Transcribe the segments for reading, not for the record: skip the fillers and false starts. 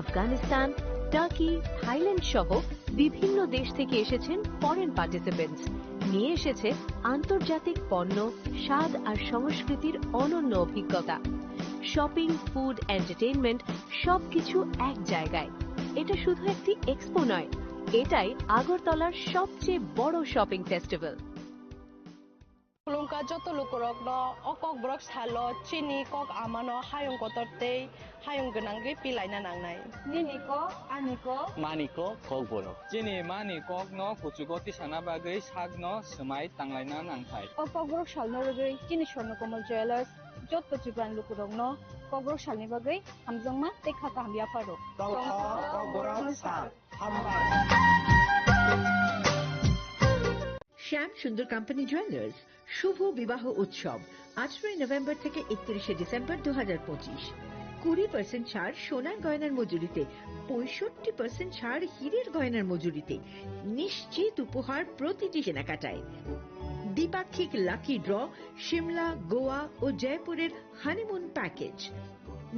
Afghanistan, turkey, Thailand সহ বিভিন্ন দেশ থেকে এসেছেন ফরেন পার্টিসিপেন্টস। নিয়ে এসেছে আন্তর্জাতিক পণ্য, স্বাদ আর সংস্কৃতির অনন্য অভিজ্ঞতা। শপিং, ফুড, এন্টারটেইনমেন্ট সবকিছু এক জায়গায়। এটা শুধু একটি এক্সপো নয়, এটাই আগরতলার সবচেয়ে বড় শপিং ফেস্টিভ্যাল। লঙ্কা যত লোকরক ন অকক ব্রক সালো চিনি কক আমানো হায়ং কতরতে হায়ং গনাঙ্গে পিলাইনা নাংনাই নিনিকো আনিকো মানিকো কক বড় চিনি মানি কক ন কুচুগতি সানা বাগৈ সাগ ন সমাই তাংলাইনা নাংথাই ককব্রক সালনো রগৈ চিনি স্বর্ণকমল জুয়েলার্স যত পচিবান লুকুরক ন ককব্রক সালনি বাগৈ হামজংমা তেখা কাহামিয়া ফারো শ্যাম সুন্দর কোম্পানি জুয়েলার্স শুভ বিবাহ উৎসব 8 নভেম্বর থেকে 31 ডিসেম্বর 2025। 20% ছাড় সোনার গয়নার মজুরিতে, 65% ছাড় হীরের গয়নার মজুরিতে, নিশ্চিত উপহার প্রতিটি কেনাকাটায়। দ্বিপাক্ষিক লাকি ড্র, শিমলা, গোয়া ও জয়পুরের হানিমুন প্যাকেজ,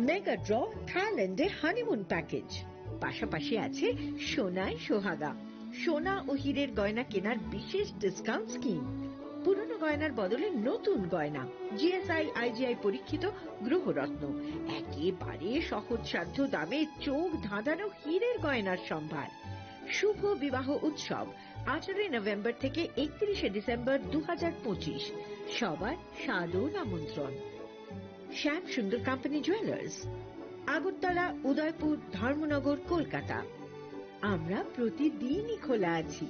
মেগা ড্র থাইল্যান্ডে হানিমুন প্যাকেজ। পাশাপাশি আছে সোনায় সোহাগা, সোনা ও হীরের গয়না কেনার বিশেষ ডিসকাউন্ট স্কিম। পুরনো গয়নার বদলে নতুন গয়না, জিএসআই আইজিআই পরীক্ষিত গ্রহরত্ন, একেবারে সহজসাধ্য দামে চোখ ধাঁধানো হীরের গয়নার সম্ভার। শুভ বিবাহ উৎসব 18 নভেম্বর থেকে 31 ডিসেম্বর 2025। সবার সাদর আমন্ত্রণ। শ্যাম সুন্দর কোম্পানি জুয়েলার্স, আগরতলা, উদয়পুর, ধর্মনগর, কলকাতা। আমরা প্রতিদিনই খোলা আছি।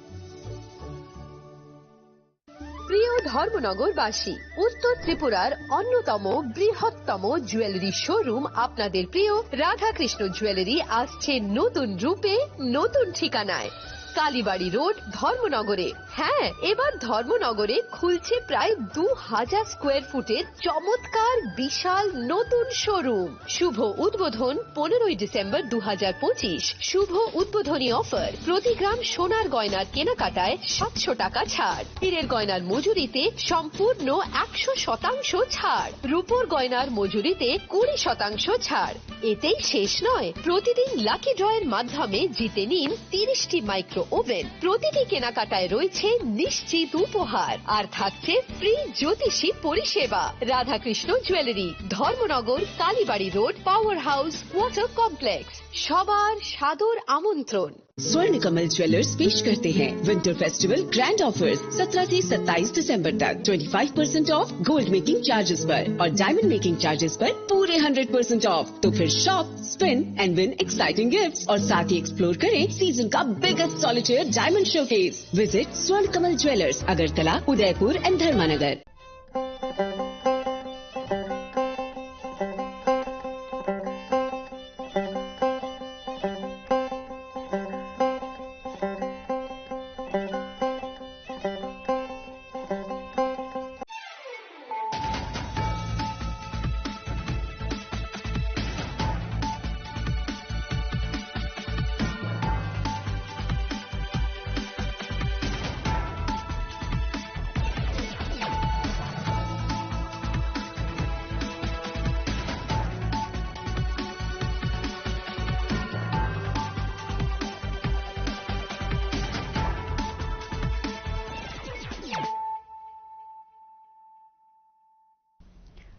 প্রিয় ধর্মনগরবাসী, উত্তর ত্রিপুরার অন্যতম বৃহত্তম জুয়েলারি শোরুম আপনাদের প্রিয় রাধাকৃষ্ণ জুয়েলারি আসছে নতুন রূপে, নতুন ঠিকানায়, কালীবাড়ি রোড, ধর্মনগরে। হ্যাঁ, এবার ধর্মনগরে খুলছে প্রায় 2000 স্কোয়ার ফুটের চমৎকার বিশাল নতুন শোরুম। শুভ উদ্বোধন 15 ডিসেম্বর 2025। শুভ উদ্বোধনী অফার, প্রতি গ্রাম সোনার গয়নার কেনাকাটায় 700 টাকা ছাড়, হীরের গয়নার মজুরিতে সম্পূর্ণ 100% ছাড়, রূপোর গয়নার মজুরিতে 20% ছাড়। এতেই শেষ নয়, প্রতিদিন লাকি ড্রয়ের মাধ্যমে জিতে নিন 30টি মাইক্রো ওভেন। প্রতিটি কেনাকাটায় রয়েছে নিশ্চিত উপহার, আর থাকছে ফ্রি জ্যোতিষী পরিষেবা। Radhakrishna jewellery, Dharmanagar, Kalibari road, power house, water complex. সবার সাদর আমন্ত্রণ। स्वर्ण कमल ज्वेलर्स पेश करते हैं विंटर फेस्टिवल ग्रैंड ऑफर्स 17 से 27 दिसंबर तक 25% ऑफ गोल्ड मेकिंग चार्जेस पर और डायमंड मेकिंग चार्जेस पर पूरे 100% ऑफ। तो फिर shop, spin and win exciting gifts और साथ ही एक्सप्लोर करें सीजन का biggest solitaire diamond showcase. Visit Swarna Kamal jewellers, Agartala, Udaipur and Dharmanagar.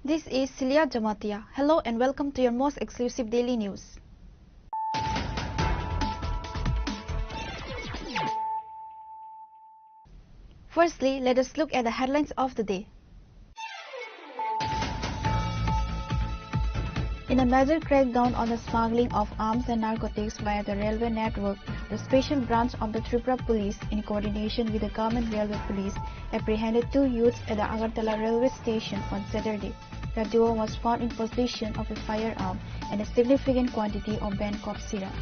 This is Celia Jamatia. Hello and welcome to your most exclusive daily news. Firstly, let us look at the headlines of the day. In a major crackdown on the smuggling of arms and narcotics via the railway network, the special branch of the Tripura Police, in coordination with the government railway police, apprehended 2 youths at the Agartala railway station on Saturday. The duo was found in possession of a firearm and a significant quantity of banned cough syrup.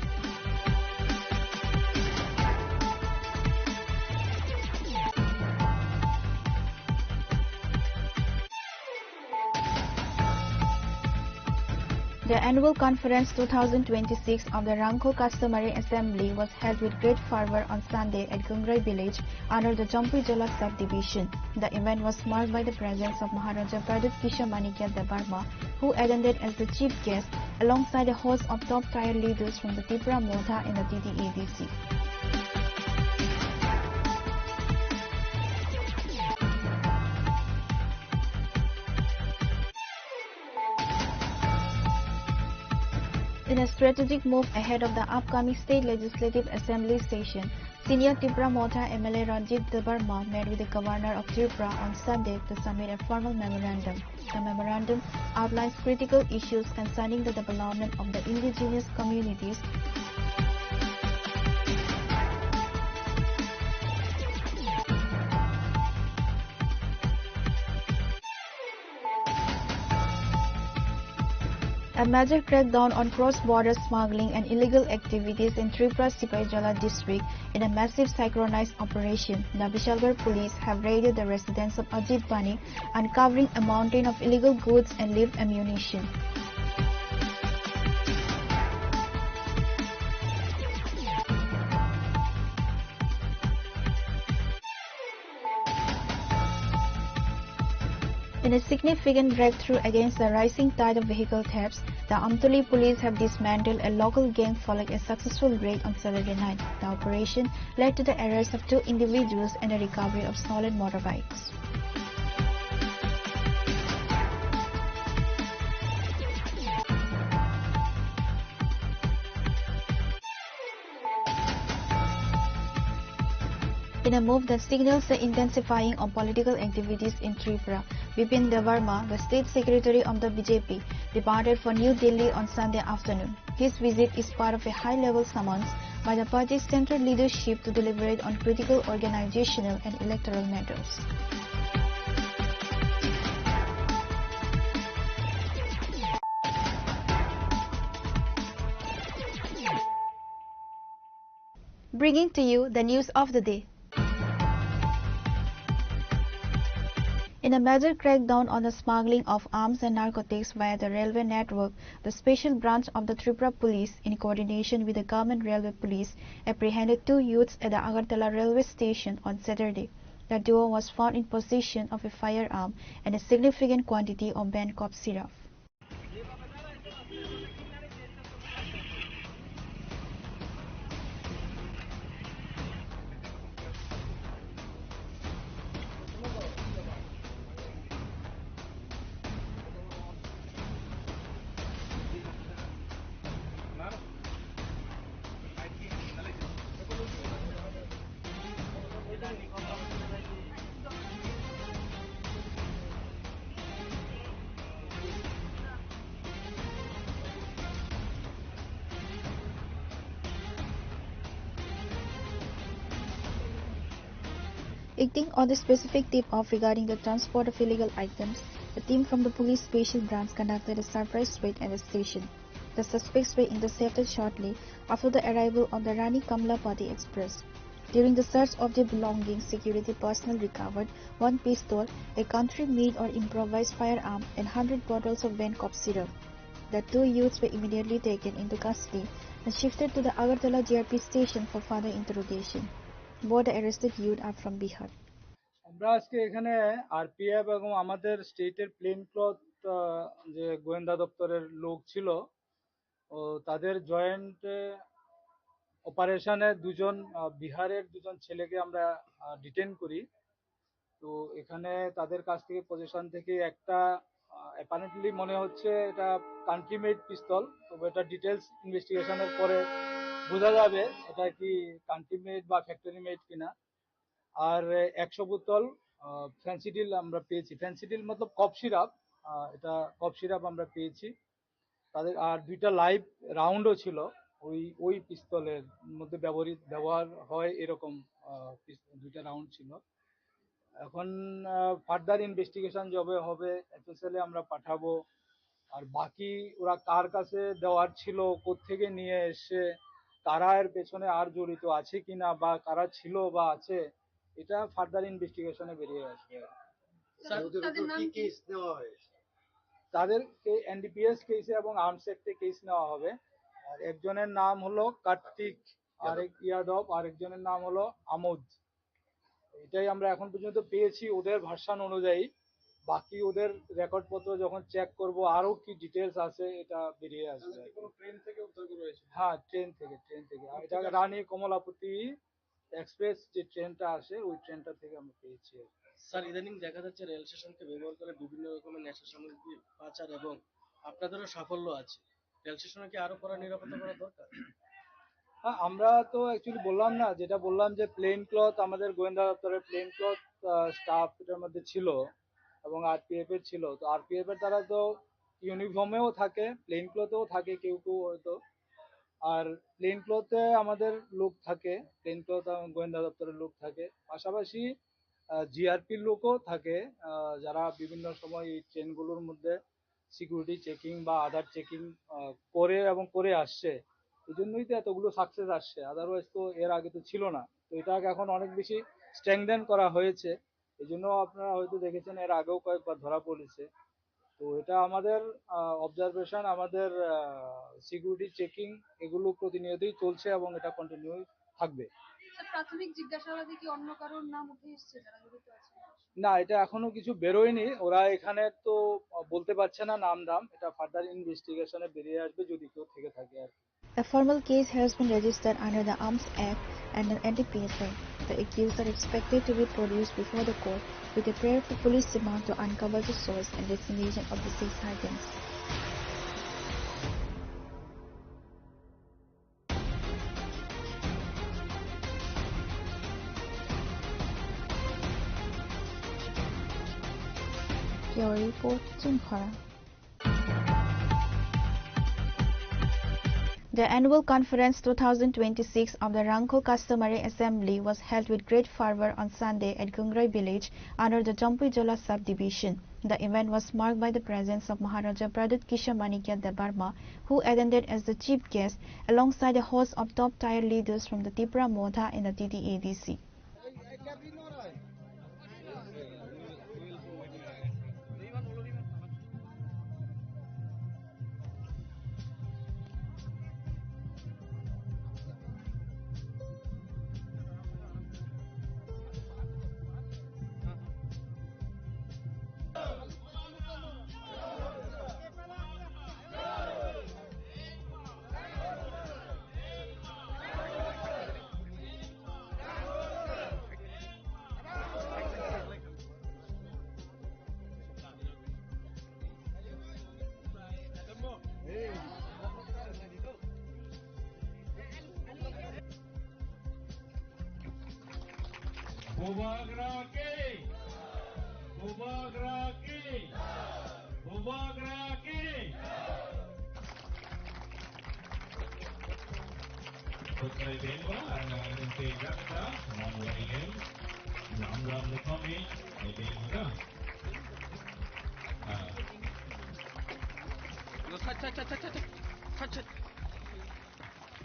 The annual conference 2026 of the Rangko Customary Assembly was held with great fervor on Sunday at Gungrai village under the Jampi Jala subdivision. The event was marked by the presence of Maharaja Pradut Kisha Manikya Debarma, who attended as the chief guest alongside a host of top-tier leaders from the Tripura Motha and the TTADC. In a strategic move ahead of the upcoming State Legislative Assembly session, Senior Tripura Motha MLA Ranjit Debarma met with the Governor of Tripura on Sunday to submit a formal memorandum. The memorandum outlines critical issues concerning the development of the indigenous communities, a major crackdown on cross-border smuggling and illegal activities in Tripura Sipai Jala district in a massive synchronized operation. The Vishalgarh police have raided the residence of Ajit Bani, uncovering a mountain of illegal goods and live ammunition. In a significant breakthrough against the rising tide of vehicle thefts, the Amtoli police have dismantled a local gang following a successful raid on Saturday night. The operation led to the arrest of 2 individuals and a recovery of stolen motorbikes. In a move that signals the intensifying of political activities in Tripura, Bipin Debarma, the State Secretary of the BJP, departed for New Delhi on Sunday afternoon. His visit is part of a high-level summons by the party's central leadership to deliberate on critical organizational and electoral matters. Bringing to you the news of the day. In a major crackdown on the smuggling of arms and narcotics via the railway network, the special branch of the Tripura Police, in coordination with the Government Railway Police, apprehended 2 youths at the Agartala railway station on Saturday. The duo was found in possession of a firearm and a significant quantity of banned cough syrup. Acting on the specific tip-off regarding the transport of illegal items, the team from the police special branch conducted a surprise raid at the station. The suspects were intercepted shortly after the arrival of the Rani Kamlapati Express. During the search of their belongings, security personnel recovered 1 pistol, a country-made or improvised firearm, and 100 bottles of banned cough syrup. The 2 youths were immediately taken into custody and shifted to the Agartala GRP station for further interrogation. Both the arrested youths are from Bihar. আমরা আজকে এখানে RPF এবং আমাদের স্টেটের plane cloth যে গোয়েন্দা দপ্তরের লোক ছিল ও তাদের জয়েন্ট অপারেশনে 2জন বিহারের 2জন ছেলেকে আমরা ডিটেইন করি। তো এখানে তাদের কাছ থেকে পজিশন থেকে একটা অ্যাপারেন্টলি মনে হচ্ছে এটা কান্ট্রি মেড পিস্তল, তবে এটা ডিটেলস ইনভেস্টিগেশনের পরে বোঝা যাবে এটা কি কান্ট্রি মেড বা ফ্যাক্টরি মেড কিনা। আর 100 বোতল ফ্যান্সিডিল আমরা পেয়েছি। ফ্যান্সিডিল মতলব কফ সিরাপ, এটা কফ সিরাপ আমরা পেয়েছি তাদের। আর 2টা লাইভ রাউন্ডও ছিল ওই পিস্তলের মধ্যে ব্যবহার হয় এরকম 2টা রাউন্ড ছিল। এখন ফার্দার ইনভেস্টিগেশন যবে হবে এফএসএল আমরা পাঠাবো। আর বাকি ওরা কার কাছে দেওয়ার ছিল, কোত্থেকে নিয়ে এসে, কারা এর পেছনে আর জড়িত আছে কিনা বা কারা ছিল বা আছে, এটা ফার্দার ইনভেস্টিগেশনে বেরিয়ে আসবে। তাদেরকে এনডিপিএস কেসে এবং আর্মস অ্যাক্টে কেস নেওয়া হবে। একজনের নাম হলো কার্তিক, আরেক ইয়াদব, আরেকজনের নাম হলো আমোদ। এটাই আমরা এখন পর্যন্ত পেয়েছি ওদের ভার্সন অনুযায়ী। বাকি ওদের রেকর্ড পত্র যখন চেক করব আরো কি ডিটেলস আছে এটা বেরিয়ে আসবে। ট্রেন থেকে উদ্ধার করা হয়েছে? হ্যাঁ, ট্রেন থেকে। এটা রানী কমলাপতি এক্সপ্রেস যে ট্রেনটা আসে ওই ট্রেনটা থেকে আমরা পেয়েছি। স্যার, ইদানিং দেখা যাচ্ছে রেল স্টেশনকে ব্যবহার করে বিভিন্ন রকমের নেশা সামগ্রী পাচার এবং আপনাদেরও সাফল্য আছে। রেল স্টেশনে কি আরো কড়া নিরাপত্তা করা দরকার? হ্যাঁ, আমরা তো অ্যাকচুয়ালি বললাম না, যেটা বললাম যে প্লেন ক্লথ আমাদের গোয়েন্দা দপ্তরের প্লেন ক্লথ স্টাফ এটার মধ্যে ছিল এবং আরপিএফ এর ছিল। তো আরপিএফ এর তারা তো ইউনিফর্মেও থাকে, প্লেন ক্লথেও থাকে কেউ কেউ হয়তো। আর প্লেন ক্লথে আমাদের লোক থাকে, প্লেন ক্লথ গোয়েন্দা দপ্তরের লোক থাকে, পাশাপাশি জিআরপির লোকও থাকে, যারা বিভিন্ন সময় এই ট্রেনগুলোর মধ্যে সিকিউরিটি চেকিং বা আদার চেকিং করে এবং করে আসছে। এই জন্যই তো এতগুলো সাকসেস আসছে, আদারওয়াইজ তো এর আগে তো ছিল না। তো এটাকে এখন অনেক বেশি স্ট্রেংথেন করা হয়েছে। এই জন্য আপনারা হয়তো দেখেছেন এর আগেও কয়েকবার ধরা পড়েছে। তো এটা আমাদের অবজারভেশন, আমাদের সিকিউরিটি চেকিং এগুলো প্রতিনিয়তই চলছে এবং এটা কন্টিনিউ থাকবে। প্রাথমিক জিজ্ঞাসাবাদে কি অন্য কারোর নাম উঠে এসেছে যারা জড়িত আছে? না, এটা এখনো কিছু বেরোয়নি। ওরা এখানে তো বলতে পারছে না নাম দাম, এটা ফার্দার ইনভেস্টিগেশনে বেরিয়ে আসবে যদি কেউ থেকে থাকে আর কি। A formal case has been registered under the Arms Act and the NDPS Act. The accused are expected to be produced before the court with a prayer for police demand to uncover the source and destination of the seized items. Your report, Chunkhara. The annual conference 2026 of the Rangko Customary Assembly was held with great fervor on Sunday at Gungrai village under the Jampuijola subdivision. The event was marked by the presence of Maharaja Pradut Kisha Manikya Debarma, who attended as the chief guest alongside a host of top-tier leaders from the Tripura Modha and the TTADC.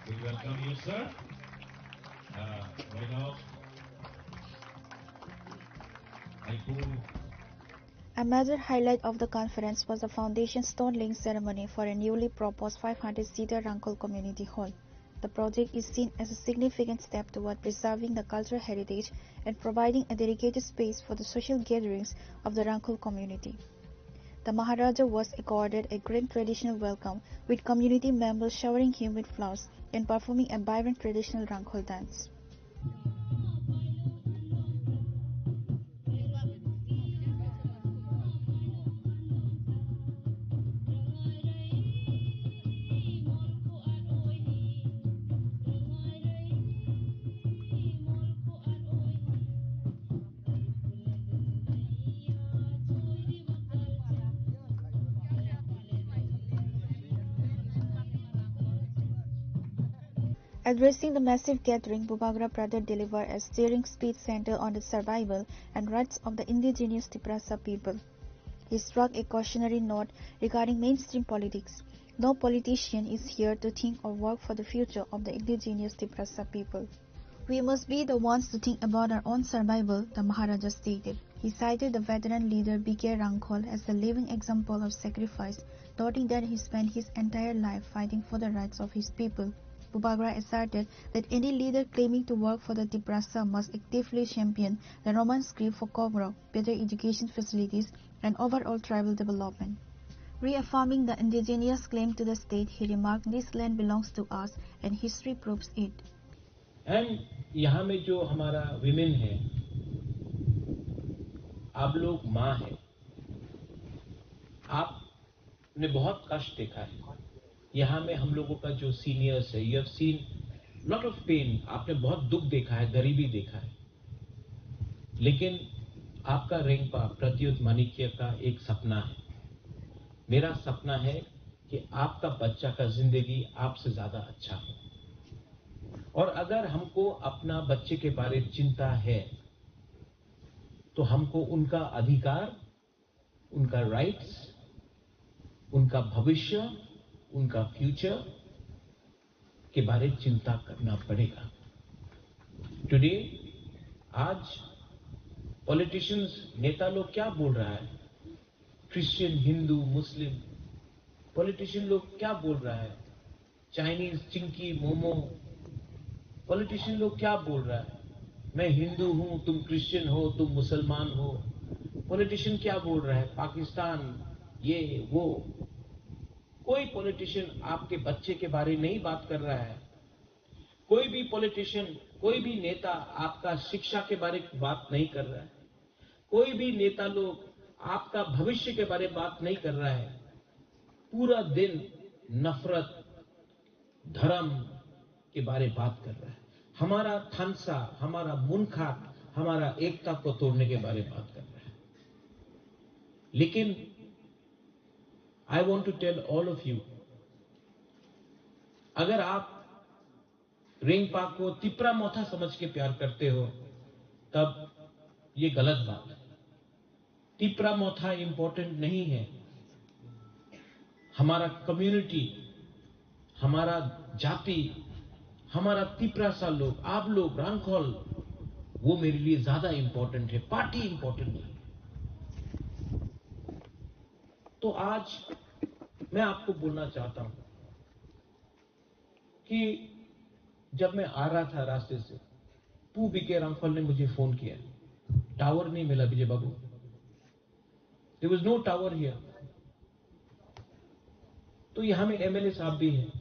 We welcome you, sir. Right now, A major highlight of the conference was the foundation stone laying ceremony for a newly proposed 500-seater Rankol Community Hall. The project is seen as a significant step toward preserving the cultural heritage and providing a dedicated space for the social gatherings of the Rankol community. The Maharaja was accorded a grand traditional welcome, with community members showering him with flowers and performing a vibrant traditional Rankol dance. Addressing the massive gathering, Bubagra Pradut delivered a steering speech centered on the survival and rights of the indigenous Tiprasa people. He struck a cautionary note regarding mainstream politics. No politician is here to think or work for the future of the indigenous Tiprasa people. We must be the ones to think about our own survival, the Maharaja stated. He cited the veteran leader B.K. Rangkhol as a living example of sacrifice, noting that he spent his entire life fighting for the rights of his people. Bubagra asserted that any leader claiming to work for the Tiprasa must actively champion the Roman script for Kobrok, better education facilities, and overall tribal development. Reaffirming the indigenous claim to the state, he remarked, "This land belongs to us and history proves it." And यहाँ में जो हमारा women है, आप लोग माँ है, आपने बहुत कष्ट देखा है। यहाँ में हम लोगों का जो सीनियर्स है, you have seen lot of pain, आपने बहुत दुख देखा है, गरीबी देखा है, लेकिन आपका रेंगपा प्रत्युत माणिक्य का एक सपना है। मेरा सपना है कि आपका बच्चा का जिंदगी आपसे ज्यादा अच्छा हो, और अगर हमको अपना बच्चे के बारे में चिंता है तो हमको उनका अधिकार, उनका राइट्स, उनका भविष्य, उनका फ्यूचर के बारे में चिंता करना पड़ेगा। टुडे, आज पॉलिटिशियंस, नेता लोग क्या बोल रहा है, क्रिश्चियन, हिंदू, मुस्लिम, पॉलिटिशियन लोग क्या बोल रहा है, चाइनीज, चिंकी, मोमो, पॉलिटिशियन लोग क्या बोल रहा है, मैं हिंदू हूं, तुम क्रिश्चियन हो, तुम मुसलमान हो। पॉलिटिशियन क्या बोल रहा है, पाकिस्तान, ये वो। कोई पॉलिटिशियन आपके बच्चे के बारे में नहीं बात कर रहा है। कोई भी पॉलिटिशियन, कोई भी नेता आपका शिक्षा के बारे में बात नहीं कर रहा है। कोई भी नेता लोग आपका भविष्य के बारे में बात नहीं कर रहा है। पूरा दिन नफरत, धर्म के बारे में बात कर रहा है। हमारा थानसा, हमारा मुनखात, हमारा एकता को तोड़ने के बारे में बात कर रहा है। लेकिन I want to tell all of you, अगर आप रेंगपा को तिप्रा मोथा समझ के प्यार करते हो, तब ये गलत बात है। तिप्रा मोथा इंपॉर्टेंट नहीं है। हमारा कम्युनिटी, हमारा जाति, हमारा तिप्रासा लोग, आप लोग, रांखोल, वो मेरे लिए ज्यादा इंपॉर्टेंट है, पार्टी इंपॉर्टेंट है। तो आज मैं आपको बोलना चाहता हूं कि जब मैं आ रहा था रास्ते से, पू बीके रांखोल ने मुझे फोन किया। टावर नहीं मिला Vijay Babu, there was no tower here. तो यहां में एमएलए साहब भी हैं,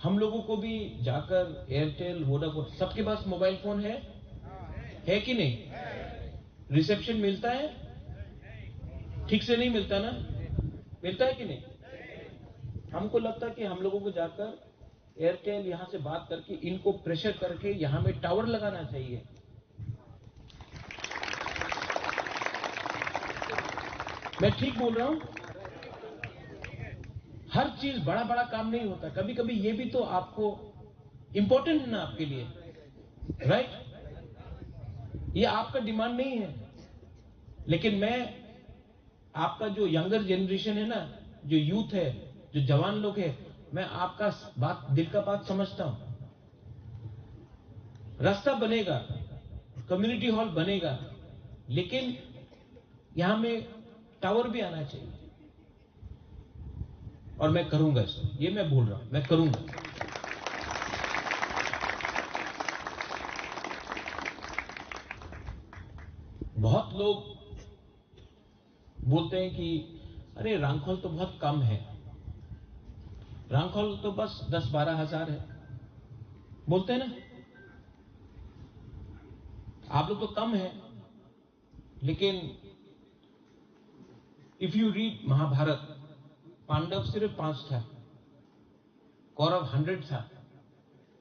हम लोगों को भी जाकर एयरटेल, वोडाफोन, सबके पास मोबाइल फोन है कि नहीं? रिसेप्शन मिलता है? ठीक से नहीं मिलता ना? मिलता है कि नहीं? हमको लगता है कि हम लोगों को जाकर एयरटेल यहां से बात करके इनको प्रेशर करके यहां में टावर लगाना चाहिए। मैं ठीक बोल रहा हूं? हर चीज बड़ा बड़ा काम नहीं होता, कभी कभी ये भी तो आपको इंपॉर्टेंट है ना आपके लिए, राइट? ये आपका डिमांड नहीं है, लेकिन मैं आपका जो यंगर जनरेशन है ना, जो यूथ है, जो जवान लोग है, मैं आपका बात, दिल का बात समझता हूं। रास्ता बनेगा, कम्युनिटी हॉल बनेगा, लेकिन यहां में टावर भी आना चाहिए, और मैं करूंगा इसको, ये मैं बोल रहा हूं, मैं करूंगा। बहुत लोग बोलते हैं कि अरे रांखोल तो बहुत कम है, रांखोल तो बस 10-12 हजार है, बोलते हैं ना, आप लोग तो कम है। लेकिन if you read Mahabharata, Pandava सिर्फ 5 था, कौरव 100 था,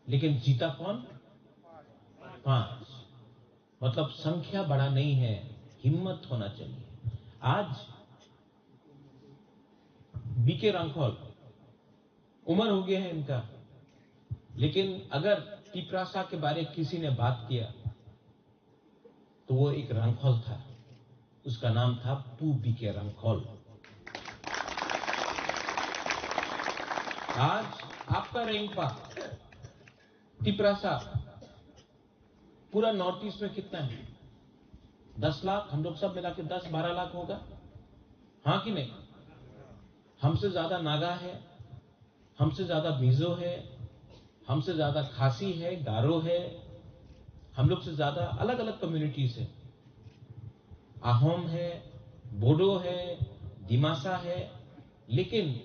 लेकिन जीता कौन? 5। मतलब संख्या बड़ा नहीं है, हिम्मत होना चाहिए। आज बीके रांखोल, उम्र हो गया है इनका, लेकिन अगर तिप्रासा के बारे में किसी ने बात किया तो वो एक रांखोल था, उसका नाम था पू बीके रांखोल। आज आपका रेंगपा, तिप्रासा पूरा नॉर्थ ईस्ट में कितना है? 10 लाख, हम लोग सब मिला के 10-12 लाख होगा, हाँ कि नहीं? हमसे ज्यादा नागा है, हमसे ज्यादा मिजो है, हमसे ज्यादा खासी है, गारो है, हम लोग से ज्यादा अलग अलग कम्युनिटीज है, आहोम है, बोडो है, दिमासा है। लेकिन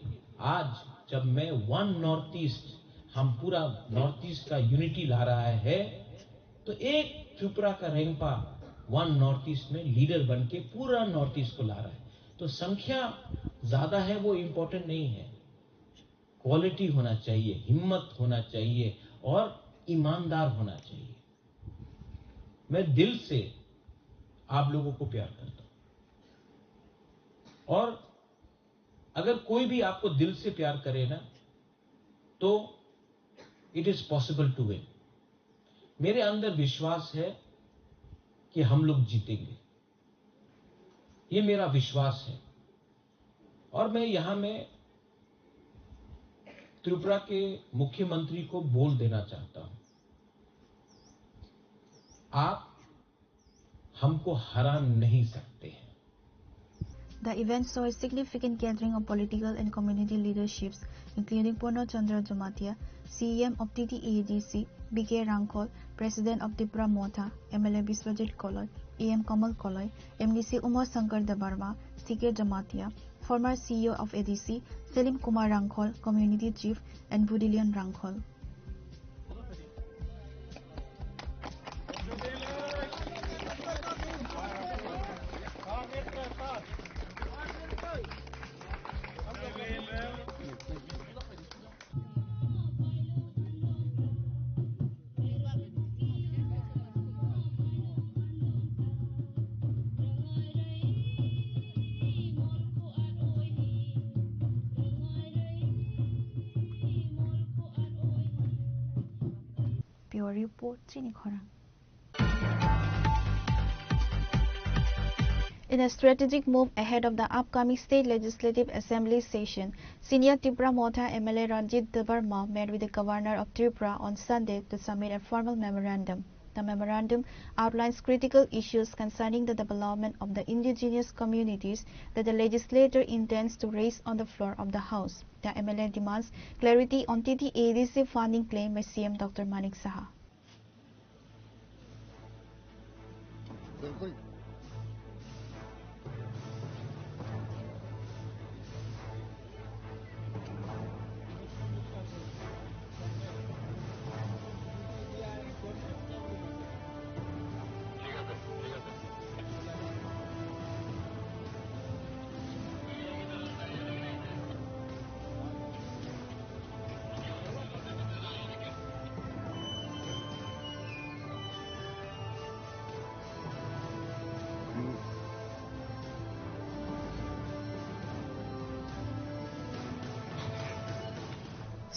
आज जब मैं वन नॉर्थ ईस्ट, हम पूरा नॉर्थ ईस्ट का यूनिटी ला रहा है, तो एक त्रिपुरा का रेंगपा वन नॉर्थ ईस्ट में लीडर बन के पूरा नॉर्थ ईस्ट को ला रहा है। तो संख्या ज्यादा है वो इंपॉर्टेंट नहीं है, क्वालिटी होना चाहिए, हिम्मत होना चाहिए और ईमानदार होना चाहिए। मैं दिल से आप लोगों को प्यार करता हूं, और अगर कोई भी आपको दिल से प्यार करे ना, तो it is possible to win. मेरे अंदर विश्वास है कि हम लोग जीतेंगे, ये मेरा विश्वास है। और मैं यहां में त्रिपुरा के मुख्यमंत्री को बोल देना चाहता हूं, आप हमको हरा नहीं सकते हैं। The event saw a significant gathering of political and community leaderships, including Purno Chandra Jamatia, CEM of TTADC, B.K. Rangkhol, President of Tripura Motha, MLA Biswajit Koloi, AM Kamal Koloi, MDC Umar Shankar Debarma, C.K. Jamatia, former CEO of ADC, Selim Kumar Rangkhol, Community Chief, and Budilian Rangkhol. Pure Report, Chini Khorang. In a strategic move ahead of the upcoming State Legislative Assembly session, Senior Tripura Motha MLA Ranjit Debarma met with the Governor of Tripura on Sunday to submit a formal memorandum. The memorandum outlines critical issues concerning the development of the indigenous communities that the legislature intends to raise on the floor of the House. The MLA demands clarity on TTADC funding claim by CM Dr. Manik Saha.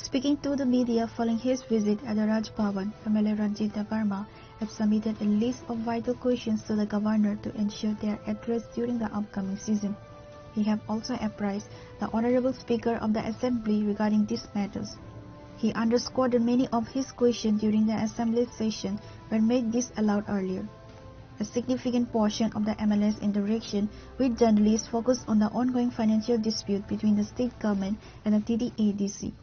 Speaking to the media following his visit at the Raj Bhavan, MLA Ranjit Debarma have submitted a list of vital questions to the governor to ensure they are addressed during the upcoming season. He have also apprised the Honorable Speaker of the Assembly regarding these matters. He underscored that many of his questions during the Assembly session were made disallowed earlier. A significant portion of the MLA's interaction with journalists focused on the ongoing financial dispute between the state government and the TTADC.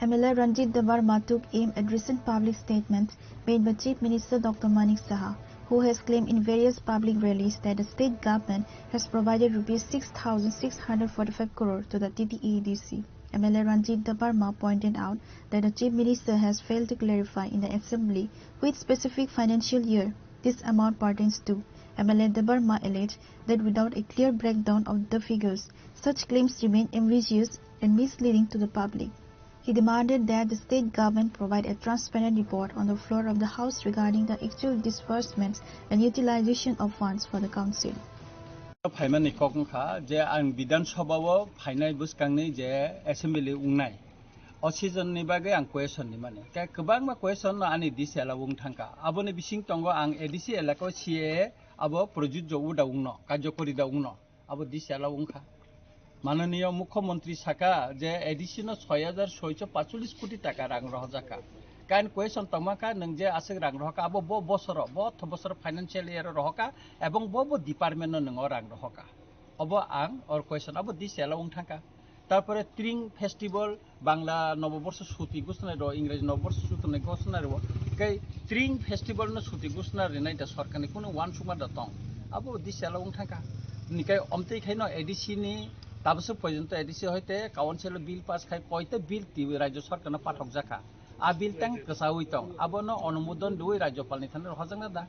MLA Ranjit Debarma took aim at recent public statements made by Chief Minister Dr. Manik Saha, who has claimed in various public rallies that the state government has provided Rs 6,645 crore to the TTADC. MLA Ranjit Debarma pointed out that the Chief Minister has failed to clarify in the Assembly which specific financial year this amount pertains to. MLA Debarma alleged that without a clear breakdown of the figures, such claims remain ambiguous and misleading to the public. He demanded that the state government provide a transparent report on the floor of the House regarding the actual disbursements and utilization of funds for the Council. फाइमानि कखा जे आं विधान सभाव फाइनाय बुसखांनि जे assembly उंनाय अ सिजननि बागै आं क्वेश्चननि माने का गोबां question आनि दिसेला उं थांका आबोनि बिसिं तंगो आं एडिसि एलाको सीए आबो प्रजुज्य उदा उंनो कार्यकरी दा उंनो आबो दिसेला उंखा माननीय मुख्यमंत्री साका जे एडिसिनो 6,645 कोटी टाका रां रह जाका কারণ কোয়েশন তোমাকা নং যে আসে রাং রহকা আবো ব বছর বছর ফাইনান্সিয়াল ইয়ার রহকা এবং ব ডিপার্টমেন্ট নং রাং রহকা অব আং অর কোয়েশন আবো দিছে এলাউং থাকা তারপরে ত্রিং ফেস্টিভ্যাল বাংলা নববর্ষ ছুটি ঘোষণা ইংরেজি নববর্ষ ছুটি ঘোষণা কে ত্রিং ফেস্টিভ্যাল ন ছুটি ঘোষণা রেনাইটা সরকারনি কোনো ওয়ান সুমার দং আবো দিছে এলাউং থাকা নিকাই অমতেই খাই ন এডিসি নি তাবসো পর্যন্ত এডিসি হইতে কাউন্সিল বিল পাস খাই কয়তে বিল রাজ্য সরকারনা পাঠক জাকা आ बिल तंग कसाउई तंग अब न अनुमोदन दुई राज्यपालनि थाने हजंगना दा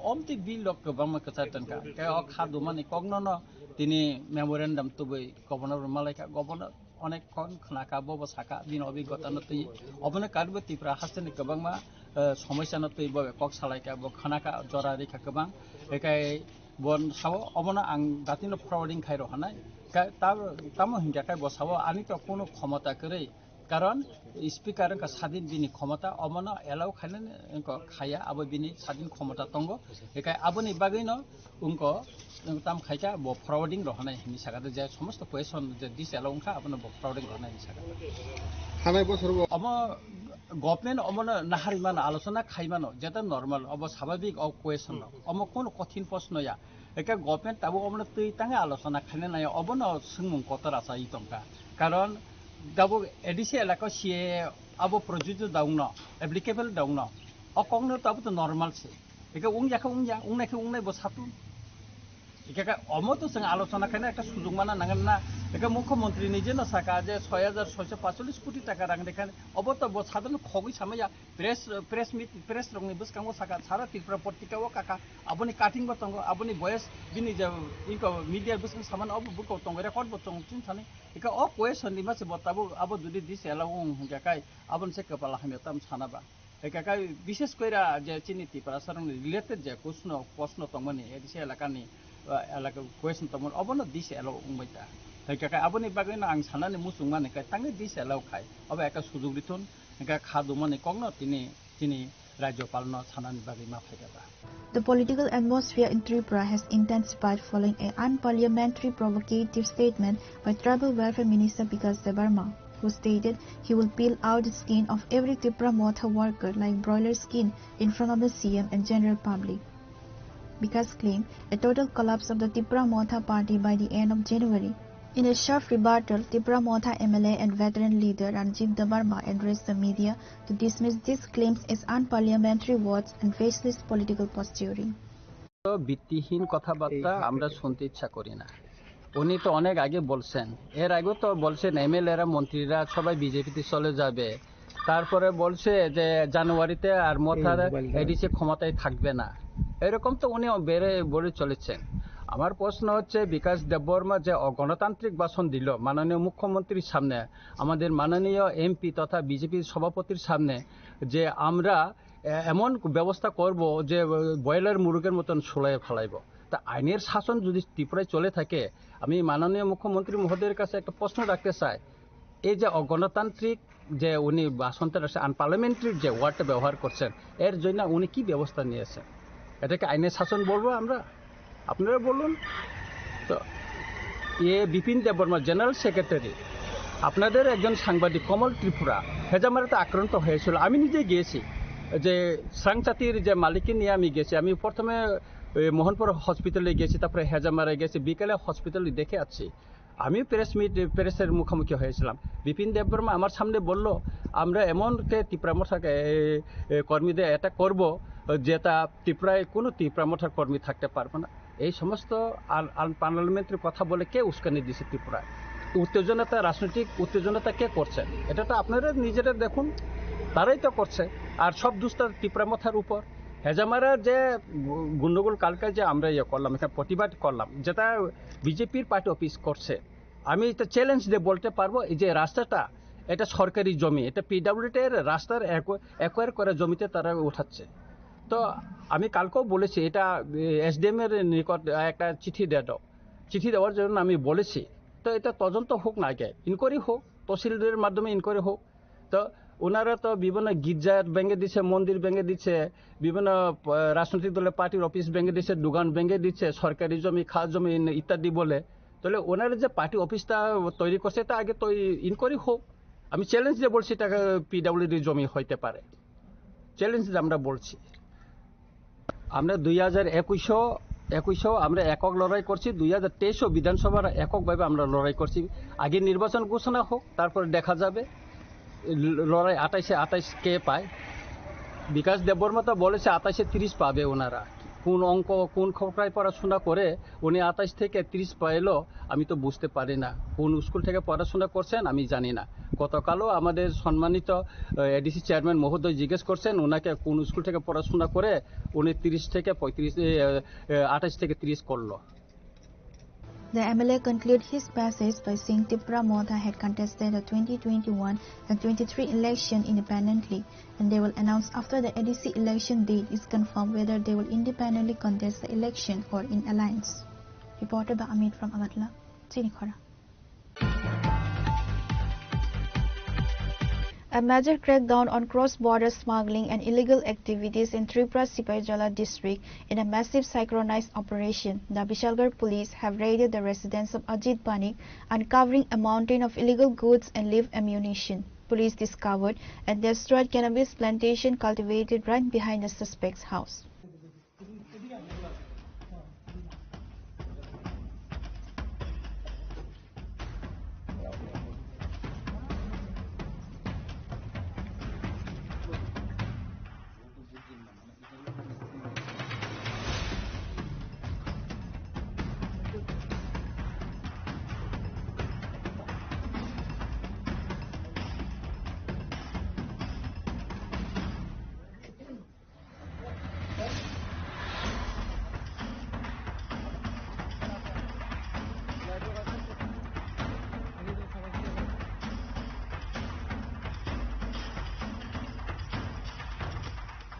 अमति बिल लक बम कसातन का के खादु माने कग्न न तिनी मेमोरेंडम तुबै गवर्नर मालायका गवर्नर अनेक खन खनाका बब साका दिन अभिज्ञता न तै अबने कारबो तिप्रा हासने गोबांमा समस्या न तै बबे कक सालायका ब खनाका जरा रेखा गोबां एकाय बन सावो अबना आं दातिन फरवार्डिंग खाइरो हानाय ताम हिंगाखाय बसावो आनि त कोनो क्षमता करे कारण स्पीकर का स्वाधीन बिनी क्षमता अमन एलाउ खाने खाया अब बिनी स्वाधीन क्षमता तंग एका अबनि बागैन उनको ताम खाइका ब फरवार्डिंग रहनाय हिनि सागादे जे समस्त क्वेश्चन जे दिस एलाउ खा अपन ब फरवार्डिंग रहनाय हिनि सागा खानाय बसर अब गभर्नमेन्ट अमन नाहारिमान आलोचना खाइमानो जेता नर्माल अब स्वाभाविक अब क्वेश्चन अम कोन कठिन प्रश्न या एका गभर्नमेन्ट ताबो अमन तै तांगे आलोचना खाने नाय अबन सुंगमुं कतरा साइ तंका कारण दाबो एडिसी एलाका सिए अब प्रजुज दाउन एप्लीकेबल दाउन अकंग ताबो तो नर्माल से एका उंग जाखा उंगनाय बसातु एका अमतो जों आलोचना खाने एक सुजुग माना नांगोन ना एका मुख्यमंत्री निजे न साका जे 6645 कोटी टाका रां देखान अब तो बसादन खगै सामया प्रेस रंगनि बसकांगो साका सारा त्रिपुरा पत्रिकाओ काका आबनि काटिंग बतंग आबनि वॉइस बिनि जे इनको मीडिया बसकां सामान अब बुको तंग रेकॉर्ड बतंग चिन थाने एका अ क्वेश्चन नि मासे बताबो अब जुदि दिस एलाउं हगाकाय आबन से कपाला हमेताम सानाबा एकाकाय विशेष कइरा जे चिनि त्रिपुरा सरं रिलेटेड जे प्रश्न तंगमनि एदिसे एलाकानि एलाका क्वेश्चन तंगमन अबन दिस एलाउ उंबायता एकाकाय आबनि बागैन आं सानानि मुसुं माने काय तांगे दिस एलाउ खाय अब एका सुजुग दिथुन एका खादु माने कंगन तिनि राज्यपाल न सानानि बागै मा फायदा The political atmosphere in Tripura has intensified following an unparliamentary provocative statement by Tribal Welfare Minister Bikas Debarma, who stated he will peel out the skin of every Tripura Motha worker like broiler skin in front of the CM and general public. Bikas claimed a total collapse of the Tripura Motha party by the end of January. In a sharp rebuttal, Tripura Motha MLA and veteran leader Ranjiv Debarma addressed the media to dismiss these claims as unparliamentary words and faceless political posturing. ভিত্তিহীন কথাবার্তা আমরা শুনতে ইচ্ছা করি না উনি তো অনেক আগে বলছেন এর আগে তো বলছেন এমএলএরা মন্ত্রীরা সবাই বিজেপিতে চলে যাবে তারপরে বলছে যে জানুয়ারিতে আর মথার এডিসি ক্ষমতায় থাকবে না এরকম তো উনি বলে চলেছেন আমার প্রশ্ন হচ্ছে বিকাশ দেববর্মা যে গণতান্ত্রিক ভাষণ দিল মাননীয় মুখ্যমন্ত্রীর সামনে আমাদের মাননীয় এমপি তথা বিজেপির সভাপতির সামনে যে আমরা এমন ব্যবস্থা করব যে বয়লার মুরগের মতন সোলায় ফেলাইব তা আইনের শাসন যদি ত্রিপুরায় চলে থাকে আমি মাননীয় মুখ্যমন্ত্রী মহোদয়ের কাছে একটা প্রশ্ন রাখতে চাই এই যে অগণতান্ত্রিক যে উনি ভাষণটা আনপার্লামেন্টারি যে ওয়ার্ডটা ব্যবহার করছেন এর জন্য উনি কি ব্যবস্থা নিয়েছেন এটাকে আইনের শাসন বলবো আমরা আপনারা বলুন তো বিপিন দেববর্মা জেনারেল সেক্রেটারি আপনাদের একজন সাংবাদিক কমল ত্রিপুরা হেজামারাতে আক্রান্ত হয়েছিল আমি নিজে গিয়েছি যে সাংচাতির যে মালিককে নিয়ে আমি গেছি আমি প্রথমে মোহনপুর হসপিটালে গেছি তারপরে হেজামারায় গেছি বিকেলে হসপিটালে দেখে আসছি আমি প্রেসের মুখোমুখি হয়েছিলাম বিপিন দেববর্মা আমার সামনে বলল আমরা এমনকে ত্রিপুরা মথাকে কর্মীদের এটা করব যেটা ত্রিপুরায় কোনো ত্রিপুরা মথার কর্মী থাকতে পারবে না এই সমস্ত পার্লামেন্টের কথা বলে কে উস্কানি দিছে ত্রিপুরায় উত্তেজনতা রাজনৈতিক উত্তেজনতা কে করছে এটা তো আপনারা নিজেরা দেখুন তারাই তো করছে আর সব দুষ্টা ত্রিপুরা মথার উপর হেজামারার যে গন্ডগোল কালকে যে আমরা করলাম এখানে প্রতিবাদ করলাম যেটা বিজেপির পার্টি অফিস করছে আমি এটা চ্যালেঞ্জ দিয়ে বলতে পারবো এই যে রাস্তাটা এটা সরকারি জমি এটা পিডব্লিউডি এর রাস্তার একোয়ার করে জমিতে তারা উঠাচ্ছে তো আমি কালকেও বলেছি এটা এসডিএম এর নিকট একটা চিঠি দেওয়ার জন্য আমি বলেছি তো এটা তদন্ত হোক না আগে ইনকোয়ারি হোক তহসিলদারের মাধ্যমে ইনকোয়ারি হোক তো ওনারা তো বিভিন্ন গির্জা ভেঙে দিচ্ছে মন্দির ভেঙে দিচ্ছে বিভিন্ন রাজনৈতিক দলের পার্টির অফিস ভেঙে দিচ্ছে দোকান ভেঙে দিচ্ছে সরকারি জমি খাস জমি ইত্যাদি বলে তাহলে ওনারা যে পার্টি অফিসটা তৈরি করছে তা আগে তো ইনকোয়ারি হোক আমি চ্যালেঞ্জ দিয়ে বলছি এটা পিডব্লিউডি জমি হইতে পারে চ্যালেঞ্জ আমরা বলছি। আমরা 2021 আমরা একক লড়াই করছি, 2023 বিধানসভার এককভাবে আমরা লড়াই করছি। আগে নির্বাচন ঘোষণা হোক, তারপরে দেখা যাবে লড়াই 28 কে পায়। বিকাশ দেববর্মা তো বলেছে 28-এ 30 পাবে ওনারা। কোন অঙ্ক কোন খোঁপায় পড়াশোনা করে উনি 28 থেকে 30 পাইলো আমি তো বুঝতে পারি না। কোন স্কুল থেকে পড়াশোনা করছেন আমি জানি না। গতকালও আমাদের সম্মানিত এডিসি চেয়ারম্যান মহোদয় জিজ্ঞেস করছেন ওনাকে কোন স্কুল থেকে পড়াশোনা করে উনি 28 থেকে 30 করলো। The MLA concluded his passage by saying Tipra Motha had contested the 2021 and 23 election independently, and they will announce after the ADC election date is confirmed whether they will independently contest the election or in alliance. Reported by Amit from Agatla, Chinikhara. A major crackdown on cross-border smuggling and illegal activities in Tripura Sipaijala district in a massive synchronized operation. The Bishalgarh police have raided the residence of Ajit Banik, uncovering a mountain of illegal goods and live ammunition. Police discovered and destroyed cannabis plantation cultivated right behind the suspect's house.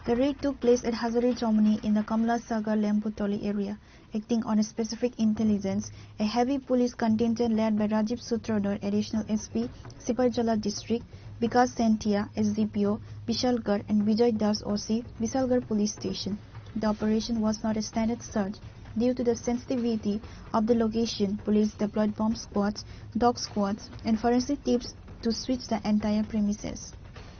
The raid took place at Hazari Chomni in the Kamla Sagar Lemputoli area. Acting on a specific intelligence, a heavy police contingent led by Rajiv Sutradhar, Additional SP, Sipaijala District, Vikas Sentia, SDPO, Bishalgarh and Vijay Das OC, Bishalgarh Police Station. The operation was not a standard search. Due to the sensitivity of the location, police deployed bomb squads, dog squads and forensic teams to switch the entire premises.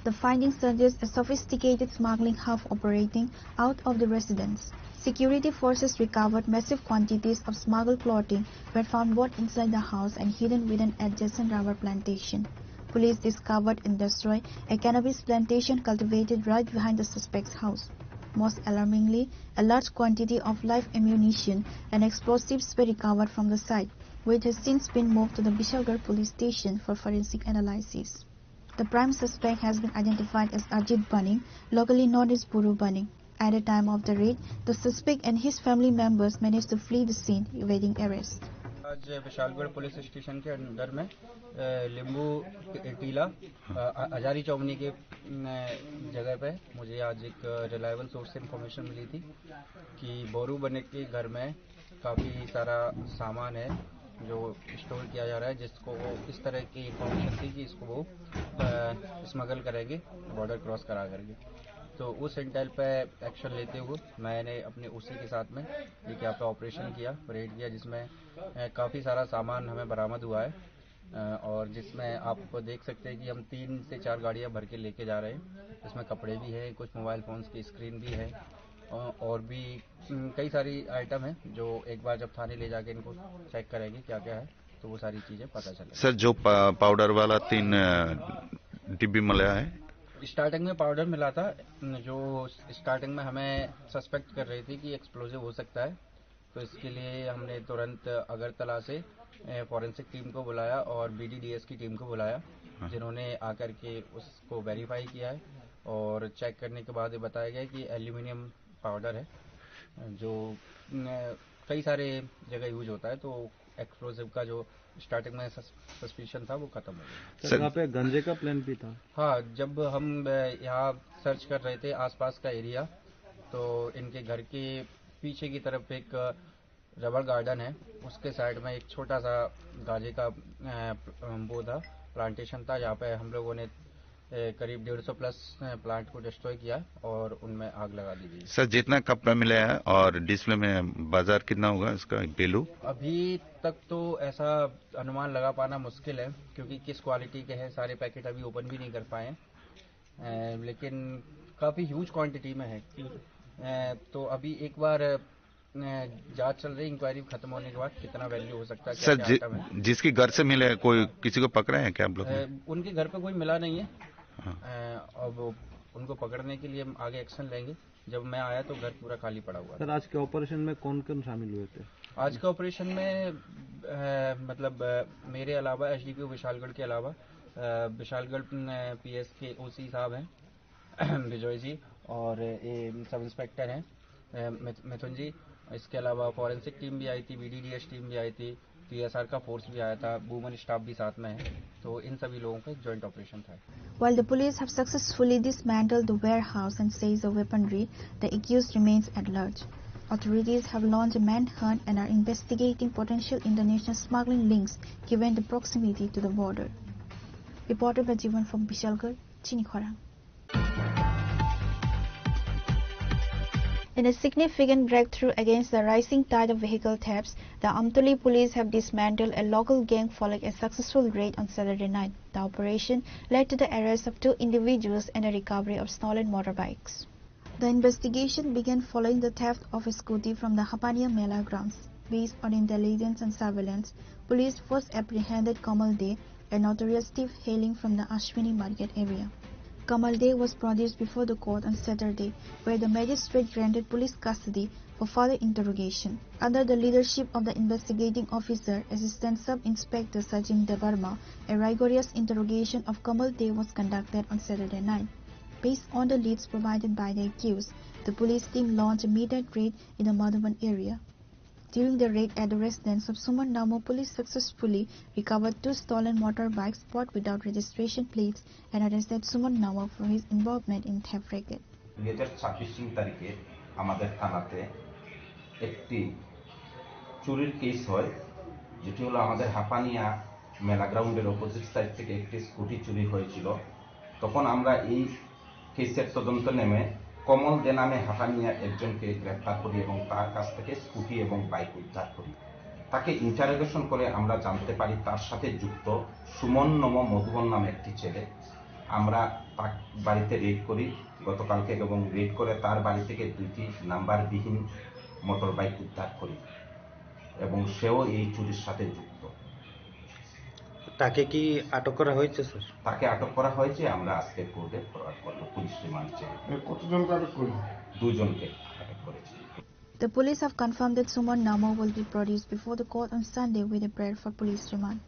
The findings suggest a sophisticated smuggling hub operating out of the residence. Security forces recovered massive quantities of smuggled clothing were found both inside the house and hidden within adjacent rubber plantation. Police discovered and destroyed a cannabis plantation cultivated right behind the suspect's house. Most alarmingly, a large quantity of live ammunition and explosives were recovered from the site, which has since been moved to the Bishalgarh police station for forensic analysis. The prime suspect has been identified as Ajit Banik, locally known as Buru Banik. At the time of the raid, the suspect and his family members managed to flee the scene, evading arrest. आज Vishalgarh police station के अंदर में लिंबू टीला हजारी चौमनी के जगह पे मुझे आज एक रिलायबल सोर्स से इंफॉर्मेशन मिली थी कि बोरू बनिक के घर में काफ़ी सारा सामान है जो स्टोर किया जा रहा है, जिसको वो इस तरह की इंफॉर्मेशन थी कि इसको वो स्मगल करेंगे बॉर्डर क्रॉस करा करके। तो उस इंटेल पे एक्शन लेते हुए मैंने अपने उसी के साथ में एक यहाँ पे ऑपरेशन किया, रेड किया, जिसमें काफ़ी सारा सामान हमें बरामद हुआ है और जिसमें आप देख सकते हैं कि हम 3 से 4 गाड़ियाँ भर के लेके जा रहे हैं। इसमें कपड़े भी हैं, कुछ मोबाइल फ़ोन्स की स्क्रीन भी है और भी कई सारी आइटम है जो एक बार जब थाने ले जाके इनको चेक करेंगे क्या क्या है तो वो सारी चीज़ें पता चलेगी। सर, जो पाउडर वाला 3 डिब्बी मिला है, स्टार्टिंग में पाउडर मिला था, जो स्टार्टिंग में हमें सस्पेक्ट कर रही थी कि एक्सप्लोजिव हो सकता है, तो इसके लिए हमने तुरंत अगरतला से फॉरेंसिक टीम को बुलाया और BDDS की टीम को बुलाया, जिन्होंने आकर के उसको वेरीफाई किया है और चेक करने के बाद ये बताया गया कि एल्यूमिनियम पाउडर है जो कई सारे जगह यूज होता है, तो एक्सप्लोजिव का जो स्टार्टिंग में सस्पिशन था वो खत्म हो गया। सर, यहाँ पे गंजे का प्लान भी था। हाँ, जब हम यहाँ सर्च कर रहे थे आसपास का एरिया, तो इनके घर के पीछे की तरफ एक रबर गार्डन है, उसके साइड में एक छोटा सा गांजे का वो था, प्लांटेशन था, जहाँ पे हम लोगों ने करीब 150 प्लस प्लांट को डिस्ट्रॉय किया और उनमें आग लगा दी गई। सर, जितना कपड़ा मिला है और डिस्प्ले में बाजार कितना होगा इसका वैल्यू? अभी तक तो ऐसा अनुमान लगा पाना मुश्किल है, क्योंकि किस क्वालिटी के हैं सारे पैकेट अभी ओपन भी नहीं कर पाए, लेकिन काफ़ी ह्यूज क्वांटिटी में है। तो अभी एक बार जांच चल रही, इंक्वायरी खत्म होने के बाद कितना वैल्यू हो सकता है, क्या क्या आइटम है। जिसकी घर से मिले कोई किसी को पकड़े हैं क्या आप लोग? उनके घर पे कोई मिला नहीं है। अब उनको पकड़ने के लिए हम आगे एक्शन लेंगे। जब मैं आया तो घर पूरा खाली पड़ा हुआ था। सर, आज के ऑपरेशन में कौन कौन शामिल हुए थे? आज के ऑपरेशन में मतलब मेरे अलावा एसडीपीओ विशालगढ़ के अलावा विशालगढ़ पीएस के ओसी साहब हैं विजय जी, और सब इंस्पेक्टर हैं मिथुन जी। इसके अलावा फॉरेंसिक टीम भी आई थी, बीडीडीएस टीम भी आई थी, टीएसआर का फोर्स भी आया था, वुमेन स्टाफ भी साथ में है। तो इन सभी लोगों का एक जॉइंट ऑपरेशन था। While the police have successfully dismantled the warehouse and seized the weaponry, the accused remains at large. Authorities have launched a manhunt and are investigating potential international smuggling links given the proximity to the border. Reported by Jivan from Bishalgarh, Chinikhara. In a significant breakthrough against the rising tide of vehicle thefts, the Amtoli police have dismantled a local gang following a successful raid on Saturday night. The operation led to the arrest of 2 individuals and a recovery of stolen motorbikes. The investigation began following the theft of a scooty from the Hapania Mela grounds. Based on intelligence and surveillance, police first apprehended Kamal De, a notorious thief hailing from the Ashwini market area. Kamal De was produced before the court on Saturday, where the magistrate granted police custody for further interrogation. Under the leadership of the investigating officer, Assistant Sub-Inspector Sachin Devarma, a rigorous interrogation of Kamal De was conducted on Saturday night. Based on the leads provided by the accused, the police team launched a midnight raid in the Madhuban area. During the raid at the residence of Suman Namo, police successfully recovered 2 stolen motorbikes bought without registration plates and arrested Suman Namo for his involvement in theft racket. 2026 তারিখে আমাদের থানাতে একটি চুরির case হয়, যেটি হলো আমাদের হাপানিয়া মেলা গ্রাউন্ডের অপোজিট সাইড থেকে একটি স্কুটি চুরি হয়েছিল। তখন আমরা এই কেসের তদন্ত নেমে কমল দে নামে হাপানিয়া একজনকে গ্রেফতার করি এবং তার কাছ থেকে স্কুটি এবং বাইক উদ্ধার করি। তাকে ইন্টারোগেশন করে আমরা জানতে পারি তার সাথে যুক্ত সুমন নম মধুবন নামে একটি ছেলে। আমরা তার বাড়িতে রেড করি গতকালকে এবং রেড করে তার বাড়ি থেকে 2টি নাম্বারবিহীন মোটর বাইক উদ্ধার করি এবং সেও এই চুরির সাথে যুক্ত। তাকে কি আটক করা হয়েছে স্যার? তাকে আটক করা হয়েছে, আমরা আজকে কোর্টে ফরওয়ার্ড করব পুলিশ রিমান্ড চেয়ে। কতজনকে আটক করলো? 2 জনকে আটক করেছি। The police have confirmed that Suman Namo will be produced before the court on Sunday with a prayer for police remand.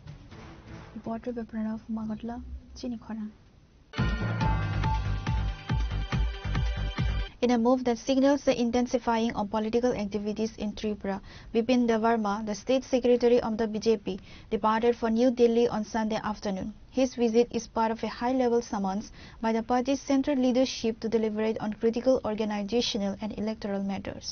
Reporter by Pranav Magatla, Chinikhara. In a move that signals the intensifying of political activities in Tripura, Bipin Devarma, the state secretary of the BJP, departed for New Delhi on Sunday afternoon. His visit is part of a high-level summons by the party's central leadership to deliberate on critical organizational and electoral matters.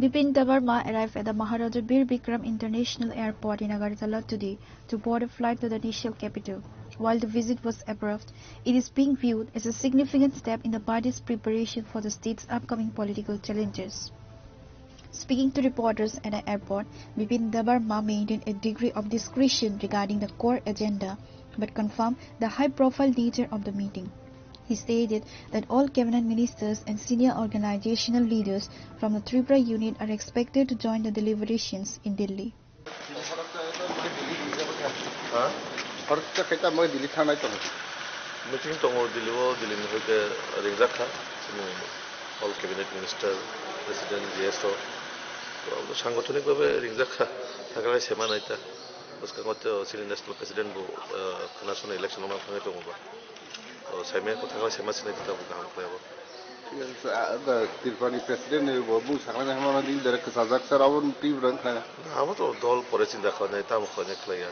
Bipin Devarma arrived at the Maharaja Bir Bikram International Airport in Agartala today to board a flight to the national capital. While the visit was approved, it is being viewed as a significant step in the party's preparation for the state's upcoming political challenges. Speaking to reporters at the airport, Bipin Devarma maintained a degree of discretion regarding the core agenda, but confirmed the high-profile nature of the meeting. He stated that all cabinet ministers and senior organizational leaders from the Tripura unit are expected to join the deliberations in Delhi. Meeting tongo Delhi hoike ringzakha all cabinet minister president GSO to amro sangothonik bhabe ringzakha thakala sema naita uska mate senior national president bo national election ma phane tongo ba to sema ko thakala sema sine ta bu kam koyabo Tirpani president bu sakana hamara din direct sajak sir avon team rang khana amo to dol pore chinta khone ta mo khone klaya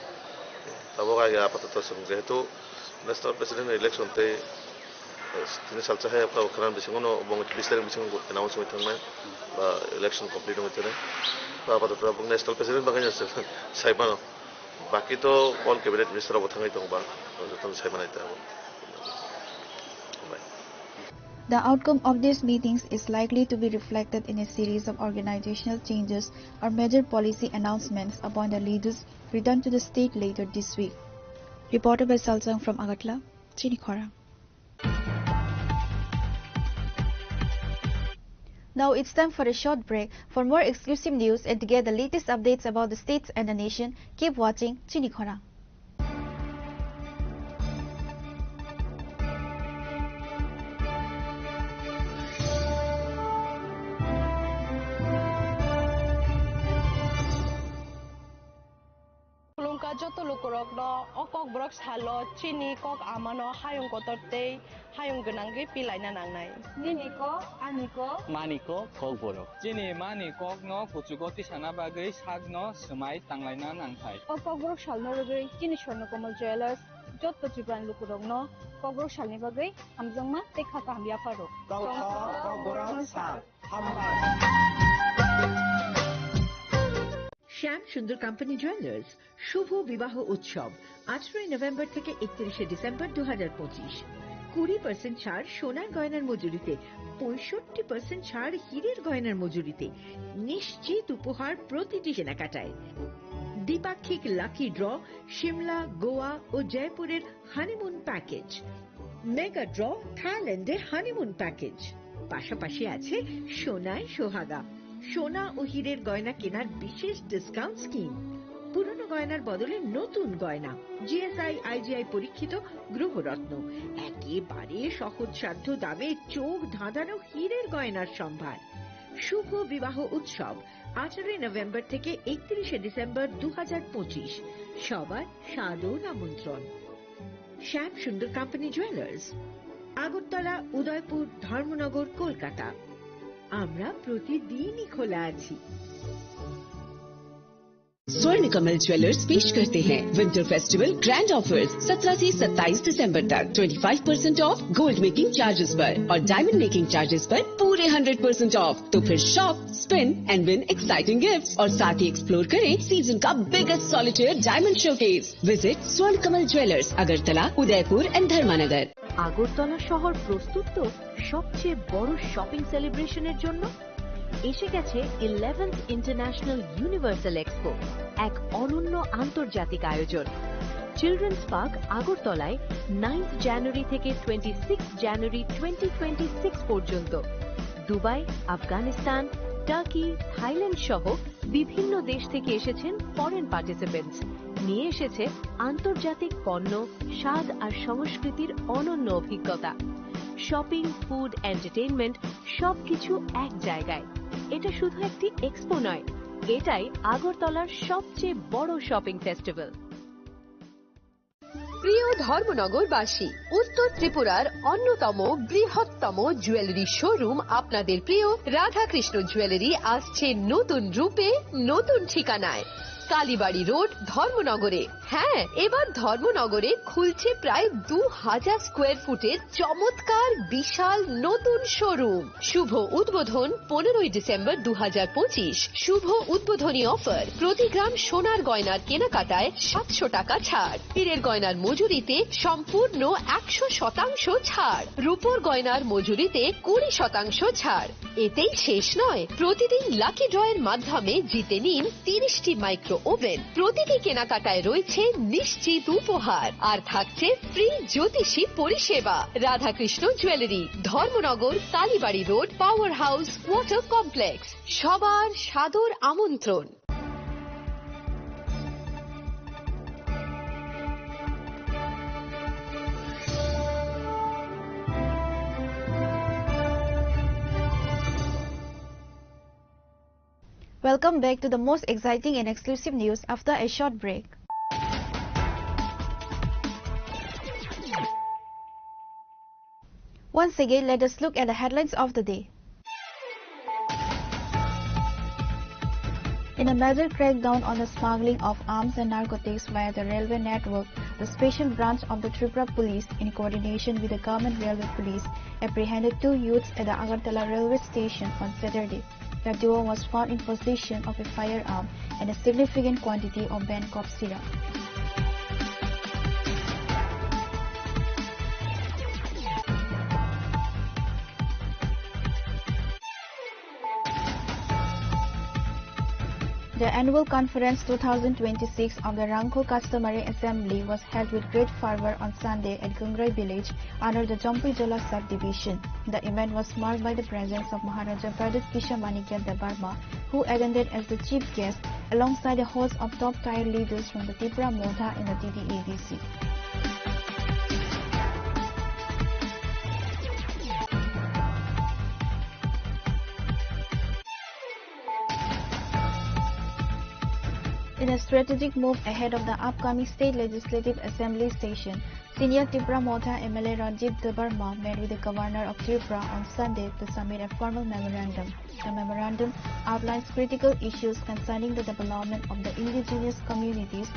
tabo ga apatat jehetu national president election te তিনি salsa হয় আপনার ওখানে বেশি কোনো বিস্তারিত বেশি announce হয়ে থাকবে বা ইলেকশন কমপ্লিট হতে না বা আপাতত এবং ন্যাশনাল প্রেসিডেন্ট বাগান আছে সাইবানো বাকি তো অল ক্যাবিনেট মিনিস্টার অবথাঙ্গাই তো বা যতন সাইবানাইতে হবে। The outcome of these meetings is likely to be reflected in a series of organizational changes or major policy announcements upon the leaders return to the state later this week. Reported by Salsang from Agatla, Chinikhara. Now it's time for a short break. For more exclusive news and to get the latest updates about the states and the nation, keep watching Chinikhora. যত লোক রগ্ন অকক Brock সালো চিনি cock আমানো হায়ং কতরতে হায়ং গনাঙ্গে পিলাইনা নাংনাই নিনিকো আনিকো মানিকো cock বড় চিনি মানি cock ন কুচুগতি সানা বাগৈ সাগ ন সমাই তাংলাইনা নাংথাই ককব্রক সালনো রগৈ চিনি স্বর্ণকমল জুয়েলার্স যত ত্রিপুরান লোক রগ্ন ককব্রক সালনি বাগৈ হামজংমা দেখা কামিয়া ফারো ককব্রক সাল শ্যাম সুন্দর কোম্পানি জুয়েলার্স শুভ বিবাহ উৎসব 18 নভেম্বর থেকে 31 ডিসেম্বর 2025। 20% ছাড় সোনার গয়নার মজুরিতে, 65% ছাড় হীরের গয়নার মজুরিতে, নিশ্চিত উপহার প্রতিটি কেনাকাটায়। দ্বিপাক্ষিক লাকি ড্র, শিমলা, গোয়া ও জয়পুরের হানিমুন প্যাকেজ, মেগা ড্র থাইল্যান্ডে হানিমুন প্যাকেজ, পাশাপাশি আছে সোনায় সোহাগা, সোনা ও হীরের গয়না কেনার বিশেষ ডিসকাউন্ট স্কিম, পুরনো গয়নার বদলে নতুন গয়না, জিএসআই আইজিআই পরীক্ষিত গ্রহরত্ন, একেবারে সহজসাধ্য দামে চোখ ধাঁধানো হীরের গয়নার সম্ভার। শুভ বিবাহ উৎসব 18 নভেম্বর থেকে 31 ডিসেম্বর 2025। সবার সাদর আমন্ত্রণ। শ্যাম সুন্দর কোম্পানি জুয়েলার্স, আগরতলা, উদয়পুর, ধর্মনগর, কলকাতা। আমরা প্রতিদিনই খোলা আছি। स्वर्ण कमल ज्वेलर्स पेश करते हैं विंटर फेस्टिवल ग्रैंड ऑफर्स 17 से 27 दिसंबर तक 25% ऑफ गोल्ड मेकिंग चार्जेस पर और डायमंड मेकिंग चार्जेस पर पूरे 100% ऑफ। तो फिर shop, spin and win exciting gifts और साथ ही एक्सप्लोर करें सीजन का biggest solitaire diamond showcase. Visit Swarna Kamal jewellers, Agartala, Udaipur and धर्मानगर। Agartala শহর প্রস্তুত তো সবচেয়ে বড় শপিং সেলিব্রেশনের জন্য। এসে গেছে 11th ইন্টারন্যাশনাল ইউনিভার্সাল এক্সপো, এক অনন্য আন্তর্জাতিক আয়োজন। চিলড্রেন্স পার্ক আগরতলায় 9th জানুয়ারি থেকে 26 জানুয়ারি 2026 পর্যন্ত। দুবাই, আফগানিস্তান, টার্কি, থাইল্যান্ড সহ বিভিন্ন দেশ থেকে এসেছেন ফরেন পার্টিসিপেন্টস। নিয়ে এসেছে আন্তর্জাতিক পণ্য, স্বাদ আর সংস্কৃতির অনন্য অভিজ্ঞতা। শপিং, ফুড, এন্টারটেইনমেন্ট সবকিছু এক জায়গায়। এটা শুধু একটি এক্সপো নয়, এটাই আগরতলার সবচেয়ে বড় শপিং ফেস্টিভ্যাল। প্রিয় ধর্মনগরবাসী, উত্তর ত্রিপুরার অন্যতম বৃহত্তম জুয়েলারি শোরুম আপনাদের প্রিয় রাধাকৃষ্ণ জুয়েলারি আসছে নতুন রূপে, নতুন ঠিকানায়। কালীবাড়ি রোড, ধর্মনগরে। হ্যাঁ, এবার ধর্মনগরে খুলছে প্রায় 2000 স্কোয়ার ফুটের চমৎকার বিশাল নতুন শোরুম। শুভ উদ্বোধন 15 ডিসেম্বর 2025। শুভ উদ্বোধনী অফার, প্রতি গ্রাম সোনার গয়নার কেনাকাটায় 700 টাকা ছাড়, হীরের গয়নার মজুরিতে সম্পূর্ণ 100% ছাড়, রূপোর গয়নার মজুরিতে 20% ছাড়। এতেই শেষ নয়, প্রতিদিন লাকি ড্রয়ের মাধ্যমে জিতে নিন 30টি মাইক্রো ওভেন। প্রতিটি কেনাকাটায় রয়েছে নিশ্চিত উপহার আর থাকছে ফ্রি জ্যোতিষী পরিষেবা। Radhakrishna jewellery, Dharmanagar, Kalibari road, power house, water complex. সবার সাদর আমন্ত্রণ। Welcome back to the most exciting and exclusive news after a short break. Once again, let us look at the headlines of the day. In a major crackdown on the smuggling of arms and narcotics via the railway network, the special branch of the Tripura Police, in coordination with the government railway police, apprehended 2 youths at the Agartala railway station on Saturday. The duo was found in possession of a firearm and a significant quantity of banned cough syrup. The annual conference 2026 of the Rangko Customary Assembly was held with great fervor on Sunday at Gungrai village under the Jampui-Jola subdivision. The event was marked by the presence of Maharaja Pradut Kisha Manikya Debarma, who attended as the chief guest alongside a host of top-tier leaders from the Tripura Modha and the TDADC. In a strategic move ahead of the upcoming State Legislative Assembly session, Senior Tripura Modha MLA Rajiv Debarma met with the Governor of Tripura on Sunday to submit a formal memorandum. The memorandum outlines critical issues concerning the development of the indigenous communities,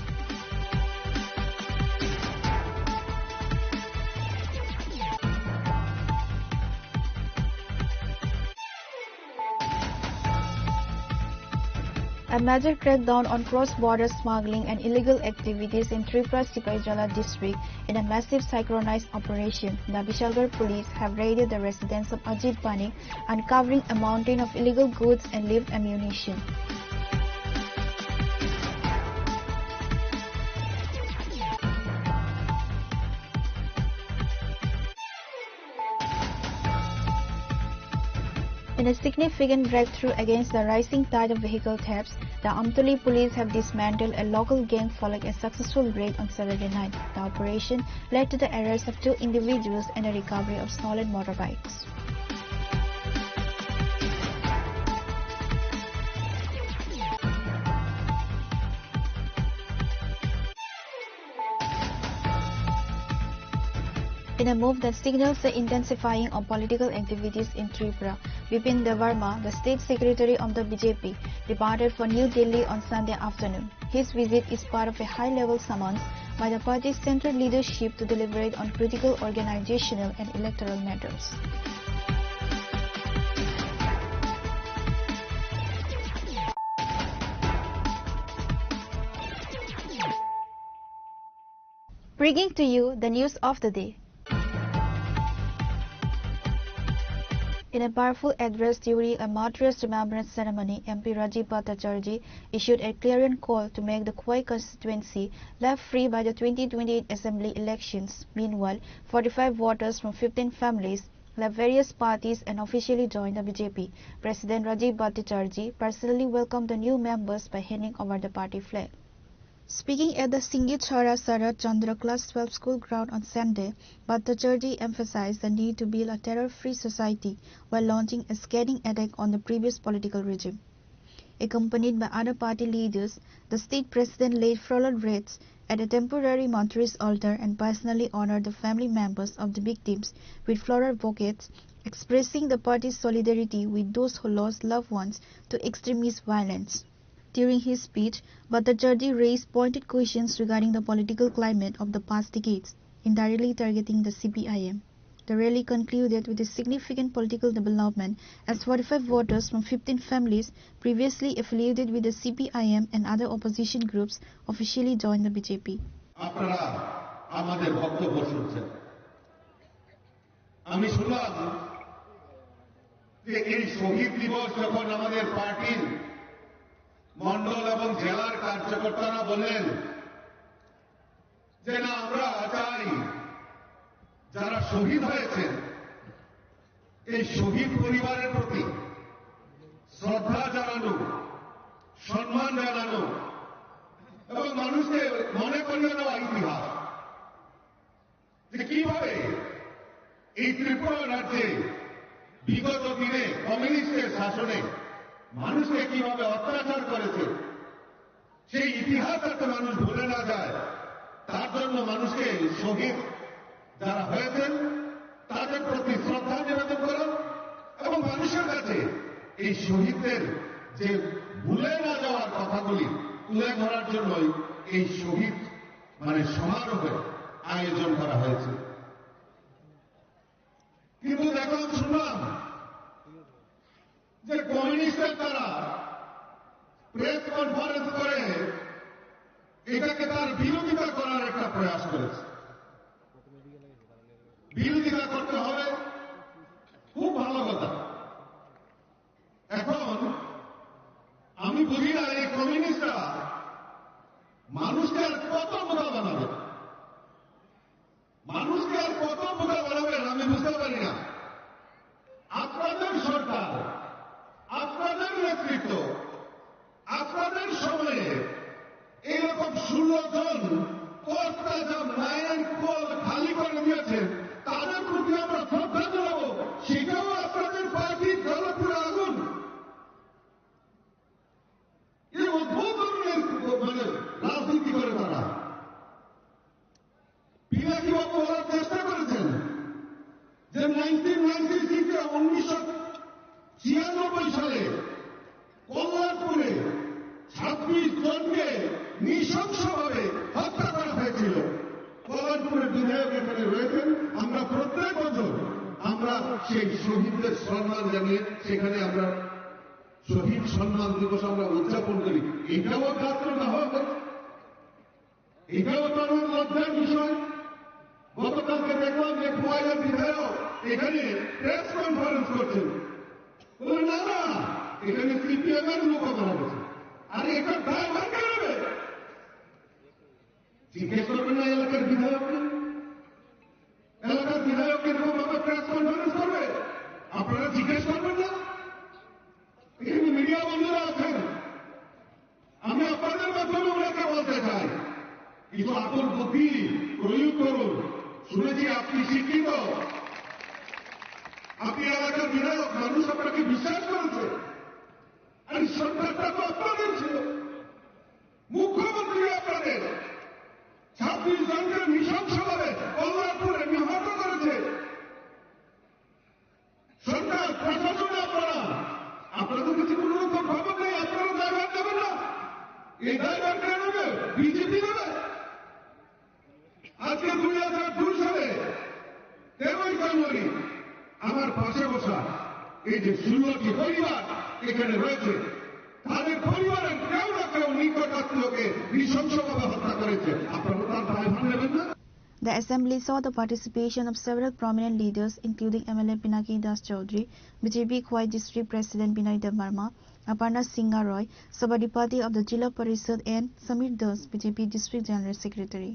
a major crackdown on cross-border smuggling and illegal activities in Tripura's Sipaijala district in a massive synchronized operation. The Vishalgarh police have raided the residence of Ajit Panik, uncovering a mountain of illegal goods and live ammunition. In a significant breakthrough against the rising tide of vehicle thefts, the Amtoli police have dismantled a local gang following a successful raid on Saturday night. The operation led to the arrest of 2 individuals and a recovery of stolen motorbikes. In a move that signals the intensifying of political activities in Tripura, Bipin Debarma, the State Secretary of the BJP, departed for New Delhi on Sunday afternoon. His visit is part of a high-level summons by the party's central leadership to deliberate on critical organizational and electoral matters. Bringing to you the news of the day. In a powerful address during a martyrs' remembrance ceremony, MP Rajiv Bhattacharjee issued a clarion call to make the Khoi constituency left free by the 2028 Assembly elections. Meanwhile, 45 voters from 15 families left various parties and officially joined the BJP. President Rajiv Bhattacharjee personally welcomed the new members by handing over the party flag. Speaking at the Singit Chhara Sarat Chandra Class 12 school ground on Sunday, Bhattacharjee emphasized the need to build a terror-free society while launching a scathing attack on the previous political regime. Accompanied by other party leaders, the state president laid floral wreaths at a temporary Mantri's altar and personally honored the family members of the victims with floral bouquets, expressing the party's solidarity with those who lost loved ones to extremist violence. During his speech, Bhattacharjee raised pointed questions regarding the political climate of the past decades, indirectly targeting the CPIM. The rally concluded with a significant political development as 45 voters from 15 families previously affiliated with the CPIM and other opposition groups officially joined the BJP. আপনারা আমাদের বক্তব্য শুনছেন। আমি শুনলাম যে এই শহীদ দিবস যখন আমাদের পার্টির মন্ডল এবং জেলার কার্যকর্তারা বললেন যে না আমরা চাই যারা শহীদ হয়েছেন এই শহীদ পরিবারের প্রতি শ্রদ্ধা জানানো, সম্মান জানানো এবং মানুষকে মনে করিয়ে দেওয়া ইতিহাস যে কিভাবে এই ত্রিপুরা রাজ্যে বিগত দিনে কমিউনিস্টের শাসনে মানুষকে কিভাবে অত্যাচার করেছে সেই ইতিহাস যাতে মানুষ ভুলে না যায় তার জন্য মানুষকে শহীদ যারা হয়েছেন তাদের প্রতি শ্রদ্ধা নিবেদন করা এবং মানুষের কাছে এই শহীদদের যে ভুলে না যাওয়ার কথাগুলি তুলে ধরার জন্যই এই শহীদ সমারোহের আয়োজন করা হয়েছে। কিন্তু দেখলাম শুনলাম যে কমিউনিস্টের তারা প্রেস কনফারেন্স করে এটাকে তার বিরোধিতা করার একটা প্রয়াস করেছে। বিরোধিতা করতে হবে, খুব ভালো কথা। এখন আমি বুঝি না এই কমিউনিস্টরা মানুষকে আর কত বোকা বানাবে, মানুষকে আর কত বোকা বানাবেন আমি বুঝতে পারি না। আপনাদের সরকার, আপনাদের নেতৃত্ব, আপনাদের সময়ে এরকম 16 জন কর্তা যা মায়ের কোল খালি করে দিয়েছেন তাদের প্রতি আমরা শ্রদ্ধা জানাবো, সেটাও আপনাদের পার্টির জনপ্রিয় আগুন। এই অদ্ভুত ধরনের মানে রাজনীতি করে তারা। পিনাকি বাবু বলার চেষ্টা করেছেন যে 1996 সালে কল্যাণপুরে 26 জনকে নৃশংসভাবে হত্যা করা হয়েছিল। কল্যাণপুরের বিধায়ক এখানে রয়েছেন, আমরা প্রত্যেক বছর আমরা সেই শহীদদের সম্মান জানিয়ে সেখানে আমরা শহীদ সম্মান দিবস আমরা উদযাপন করি। এটাও ছাত্র না হোক, এটাও তার লজ্জার বিষয়। গতকালকে দেখলাম যে খোয়াইয়ের বিধায়ক এখানে প্রেস কনফারেন্স করছেন, বলে না না এখানে সিপিএম এর লোক মারা গেছে, আর এটা ড্রাইভার কে নেবে? জিজ্ঞেস করবেন না এলাকার বিধায়ককে? এলাকার বিধায়ক এরকম ভাবে প্রেস কনফারেন্স করবে? আপনারা জিজ্ঞেস করবেন না? এখানে মিডিয়া বন্ধুরা আছেন, আমি আপনাদের মাধ্যমে ওনাকে বলতে চাই কিছু আকল বুদ্ধি প্রয়োগ করুন। শুনেছি আপনি শিক্ষিত, আপনি এলাকার বিধায়ক, মানুষ আপনাকে বিশ্বাস করেছে। আর সরকারটা তো আপনাদের ছিল, মুখ্যমন্ত্রী আপনাদের। 26 জনকে নৃশংসভাবে কল্যাণপুরে নিহত করেছে সরকার, প্রশাসন। আপনাদের কাছে কোন রকম খবর নেই, আপনারা দায়ভার দেবেন না। এই দায়ভার কে নেবে? বিজেপি নেবে। আজকে 2002 সালে 13 জানুয়ারি আমার পাশে বসা এই যে 16টি পরিবার এখানে রয়েছে, তাদের পরিবারের কেউ না কেউ নিকট আত্মীয়কে নৃশংসভাবে হত্যা করেছে। আপনারা তার দায়ভার নেবেন না? The assembly saw the participation of several prominent leaders, including MLA Pinaki Das Chaudhary, BJP Khwai District President Binay Debarma, Aparna Singha Roy, Sabadipati of the Jilla Parishad, and Samir Das, BJP District General Secretary.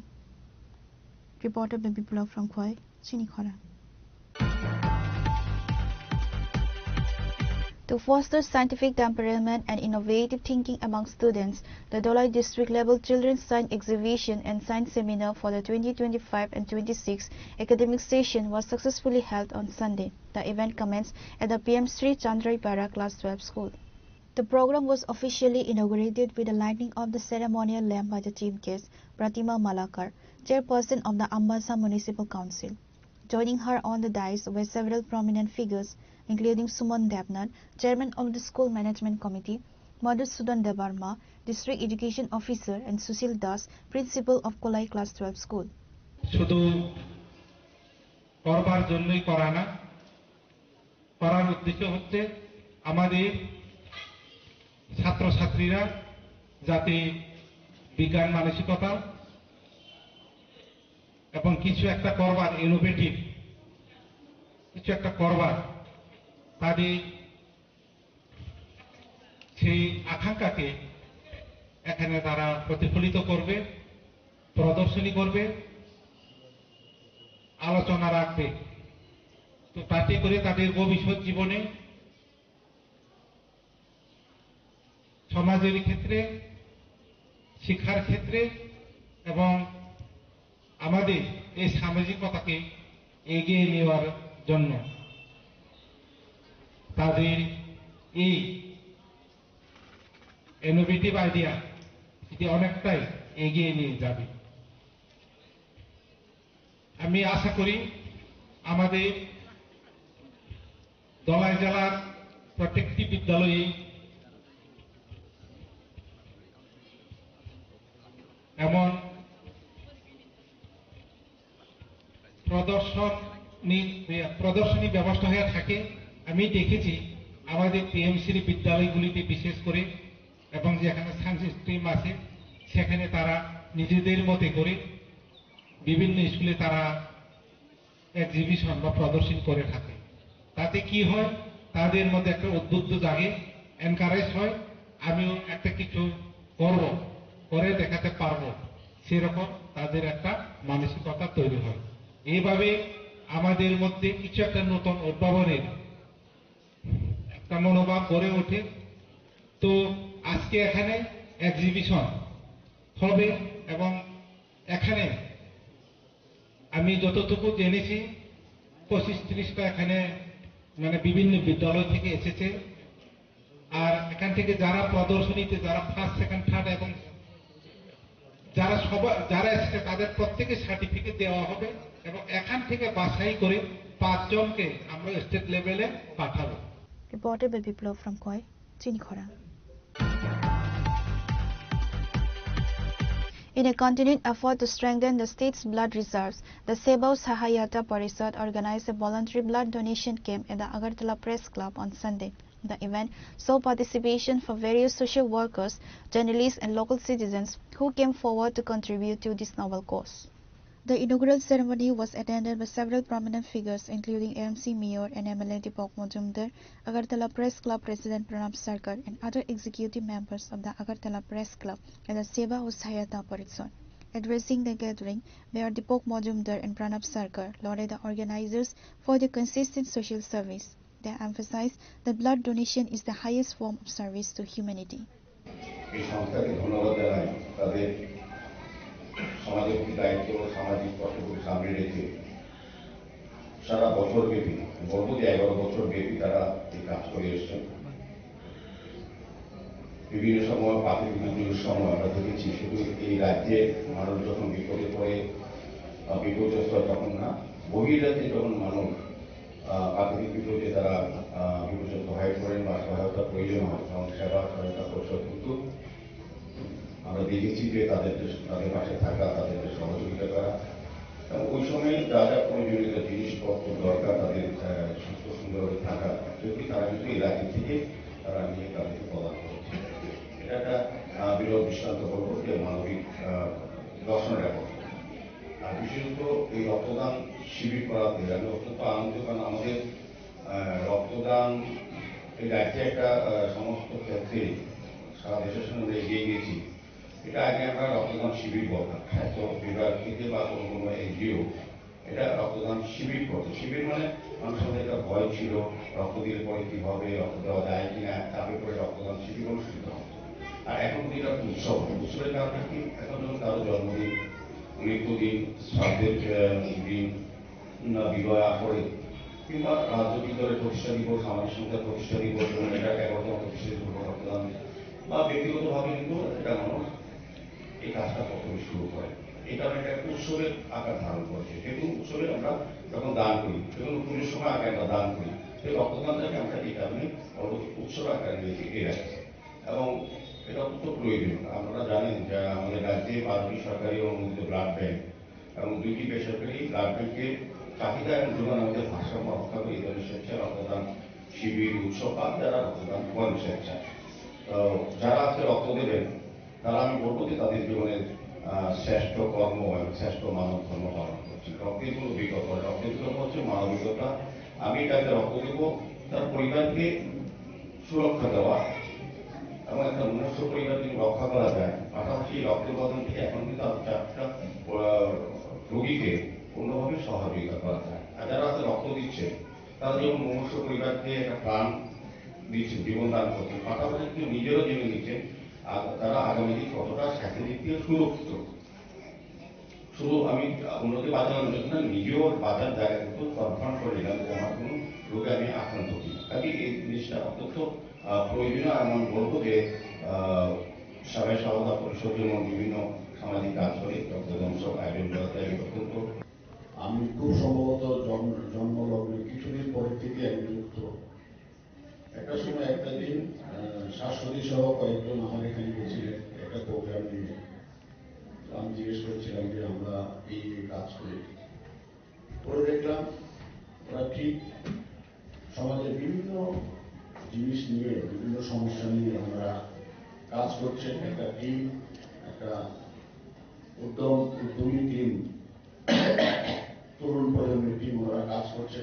Reporter Baby Blog from Khwai, Chini Khora. To foster scientific temperament and innovative thinking among students, the Dholai District Level Children's Science Exhibition and Science Seminar for the 2025 and 26 academic session was successfully held on Sunday. The event commenced at the PM Sri Chandraipara Class 12 School. The program was officially inaugurated with the lighting of the ceremonial lamp by the chief guest, Pratima Malakar, chairperson of the Ambassa Municipal Council. Joining her on the dais were several prominent figures, including Suman Devnath, chairman of the School Management Committee, Madhusudan Debarma, District Education Officer, and Sushil Das, Principal of Kolai Class 12 School. শুধু করবার জন্যই করা না, করার উদ্দেশ্য হচ্ছে আমাদের ছাত্রছাত্রীরা যাতে বিজ্ঞান মানসিকতা এবং কিছু একটা করবার, ইনোভেটিভ কিছু একটা করবার, তাদের সেই আকাঙ্ক্ষাকে এখানে তারা প্রতিফলিত করবে, প্রদর্শনী করবে, আলোচনা রাখবে। তো তাতে করে তাদের ভবিষ্যৎ জীবনে সমাজের ক্ষেত্রে, শিক্ষার ক্ষেত্রে এবং আমাদের এই সামাজিকতাকে এগিয়ে নেওয়ার জন্য তাদের এই ইনোভেটিভ আইডিয়া এটি অনেকটাই এগিয়ে নিয়ে যাবে। আমি আশা করি আমাদের ধলাই জেলার প্রত্যেকটি বিদ্যালয়ে এমন প্রদর্শনী ব্যবস্থা হয়ে থাকে। আমি দেখেছি আমাদের পিএমসির বিদ্যালয়গুলিতে বিশেষ করে, এবং যেখানে সায়েন্স স্ট্রিম আছে সেখানে তারা নিজেদের মতে করে বিভিন্ন স্কুলে তারা এক্সিবিশন বা প্রদর্শন করে থাকে। তাতে কি হয়, তাদের মধ্যে একটা উদ্বুদ্ধ জাগে, এনকারেজ হয়, আমিও একটা কিছু করব, করে দেখাতে পারবো, সেরকম তাদের একটা মানসিকতা তৈরি হয়। এইভাবে আমাদের মধ্যে কিছু একটা নতুন উদ্ভাবনের একটা মনোভাব গড়ে ওঠে। তো আজকে এখানে এক্সিবিশন হবে এবং এখানে আমি যতটুকু জেনেছি 25-30টা এখানে মানে বিভিন্ন বিদ্যালয় থেকে এসেছে। আর এখান থেকে যারা প্রদর্শনীতে যারা ফার্স্ট, সেকেন্ড, থার্ড এবং যারা এসেছে তাদের প্রত্যেকে সার্টিফিকেট দেওয়া হবে এবং এখান থেকে বাছাই করে 5 জনকে আমরা স্টেট লেভেলে পাঠাবো। Reported by Biplov from Koi, Chinikhora. In a continued effort to strengthen the state's blood reserves, the Sebao Sahayata Parishad organized a voluntary blood donation camp at the Agartala Press Club on Sunday. The event saw participation from various social workers, journalists and local citizens who came forward to contribute to this novel cause. The inaugural ceremony was attended by several prominent figures including AMC Mayor and MLA Deepak Majumdar, Agartala Press Club President Pranab Sarkar and other executive members of the Agartala Press Club and the Sebao Sahayata Parishad. Addressing the gathering, Mayor Deepak Majumdar and Pranab Sarkar lauded the organizers for their consistent social service. They emphasized that blood donation is the highest form of service to humanity. সমাজের দায়িত্ব ও সামাজিক কর্তব্য সামনে রেখে সারা বছর ব্যাপী, বলবো যে 11 বছর ব্যাপী তারা এই কাজ করে এসছেন। বিভিন্ন সময় প্রাকৃতিক দুর্যোগের সময় আমরা দেখেছি শুধু এই রাজ্যে মানুষ যখন বিপদে পড়ে বিপর্যস্ত তখন না, বহির্রাজ্যে যখন মানুষ প্রাকৃতিক বিপদে তারা বিপর্যস্ত হয়ে পড়েন বা সহায়তার প্রয়োজন হয় তখন সেবা সহায়তা পরিষদ কিন্তু আমরা দেখেছি যে তাদের পাশে থাকা, তাদেরকে সহযোগিতা করা এবং ওই সময় যা যা প্রয়োজনীয় জিনিসপত্র দরকার তাদের সুস্থ সুন্দরভাবে থাকা, যদি তারা কিন্তু এই রাজ্য থেকে তারা নিয়ে তাদেরকে প্রদান করেছে। এটা একটা বিরল দৃষ্টান্ত বলব যে মানবিক দর্শনের এখন। আর বিশেষত এই রক্তদান শিবির করাতে আমি অত্যন্ত আনন্দিত, কারণ আমাদের রক্তদান এই রাজ্যে একটা সমস্ত ক্ষেত্রে সারা দেশের সঙ্গে এগিয়ে গিয়েছি। এটা আগে আমরা রক্তদান শিবির বলতাম, স্বাস্থ্য বিভাগ থেকে বা কোনো এনজিও এটা রক্তদান শিবির করতো। শিবির মানে মানুষের মধ্যে একটা ভয় ছিল, রক্ত দিলে পরে কি হবে, রক্ত দেওয়া যায় কিনা, চাপে পরে রক্তদান শিবির অনুষ্ঠিত হতো। আর এখন কিন্তু এটা উৎসব, উৎসবের কারণে কি এখন যখন কারো জন্মদিন, মৃত্যুদিন, শ্রাদ্ধের দিন, বিবাহ আসরে কিংবা রাজনৈতিক দলের প্রতিষ্ঠা দিবস, সামাজিক সংস্থার প্রতিষ্ঠা দিবস, এটা 11তম প্রতিষ্ঠা দিবস রক্তদান বা ব্যক্তিগতভাবে কিন্তু এটা মানুষ এই কাজটা প্রথমে শুরু করে। এই কারণে এটা উৎসবের আকার ধারণ করেছে। যেহেতু উৎসবে আমরা যখন দান করি, যখন পুজোর সময় আগে আমরা দান করি, সেই রক্তদানটাকে আমরা এই কারণে উৎসব আকারে নিয়েছি এই রাজ্যে এবং এটা অত্যন্ত প্রয়োজনীয়। আপনারা জানেন যে আমাদের রাজ্যে 5টি সরকারি অনুমোদিত ব্লাড ব্যাংক এবং 2টি বেসরকারি ব্লাড ব্যাংকের চাহিদা এবং যোগান আমাদের ভারসাম্য রক্ষা করে এই ধরনের স্বেচ্ছা রক্তদান শিবির উৎসব বা যারা রক্তদান করেন স্বেচ্ছা। যারা আজকে রক্ত দেবেন তারা আমি বলবো যে তাদের জীবনের শ্রেষ্ঠ কর্ম এবং শ্রেষ্ঠ মানব ধর্ম পালন করছে। রক্তের কোনো বিকল্প, রক্তের বিকল্প হচ্ছে মানবিকতা। আমি তাকে রক্ত দেব তার পরিবারকে সুরক্ষা দেওয়া এবং একটা মনুষ্য পরিবার যদি রক্ষা করা যায়, পাশাপাশি রক্তের বদল থেকে এখন কিন্তু একটা রোগীকে অন্যভাবে সহযোগিতা করা যায়। আর যারা আজকে রক্ত দিচ্ছে তারা যেমন মনুষ্য পরিবারকে একটা প্রাণ দিচ্ছে, জীবন দান করছে, পাশাপাশি কিন্তু নিজেরও জেনে নিচ্ছে তারা আগামী দিন কতটা স্বাস্থ্য দিক থেকে সুরক্ষিত। শুধু আমি উন্নতি বাঁচানোর জন্য নিজেও বাঁচার জায়গা কিন্তু কনফার্ম করে নিলাম যে আমার কোনো রোগে আমি আক্রান্ত হই। কাজে এই জিনিসটা অত্যন্ত প্রয়োজনীয়। আমি বলবো যে সবাই সহায়তা পরিষদ যেমন বিভিন্ন সামাজিক কাজ করে রক্তদান সব আয়োজন করাতে অত্যন্ত। আমি খুব সম্ভবত জন্মলগ্নের কিছুদিন পরের থেকে আমি যুক্ত। একটা সময় একটা দিন শাশ্বতী সহ কয়েকজন আমার এখানে গেছিলেন একটা প্রোগ্রাম নিয়ে। আমি জিজ্ঞেস করছিলাম যে আমরা এই কাজ করি, পরে দেখলাম ওরা ঠিক সমাজের বিভিন্ন জিনিস নিয়ে, বিভিন্ন সমস্যা নিয়ে আমরা কাজ করছেন। একটা টিম, একটা উদ্যমী টিম, তরুণ প্রজন্মের টিম ওরা কাজ করছে।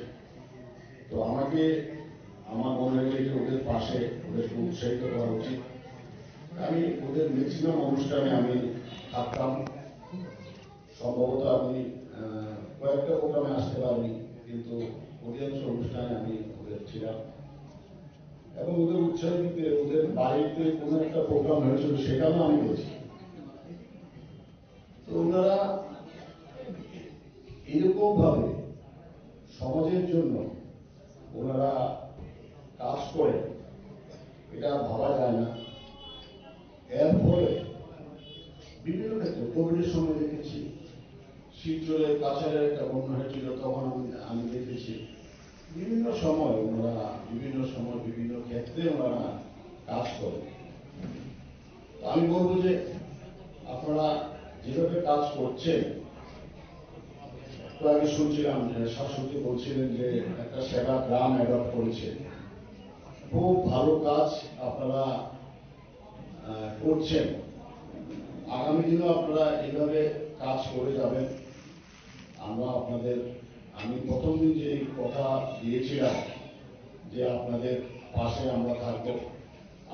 তো আমার মনে হলো যে ওদের পাশে ওদেরকে উৎসাহিত করা উচিত আমি ওদের ম্যাক্সিমাম অনুষ্ঠানে আমি থাকতাম। সম্ভবত আমি কয়েকটা প্রোগ্রামে আসতে পারিনি, কিন্তু অধিকাংশ অনুষ্ঠানে আমি ওদের ছিলাম এবং ওদের উৎসাহ দিতে ওদের বাড়িতে কোনো একটা প্রোগ্রাম হয়েছিল সেটাও আমি গেছি। তো ওনারা এরকম ভাবে সমাজের জন্য ওনারা কাজ করে, এটা ভাবা যায় না। এর ফলে বিভিন্ন ক্ষেত্রে কোভিডের সময় দেখেছি, শিলচরে কাছাড়ের একটা বন্যা হয়েছিল, তখন আমি দেখেছি বিভিন্ন সময় ওনারা বিভিন্ন ক্ষেত্রে ওনারা কাজ করে। আমি বলবো যে আপনারা যেভাবে কাজ করছেন, একটু আগে শুনছিলাম যে শাশ্বতী বলছিলেন যে একটা সেবা গ্রাম অ্যাডপ্ট করেছে, খুব ভালো কাজ আপনারা করছেন। আগামী দিনেও আপনারা এইভাবে কাজ করে যাবেন। আমি প্রথম দিন যে কথা দিয়েছিলাম যে আপনাদের পাশে আমরা থাকবো,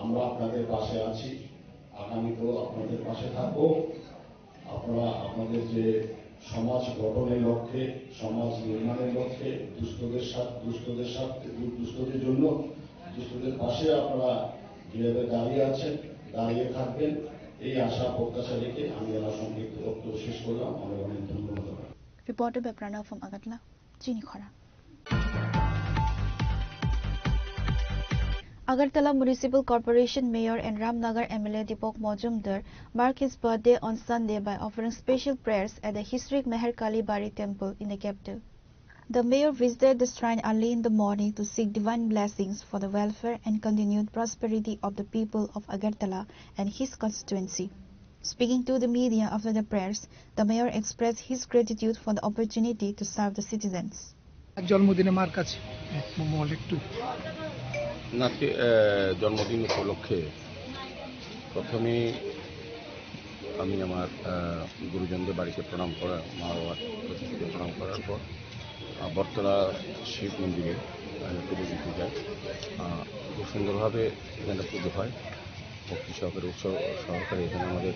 আমরা আপনাদের পাশে আছি, আগামীতেও আপনাদের পাশে থাকবো। আপনারা আপনাদের যে সমাজ গঠনের লক্ষ্যে, সমাজ নির্মাণের লক্ষ্যে, দুস্থদের জন্য দুস্থদের পাশে আপনারা যেভাবে দাঁড়িয়ে আছেন, দাঁড়িয়ে থাকবেন, এই আশা প্রত্যাশা রেখে আমি আমার সংক্ষিপ্ত বক্তব্য শেষ করলাম। অনেক অনেক ধন্যবাদ। Reported by Pranav from Agartala, Chini Khora. Agartala Municipal Corporation Mayor and Ramnagar MLA Deepak Majumdar marked his birthday on Sunday by offering special prayers at the historic Meher Kali Bari temple in the capital. The mayor visited the shrine early in the morning to seek divine blessings for the welfare and continued prosperity of the people of Agartala and his constituency. Speaking to the media after the prayers, the mayor expressed his gratitude for the opportunity to serve the citizens. জন্মদিনে মার কাছে একটু আজকে জন্মদিন উপলক্ষে প্রথমে আমি আমার গুরুজনদের বাড়িতে প্রণাম করা, মা বাবার প্রতিষ্ঠিতে প্রণাম করার পর বর্তলা শিব মন্দিরে পুজো দিতে যাই। খুব সুন্দরভাবে এখানে পুজো হয়, ভক্তি সহকারে উৎসব সহকারে। এখানে আমাদের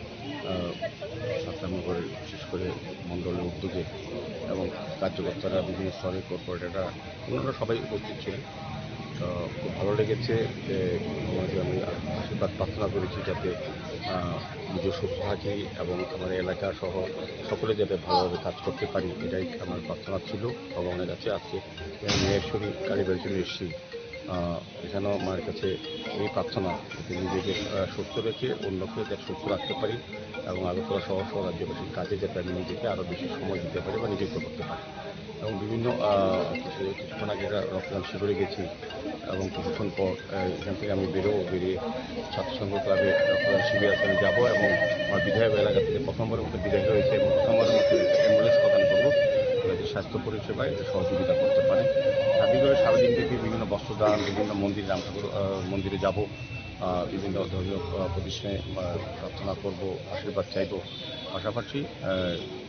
সাতানগরের বিশেষ করে মণ্ডলের উদ্যোগে এবং কার্যকর্তারা, বিভিন্ন স্তরের কর্পোরেটররা, ওনারা সবাই উপস্থিত ছিলেন। তো খুব ভালো লেগেছে যে ওনাকে আমি আশীর্বাদ প্রার্থনা করেছি যাতে নিজে সুস্থ থাকি এবং আমার এলাকা সহ সকলে যাতে ভালোভাবে কাজ করতে পারি, এটাই আমার প্রার্থনা ছিল ভগবানের কাছে। আজকে মেহেশ্বরী কালীবাড়ির জন্য এসেছি, এখানেও মায়ের কাছে এই প্রার্থনা যাতে নিজেকে সুস্থ রেখে অন্যকে যাতে সুস্থ রাখতে পারি এবং আগরতলা সহ রাজ্যবাসীর কাজে যাতে আমি নিজেকে আরও বেশি সময় দিতে পারি বা নিযুক্ত করতে পারি। এবং বিভিন্ন কিছুক্ষণ আগে রক্তদান শিবিরে গেছি এবং কিছুক্ষণ পর এখান থেকে আমি বেরিয়ে ছাত্রসংঘ ক্লাবে রক্তদান শিবির আমি যাবো এবং আমার বিধায়ক এলাকা থেকে প্রথমবারের মতো বিদায় হয়েছে এবং প্রথমবারের মতো অ্যাম্বুলেন্স প্রদান করবো যাতে স্বাস্থ্য পরিষেবায় সহযোগিতা করতে পারে। তাতে করে সারাদিন থেকে বিভিন্ন বস্ত্রদান, বিভিন্ন মন্দিরে মন্দিরে যাব, বিভিন্ন ধর্মীয় প্রতিষ্ঠানে প্রার্থনা করব, আশীর্বাদ চাইব। পাশাপাশি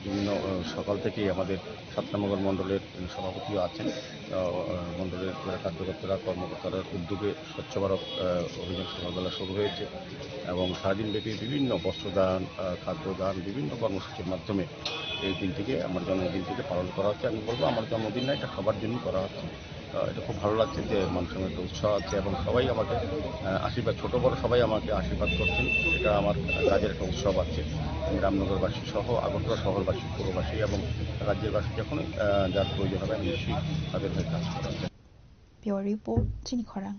বিভিন্ন সকাল থেকেই আমাদের সাতনামগর মণ্ডলের সভাপতিও আছেন, মণ্ডলের কার্যকর্তারা, কর্মকর্তারা উদ্যোগে স্বচ্ছ ভারত অভিযান সকালবেলা শুরু হয়েছে এবং সারাদিনব্যাপী বিভিন্ন বস্ত্রদান, খাদ্যদান, বিভিন্ন কর্মসূচির মাধ্যমে এই দিনটিকে আমার জন্মদিনটিকে পালন করা হচ্ছে। আমি বলবো আমার জন্মদিন না, এটা সবার জন্যই করা হচ্ছে। এটা খুব ভালো লাগছে যে মানুষের মধ্যে উৎসাহ আছে এবং সবাই আমাকে আশীর্বাদ, ছোটো বড় সবাই আমাকে আশীর্বাদ করছেন। এটা আমার কাজের একটা উৎসব আছে। আমি রামনগরবাসী সহ আগরতলা শহরবাসী, পুরবাসী এবং রাজ্যের বাসী যখন যার প্রয়োজন হবে আমি নিশ্চয়ই তাদের হয়ে কাজ করা যায়। Pure Report, Chini Khora.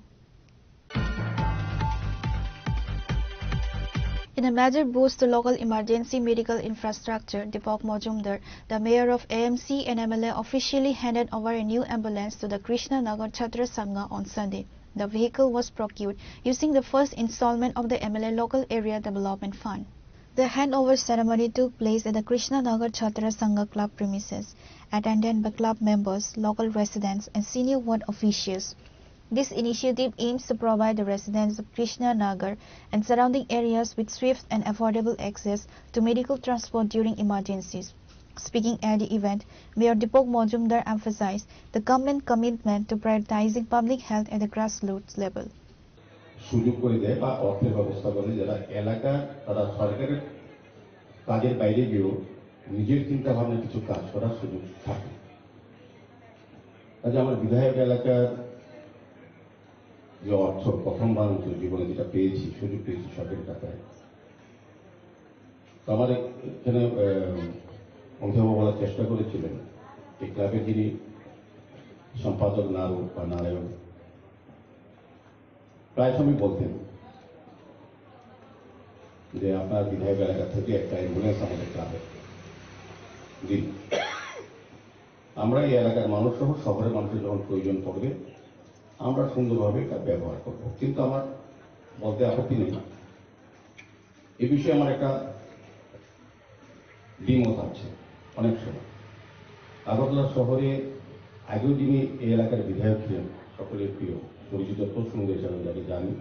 In a major boost to local emergency medical infrastructure, Deepak Majumdar, the mayor of AMC and MLA, officially handed over a new ambulance to the Krishna Nagar Chhatra Sangha on Sunday. The vehicle was procured using the first installment of the MLA Local Area Development Fund. The handover ceremony took place at the Krishna Nagar Chhatra Sangha club premises, attended by club members, local residents and senior ward officials. This initiative aims to provide the residents of Krishna Nagar and surrounding areas with swift and affordable access to medical transport during emergencies. Speaking at the event, Mayor Deepak Majumdar emphasized the government commitment to prioritizing public health at the grassroots level. সুযোগ করে দেয় বা অর্থের ব্যবস্থা করে, যারা এলাকার তারা সরকারের কাজের বাইরে গিয়েও নিজের চিন্তা ভাবনা কিছু কাজ করার সুযোগ থাকে। কাজে আমার বিধায়ক এলাকার যে অর্থ প্রথমবার মতো জীবনে যেটা পেয়েছি, সুযোগ পেয়েছি সরকারি টাকায়, তো আমার এখানে অংশগ্রহণ বলার চেষ্টা করেছিলেন এই ক্লাবের যিনি সম্পাদক নারু বা নারায়ণ, প্রায় সময় বলতেন যে আপনার বিধায়ক এলাকা থেকে একটা অ্যাম্বুলেন্স আমাদের ক্লাবে দিন, আমরা এই এলাকার মানুষ সহ শহরের মানুষের যখন প্রয়োজন পড়বে আমরা সুন্দরভাবে এটা ব্যবহার করব। কিন্তু আমার বলতে আপত্তি নেই, এ বিষয়ে আমার একটা দ্বিমত আছে। অনেক সময় আগরতলা শহরে আগেও যিনি এই এলাকার বিধায়ক ছিলেন, সকলের প্রিয় পরিচিত প্রসঙ্গ হিসাবে যাকে জানি,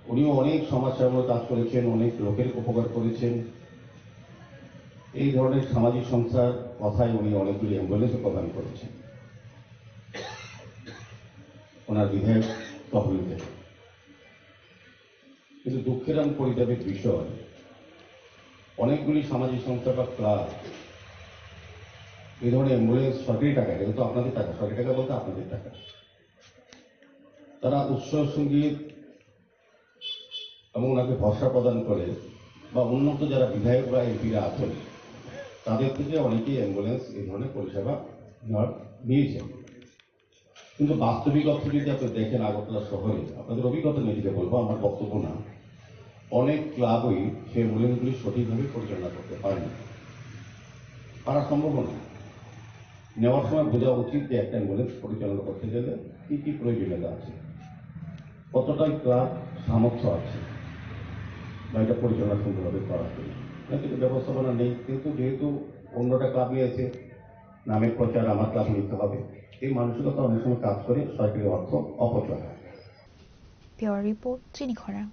উনিও অনেক সমাজসেবামূলক কাজ করেছেন, অনেক লোকের উপকার করেছেন। এই ধরনের সামাজিক সংস্থার কথায় উনি অনেকগুলি অ্যাম্বুলেন্সও প্রদান করেছেন ওনার বিধায়ক তহবিল থেকে। কিন্তু দুঃখের এবং পরিতাপের বিষয়, অনেকগুলি সামাজিক সংস্থা বা ক্লাব এই ধরনের অ্যাম্বুলেন্স সরকারি টাকা, কিন্তু আপনাদের টাকা, সরকারি টাকা বলতে আপনাদের টাকা, তারা উৎসব সঙ্গীত এবং ওনাকে ভরসা প্রদান করে বা উন্নত যারা বিধায়ক বা এমপিরা আছেন তাদের থেকে অনেকেই অ্যাম্বুলেন্স এই ধরনের পরিষেবা নিয়েছেন। কিন্তু বাস্তবিক অর্থে যদি আপনি দেখেন আগরতলা শহরে, আপনাদের অভিজ্ঞতা নিয়ে যেতে বলবো, আমার বক্তব্য না, অনেক ক্লাবই সেই অ্যাম্বুলেন্সগুলি সঠিকভাবে পরিচালনা করতে পারে না, পারা সম্ভব না। নেওয়ার সময় বোঝা উচিত যে একটা অ্যাম্বুলেন্স পরিচালনা করতে গেলে কি কি প্রয়োজনীয়তা আছে, কতটা ক্লাব সামর্থ্য আছে বা এটা পরিচালনা সুন্দরভাবে করার জন্য। কিন্তু ব্যবস্থাপনা নেই, কিন্তু যেহেতু অন্যটা ক্লাব নিয়েছে, নামের প্রচার আমার ক্লাব নিতে হবে, এই মানসিকতা অনেক সময় কাজ করে, সরকারি অর্থ অপচয় হয়। Pure Report, Chinikhora.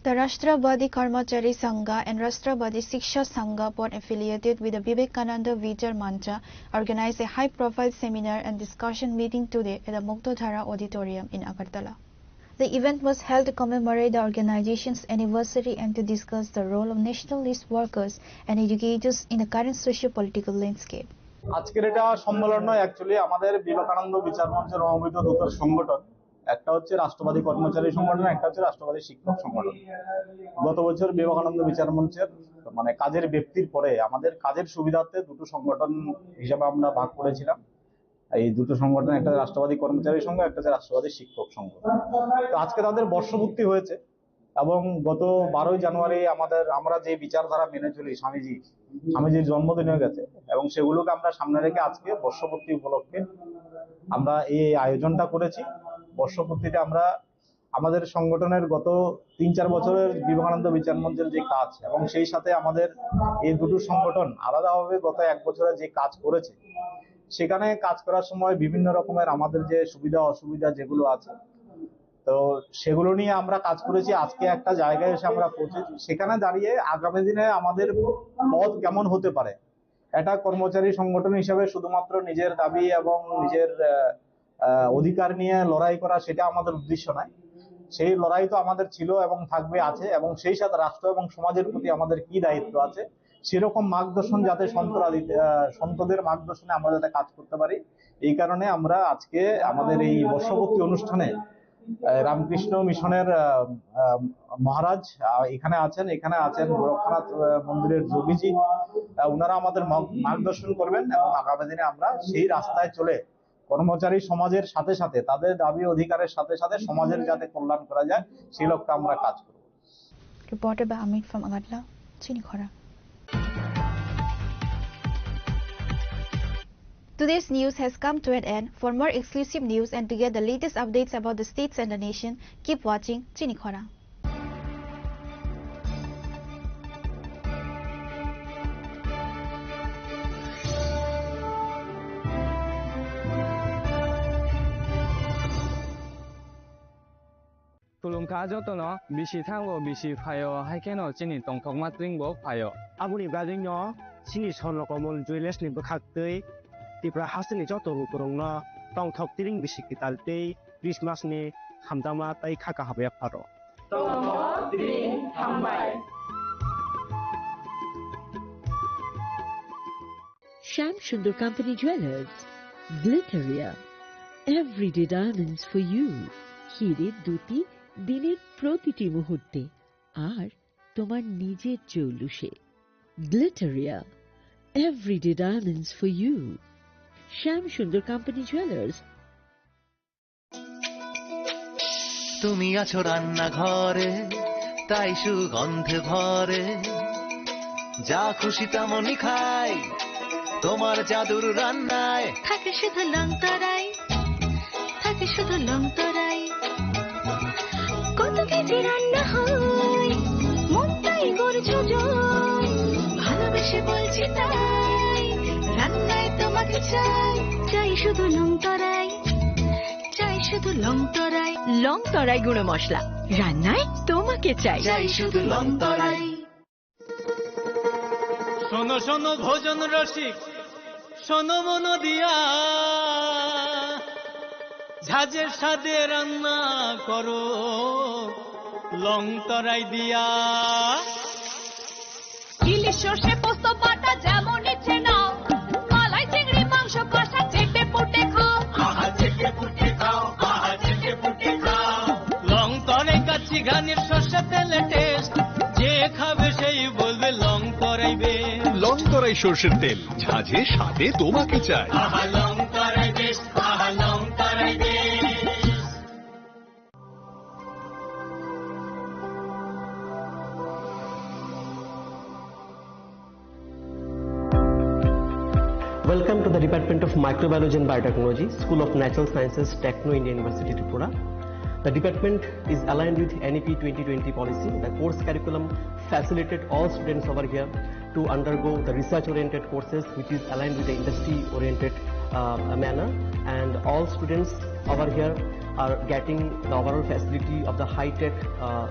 The Rashtrabadi Karmachari Sangha and Rashtrabadi Shiksha Sangha, both affiliated with the Vivekananda Vichar Mancha, organized a high-profile seminar and discussion meeting today at the Muktodhara Auditorium in Agartala. The event was held to commemorate the organization's anniversary and to discuss the role of nationalist workers and educators in the current socio-political landscape. আজকের এটা সম্মেলন নয়, actually আমাদের বিবেকানন্দ বিচার মঞ্চের সমবেত দুটো সংগঠন, একটা হচ্ছে রাষ্ট্রবাদী কর্মচারী সংগঠন, একটা হচ্ছে রাষ্ট্রবাদী শিক্ষক সংগঠন। গত বছর বিবেকানন্দ বিচার মঞ্চের মানে কাজের ব্যক্তির পরে আমাদের কাজের সুবিধার্থে দুটো সংগঠন হিসাবে আমরা ভাগ করেছিলাম। এই দুটো সংগঠন, একটা রাষ্ট্রবাদী কর্মচারী সংঘ, একটা হচ্ছে রাষ্ট্রবাদী শিক্ষক সংঘ। তো আজকে তাদের বর্ষপূর্তি হয়েছে এবং গত 12ই জানুয়ারি আমরা যে বিচারধারা মেনে চলি স্বামীজির জন্মদিন হয়ে গেছে এবং সেগুলোকে আমরা সামনে রেখে আজকে বর্ষপূর্তি উপলক্ষে আমরা এই আয়োজনটা করেছি। বর্ষপূর্তিতে আমরা আমাদের সংগঠনের গত 3-4 বছরের বিবেকানন্দ বিচার মঞ্চের যে কাজ এবং সেই সাথে আমাদের এই দুটো সংগঠন আলাদাভাবে গত 1 বছরে যে কাজ করেছে, সেখানে কাজ করার সময় বিভিন্ন রকমের আমাদের যে সুবিধা অসুবিধা যেগুলো আছে, তো সেগুলো নিয়ে আমরা কাজ করেছি। আজকে একটা জায়গায় এসে আমরা পৌঁছেছি, সেখানে দাঁড়িয়ে আগামী দিনে আমাদের পথ কেমন হতে পারে, এটা কর্মচারী সংগঠন হিসেবে শুধুমাত্র নিজের দাবি এবং নিজের অধিকার নিয়ে লড়াই করা সেটা আমাদের উদ্দেশ্য নয়। সেই লড়াই তো আমাদের ছিল এবং থাকবে, আছে, এবং সেই সাথে রাষ্ট্র এবং সমাজের প্রতি আমাদের কি দায়িত্ব আছে সেরকম মার্গদর্শন যাতে সন্তদের মার্গদর্শনে আমরা যাতে কাজ করতে পারি, এই কারণে আমরা আজকে আমাদের এই বর্ষপূর্তি অনুষ্ঠানে রামকৃষ্ণ মিশনের মহারাজ এখানে আছেন গোরক্ষনাথ মন্দিরের যোগীজি, ওনারা আমাদের মার্গদর্শন করবেন এবং আগামী দিনে আমরা সেই রাস্তায় চলে কর্মচারী সমাজের সাথে সাথে তাদের দাবি অধিকারের সাথে সাথে সমাজের যাতে কল্যাণ করা যায় সেই লক্ষ্যে আমরা কাজ করব। Reported by Amit from Agartala, Chinikhora. Today's news has come to an end. For more exclusive news and to get the latest updates about the states and the nation, keep watching Chinikhora. Tulungka jotono bisi thango bisi phayo haikeno chini tongthokma tringbo phayo. Abuni gadingno chini sonrokomol jewelers ni bkhaktai tipra hasini joto lukurongno tong thok tiring bisikital tei Christmas ni hamdama tai khaka habya paro tong thok tiring hambai Shyam Sundar Company Jewelers, Glitteria, everyday diamonds for you. হিরের দুটি দিনের প্রতিটি মুহূর্তে আর তোমার নিজের জৌলুসে Glitteria, everyday diamonds for you. Shyam Sundar Company Jewelers. তুমি আছো রান্না ঘরে তাই সুগন্ধে ভরে যা খুশি তেমনই খাই তোমার জাদুর রান্নায় থাকে শুধু লং তরাই থাকে শুধু লং তরাই কত কেজি রান্না হয় মনটাই করছো জয় ভালোবেসে বলছি তাই রান্নায় তোমাকে চাই চাই শুধু লং তরাই চাই শুধু লং তরাই লং তরাই গুঁড়ো মশলা রান্নায় তোমাকে চাই চাই শুধু লং তরাই শোনো শোনো ভোজন রসিক শোনো মন দিয়া ঝাঁঝের সাদে রান্না করো লং তরাই দিয়া ইলিশ সর্ষে পোস্ত বাটা যেমন ইচ্ছে নাও মালাই চিংড়ি মাংস কষা চেটে পুটে খাও আহা চেটে পুটে খাও আহা চেটে পুটে খাও লং তরাই কাচ্চি ঘানির সর্ষে তেলে টেস্ট যে খাবে সেই বলবে লং তরাইবে লং তরাই সর্ষের তেল ঝাঁঝে স্বাদে তোমাকে চাই আহা লং তরাই বেশ আহা লং তরাই বেশ Welcome to the Department of Microbiology and Biotechnology, School of Natural Sciences, Techno India University, Tripura. The department is aligned with NEP 2020 policy. The course curriculum facilitated all students over here to undergo the research-oriented courses, which is aligned with the industry-oriented manner. And all students over here are getting the overall facility of the high-tech,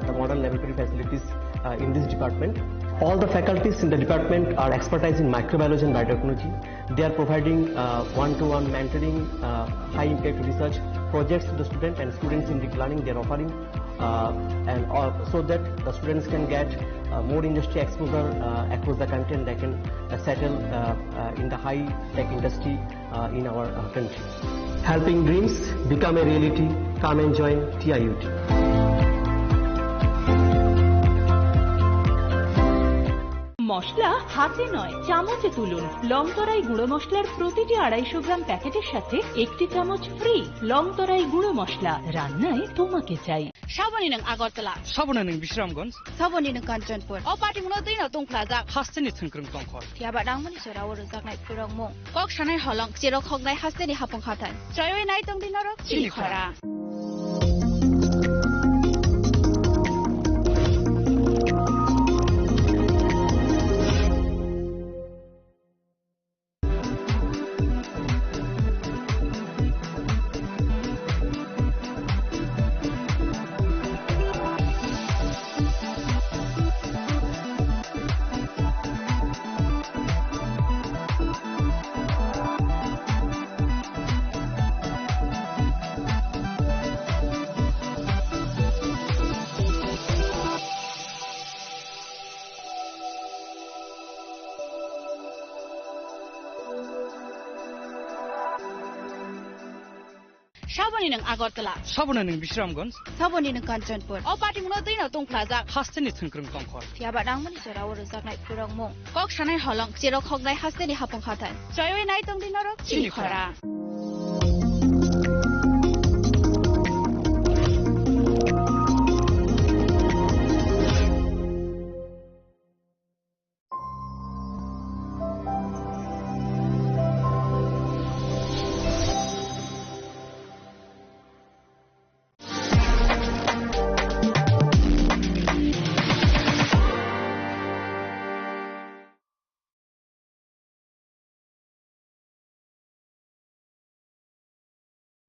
the modern laboratory facilities in this department. All the faculties in the department are expertise in microbiology and biotechnology. They are providing one-to-one mentoring, high-impact research projects to the student and students in deep learning. They are offering so that the students can get more industry exposure across the country and they can settle in the high-tech industry in our country. Helping dreams become a reality. Come and join TIUT. মশলা হাতে নয় চামচে তুলুন long তরাই গুঁড়ো মশলার প্রতিটি 250 গ্রাম প্যাকেটের সাথে একটি চামচ ফ্রি লং তরাই গুঁড়ো মশলা রান্নায় তোমাকে চাই সাবনি নং আগরতলা সাবনি নং বিশ্রামগঞ্জ সাবনি নং কাঞ্চনপুর ও পাটিমুনো दैनाव दंफ्लाजाक हास्टेनि थोंख्रों दंखर थियाबा दांमनि सेराव रोजाकनाय फोरोंमु कक सानाय हलं जेराव खगनाय हास्टेनि हापं हाथाय जयवे नाय दंदिनर चिलिखरा साबनि नों आगरतला साबनि नों বিশ্রামগঞ্জ साबनि नों काञ्चनपुर अ पाटिमुनो दैनाव दंफ्लाजाक हास्टेनि थोंख्रों दंखर थियाबा दांमनि सेराव रोजाकनाय फोरोंमु कक सानाय हलं जेराव खगनाय हास्टेनि हापं हाथाय जयवे नाय दंदिनर चिलिखरा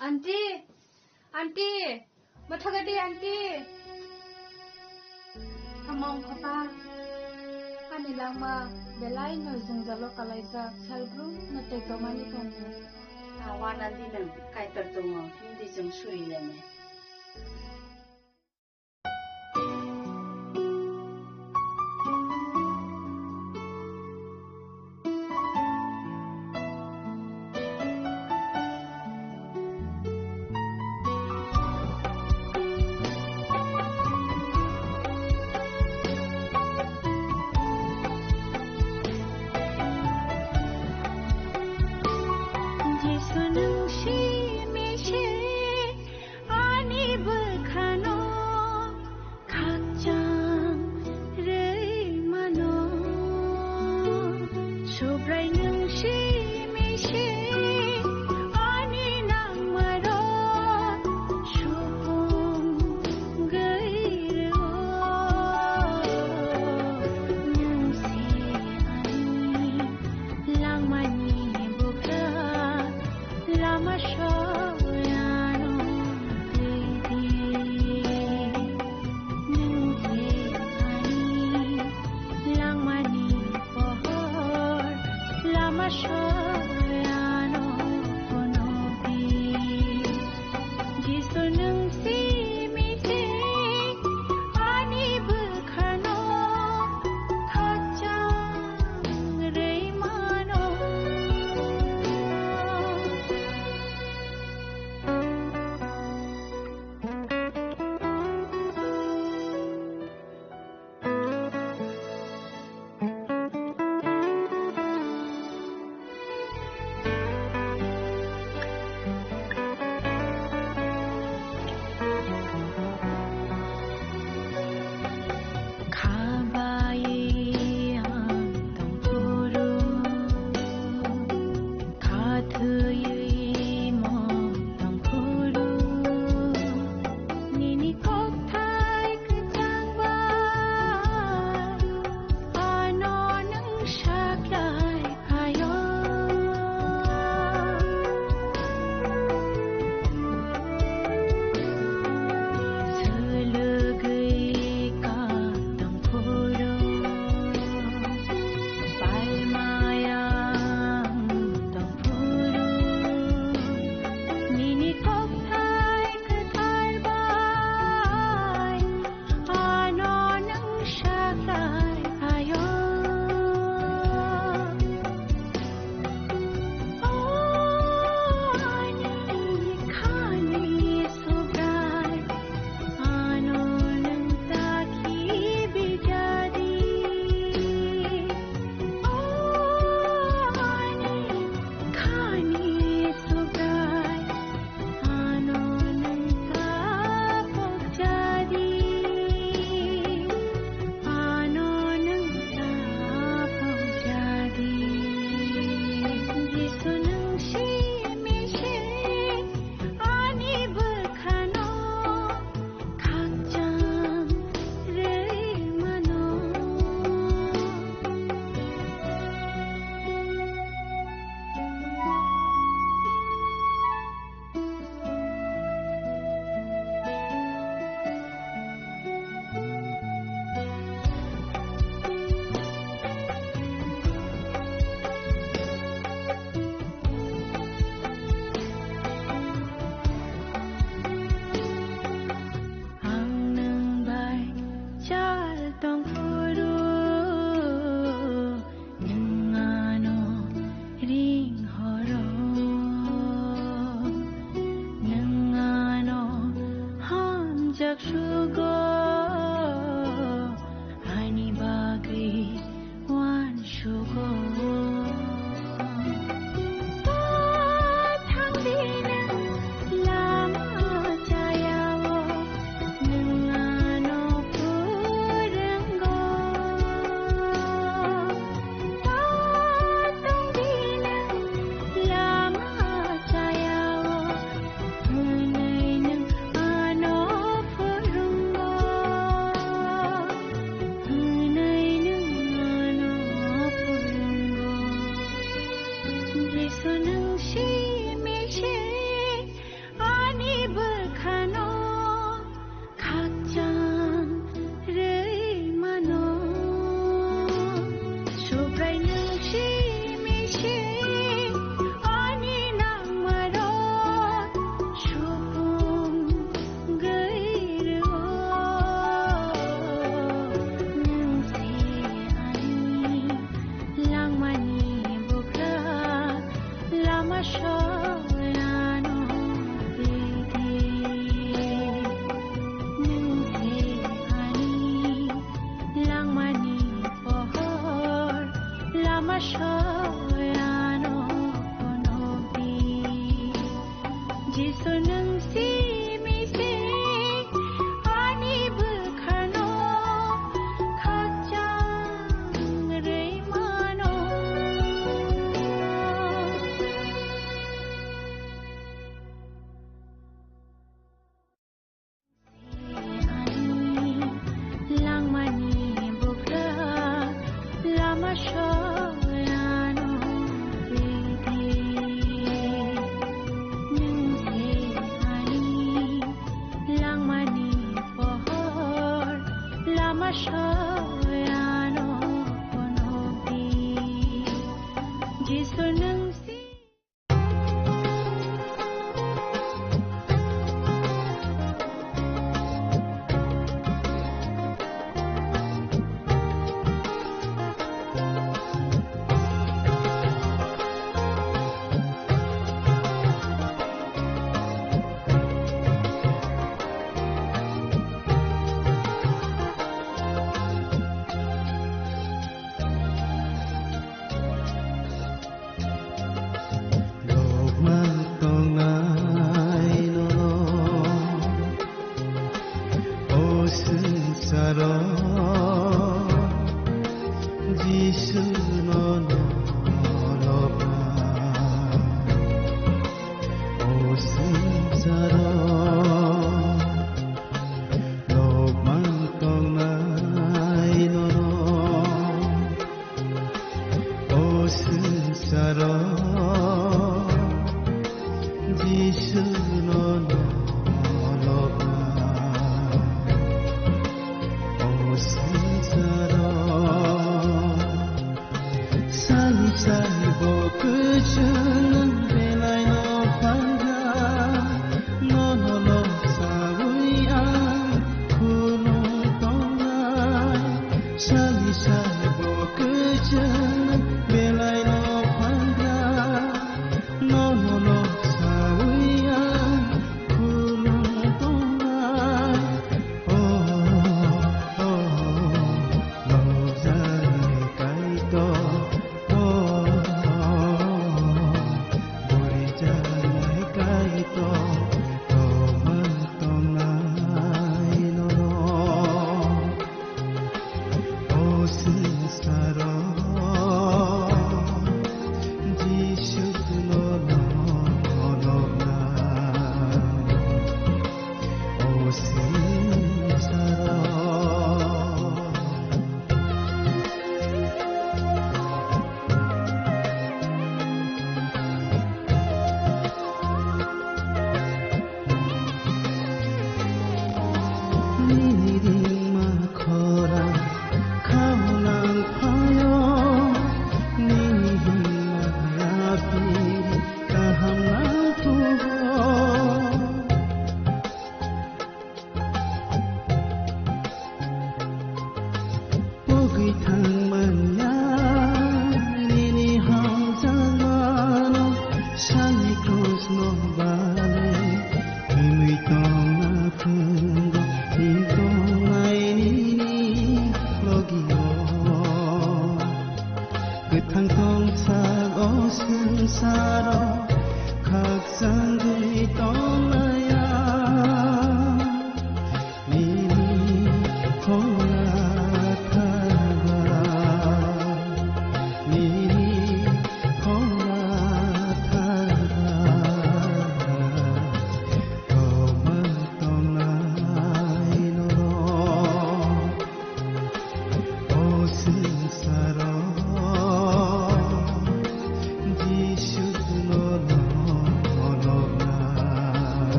Auntie, auntie, mathagadi auntie. Among papa, ani langma belai no jungjalo kalaisa salbru na tekomani kamu. Awa Wana dinang kaitar tungo hindi jeng surileme. Jesu nung si mi she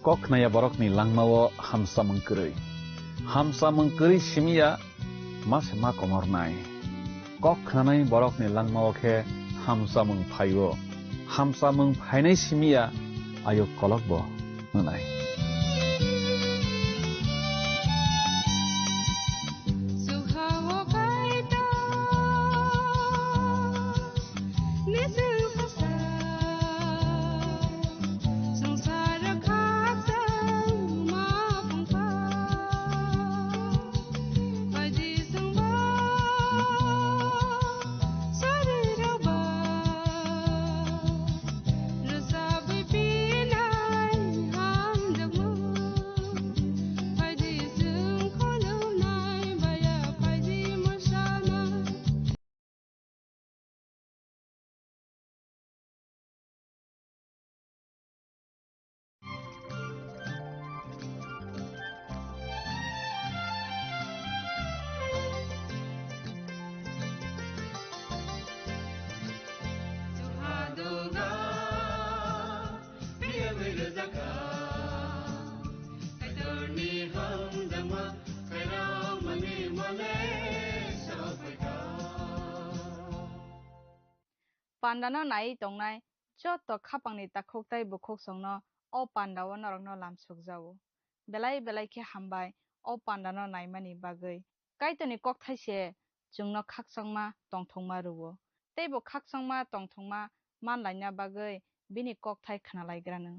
kok naya borok ni langmawo hamsa mengkeri simia mas ma komor nai kok nanai borok ni langmawo ke hamsa mengphainai simia ayo kolok bo nanai Pandana nai tongnai joto khapangni takhoktai bukhok songno o pandawo norokno lamsuk jawo belai khe hambai o pandano naimani bagui kaitoni kok thaise jungno khaksangma tongthongma ruwo teibo khaksangma tongthongma manlaina bagui bini kok thai khnalaigrano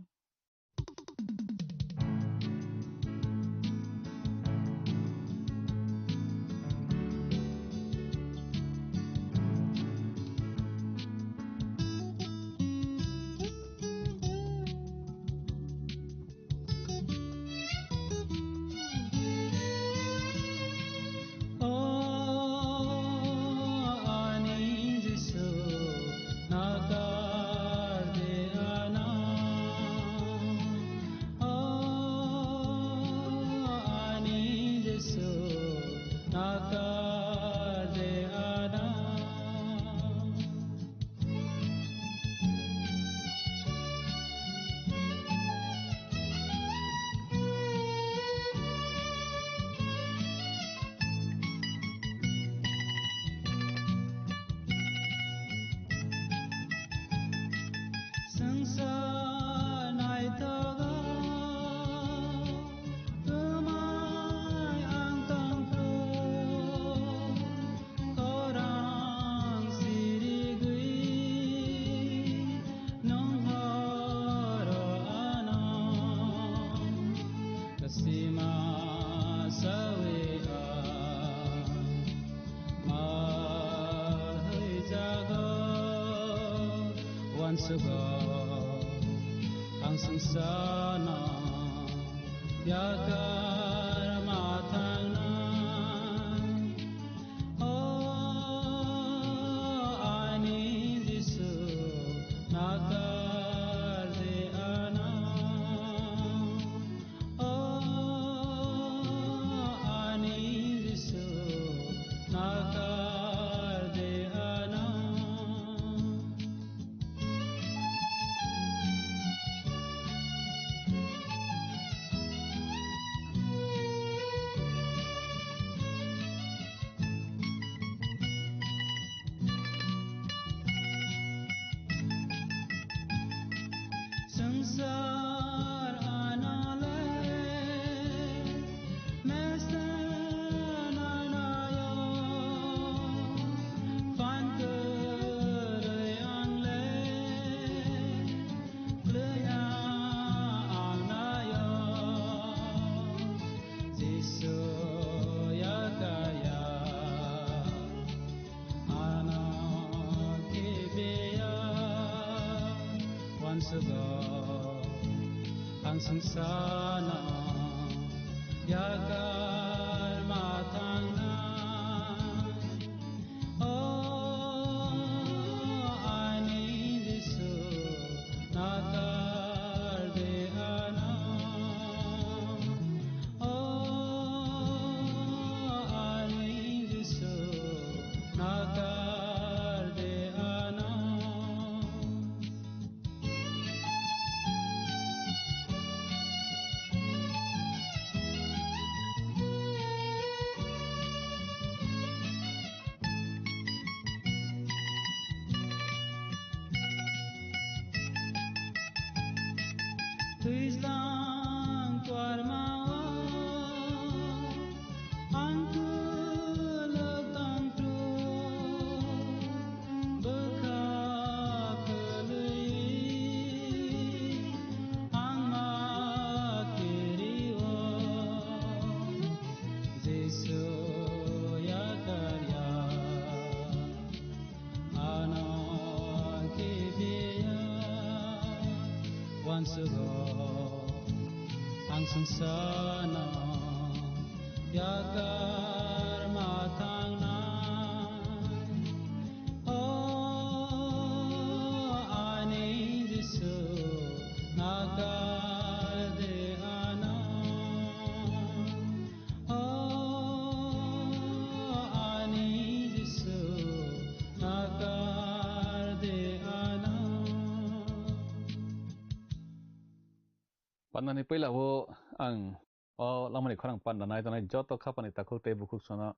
Pandani pela wo ang lamani khorang pandanai tanai joto khapani takhok te bukhuk sona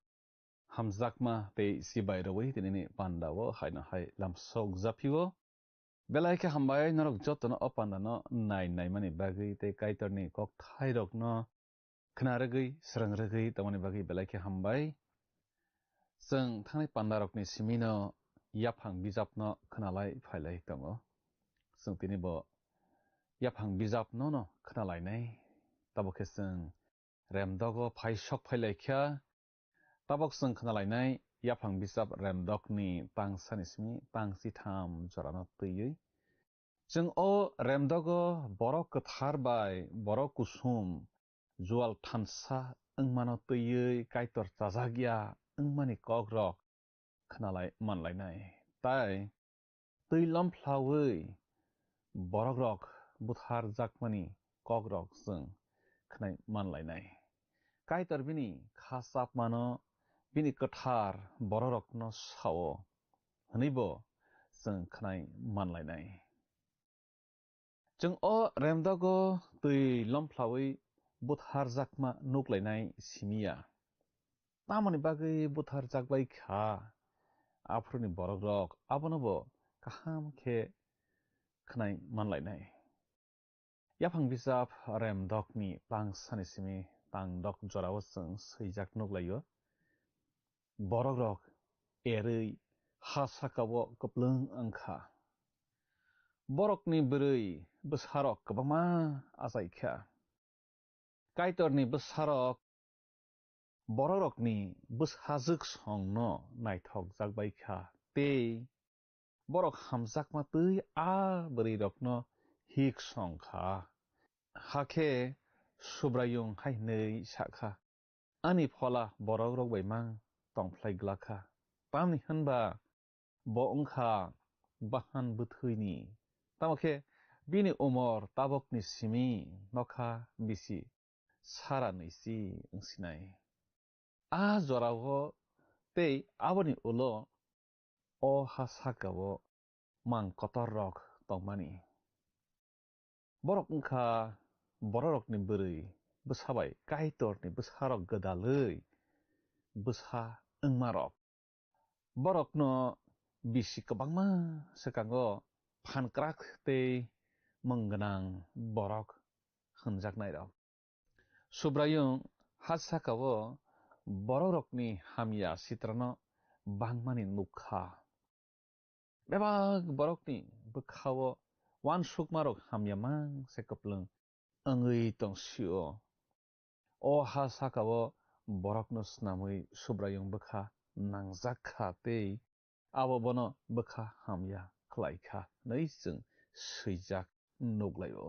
hamjakma te sibai rawi tinini pandawo haina hai lamsok zapiwo belai ke hambai norok joto no opandano nai mani bagi te kaitorni kok thairok no khnaragui srangragui tamani bagi belai ke hambai जों थांनाय पान्दारकनि सिमिनो याफां बिजाबनो खोनालाय फायलाय दङ जों दिनैबो याफां बिजाबनो न खोनालायनाय ताबोखे जों रेमदगो फायसक फायलायख्या ताबोक जों खोनालायनाय याफां बिजाब रेमदगनि पांसानि सिमि पांसिथाम जरानो तैयै जों अ रेमदगो बरक गोथारबाय बरक कुसुम जुवाल थानसा ओंमानो तैयै कायतर जाजागिया ओंमानि कग्रक खोनालाय मानलायनाय ताय तैलम फ्लावै बरक बुथार जाकमानि कग्रक जों खोनाय मानलायनाय कायतर बिनि खासाब मानो बिनि गोथार बरकनो सावो हनैबो जों खोनाय मानलायनाय जों अ रेमदगो तैलम फ्लावै बुथार जाकमा नुग्लायनाय सिमिया तामनि बागै बुथार जागबाय खा आफुरनि बरक आबनबो काहाम खे खोनाय मानलायनाय याफां बिजाब रेमदगनि पांसानि सिमि पांदक जराव जों सैजाक नुग्लायो बरक एरै हासाकावो कप्लों अंखा बरकनि बोरै बोसारक गोबांमा आजायख्या कायतरनि बोसारक बरकनि बोसाजोक संनो नायथक जागबायखा ते बरक हामजाकमा तै आ बोरै रकनो हिक संखा हाखे सुब्रायुं हाय नै साखा आनि फला बरक रकबायमां तंफ्लायग्लाखा तामनि होनबा बंखा बाहान बोथैनि तामखे बिनि उमर ताबकनि सिमि नखा बिसि सारा नैसि ओंसिनाय आ जरावो ते आबनि उलो अ हासाकावो मां कतर रक तंमानि बरक ओंखा बरकनि बोरै बोसाबाय कायतरनि बोसारक गोदालै बोसा ओंमारक बरकनो बिसि गोबांमा सेकांगो फानक्राक ते मंगनां बरक होनजाकनाय रक सुब्रायुं हासाकावो बरकनि हामिया सित्रनो बांमानि नुखा बेबाग बरकनि बोखावो वान सुकमारक हामिया मां सेकप्लों ओंगै तंसियो अ हासाकावो बरकनो स्नामै सुब्रायुं बोखा नांजाखा ते आबो बनो बोखा हामिया खलायखा नै जों सैजाक नुग्लायो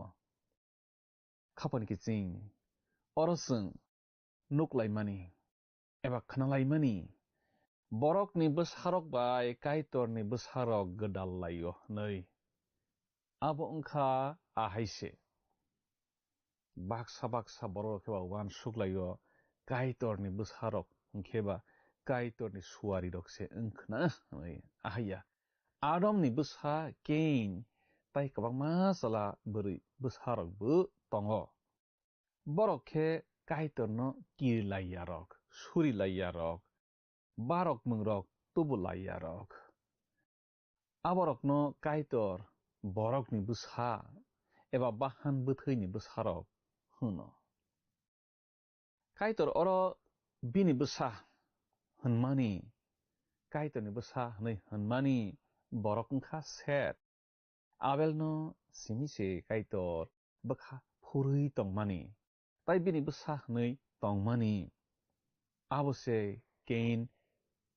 खापनखि जिं अरसों नुग्लायमानि एबा खोनालायमानि बरकनि बोसारक बाय कायतरनि बोसारक गोदालायो नै आबो ओंखा आहायसे बाक्सा बरक एबा वान सुग्लायो कायतरनि बोसारक ओंखेबा कायतरनि सुवारि रकसे ओंखना नै आहाया आदमनि बोसा केन ताय गोबांमा सला बोरै बोसारकबो दङ बरकखे कायतरनो किरलाया रक सुरिलाया रक बारक मंरक तुबुलाया रक आबरकनो कायतर बरकनि बोसा एबा बाहान बोथैनि बोसारक होनो काइतर अर बिनि बोसा होनमानि काइतरनि बोसा हनै होनमानि बरकंखा सेट आबेलनो सिमिसे काइतर बखा फुरै तंमानि ताइ बिनि बोसा हनै तंमानि आबसे केन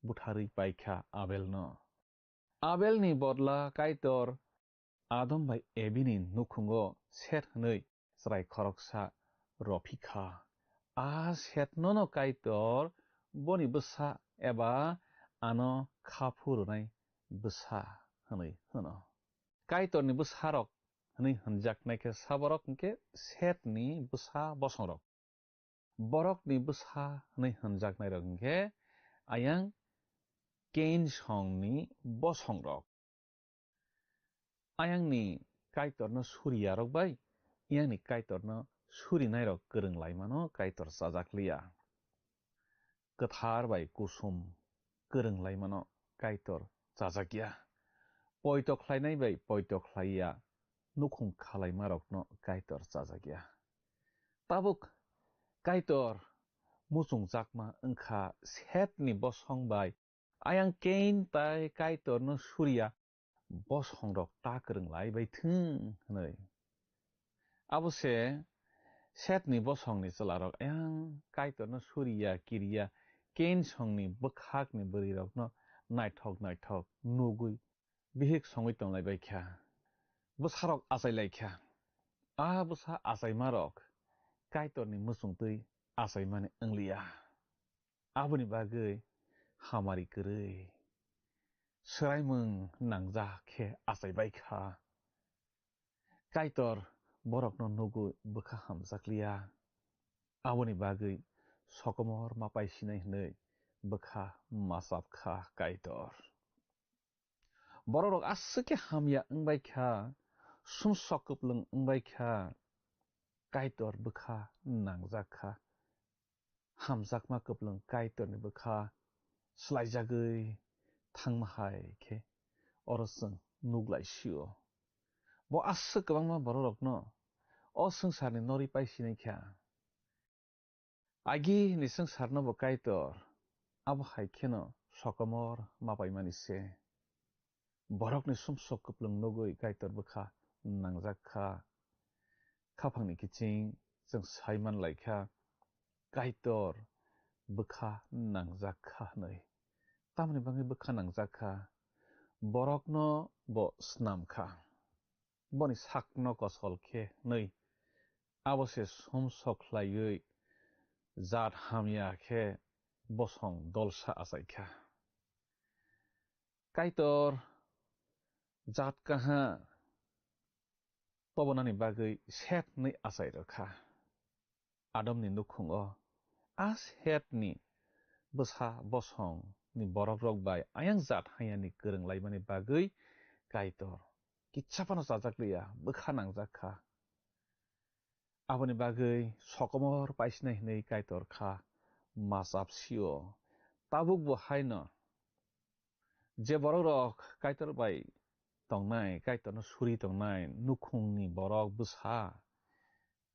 बुथारै पाइखा आबेलनो आबेलनि बदला काइतर आदम बाय एबिनि नुखुंगो सेट हनै स्राय खरकसा रफिखा आ सेट ननो काइतर बनि बोसा एबा आनो खाफुरनाय बोसा हनै होनो काइतरनि बोसारक हनै होनजाकनायखे साबरक सेटनि बोसा बसंरक बरकनि बोसा हनै होनजाकनाय रंगे आयां केन संनि बसंरक आयांनि काइतरनो सुरिया रक बाय यांनि काइतरनो सुरि नायरक गोरों लाइमानो काइतर जाजाकलिया गोथार बाय कुसुम गोरों लाइमानो काइतर जाजाकिया पयतख्लायनाय बाय पयतख्लाइया नुखुं खालायमारकनो काइतर जाजाकिया ताबुक काइतर मुसुं जाकमा ओंखा सेटनि बसं बाय आयां केन ताय काइतरनो सुरिया बसंरक ताकरों लाइबाय थों हनै आबसे सेटनि बसंनि चलारक आयां काइतरनो सुरिया किरिया केन संनि बखाकनि बरिरकनो नायथक नुगुइ बिहिक संगै तंलायबायख्या बोसारक आसायलायख्या आ बोसा आसायमारक काइतरनि मुसुंतै आसायमाने ओंलिया आबुनि बागै हामारि गोरै सोरायमों नांजाखे आसायबायखा काइतर बरकनो नुगुइ बोखा हामजाकलिया आबुनि बागै सकमर मापायसिनाय हनै बोखा मासाबखा काइतर बरक आसके हामिया ओंबायख्या सुमसकपलों ओंबायख्या काइतर बोखा नांजाखा हामजाकमा कपलों काइतरनि बोखा स्लायजागै थांमाहाय के अरसों नुग्लायसियो बो आसो गोबांमा बरकनो अ संसारनि नरि पाइसिनायख्या आगि नि संसारनो बो काइतर अब हायखेनो सकमर मापायमानिसे बरकनि सुमसक कपलों नुगुइ काइतर बोखा नांजाखा खाफांनि किचिं जों सायमान लायख्या काइतर बोखा नांजाखा नै तामनि बाङै बोखा नांजाखा बरकनो बो स्नामखा बनि साकनो कसलखे नै आबसे सुमसकलायै जात हामियाखे बसं दलसा आसायख्या काइतर जात कहा पबनानि बागै सेट नै आसाय रखा आदमनि नुखुंगो आ सेटनि बोसा बसं नि बरक रक बाय आयां जात हायानि गोरों लाइमानि बागै काइतर किच्छापानो जाजाकलिया बोखा नांजाखा आबुनि बागै सकमर पाइसिनाय हनै काइतर खा मासाबसियो ताबुक बो हायनो जे बरक रक काइतर बाय तंनाय काइतरनो सुरि तंनाय नुखुंनि बरक बोसा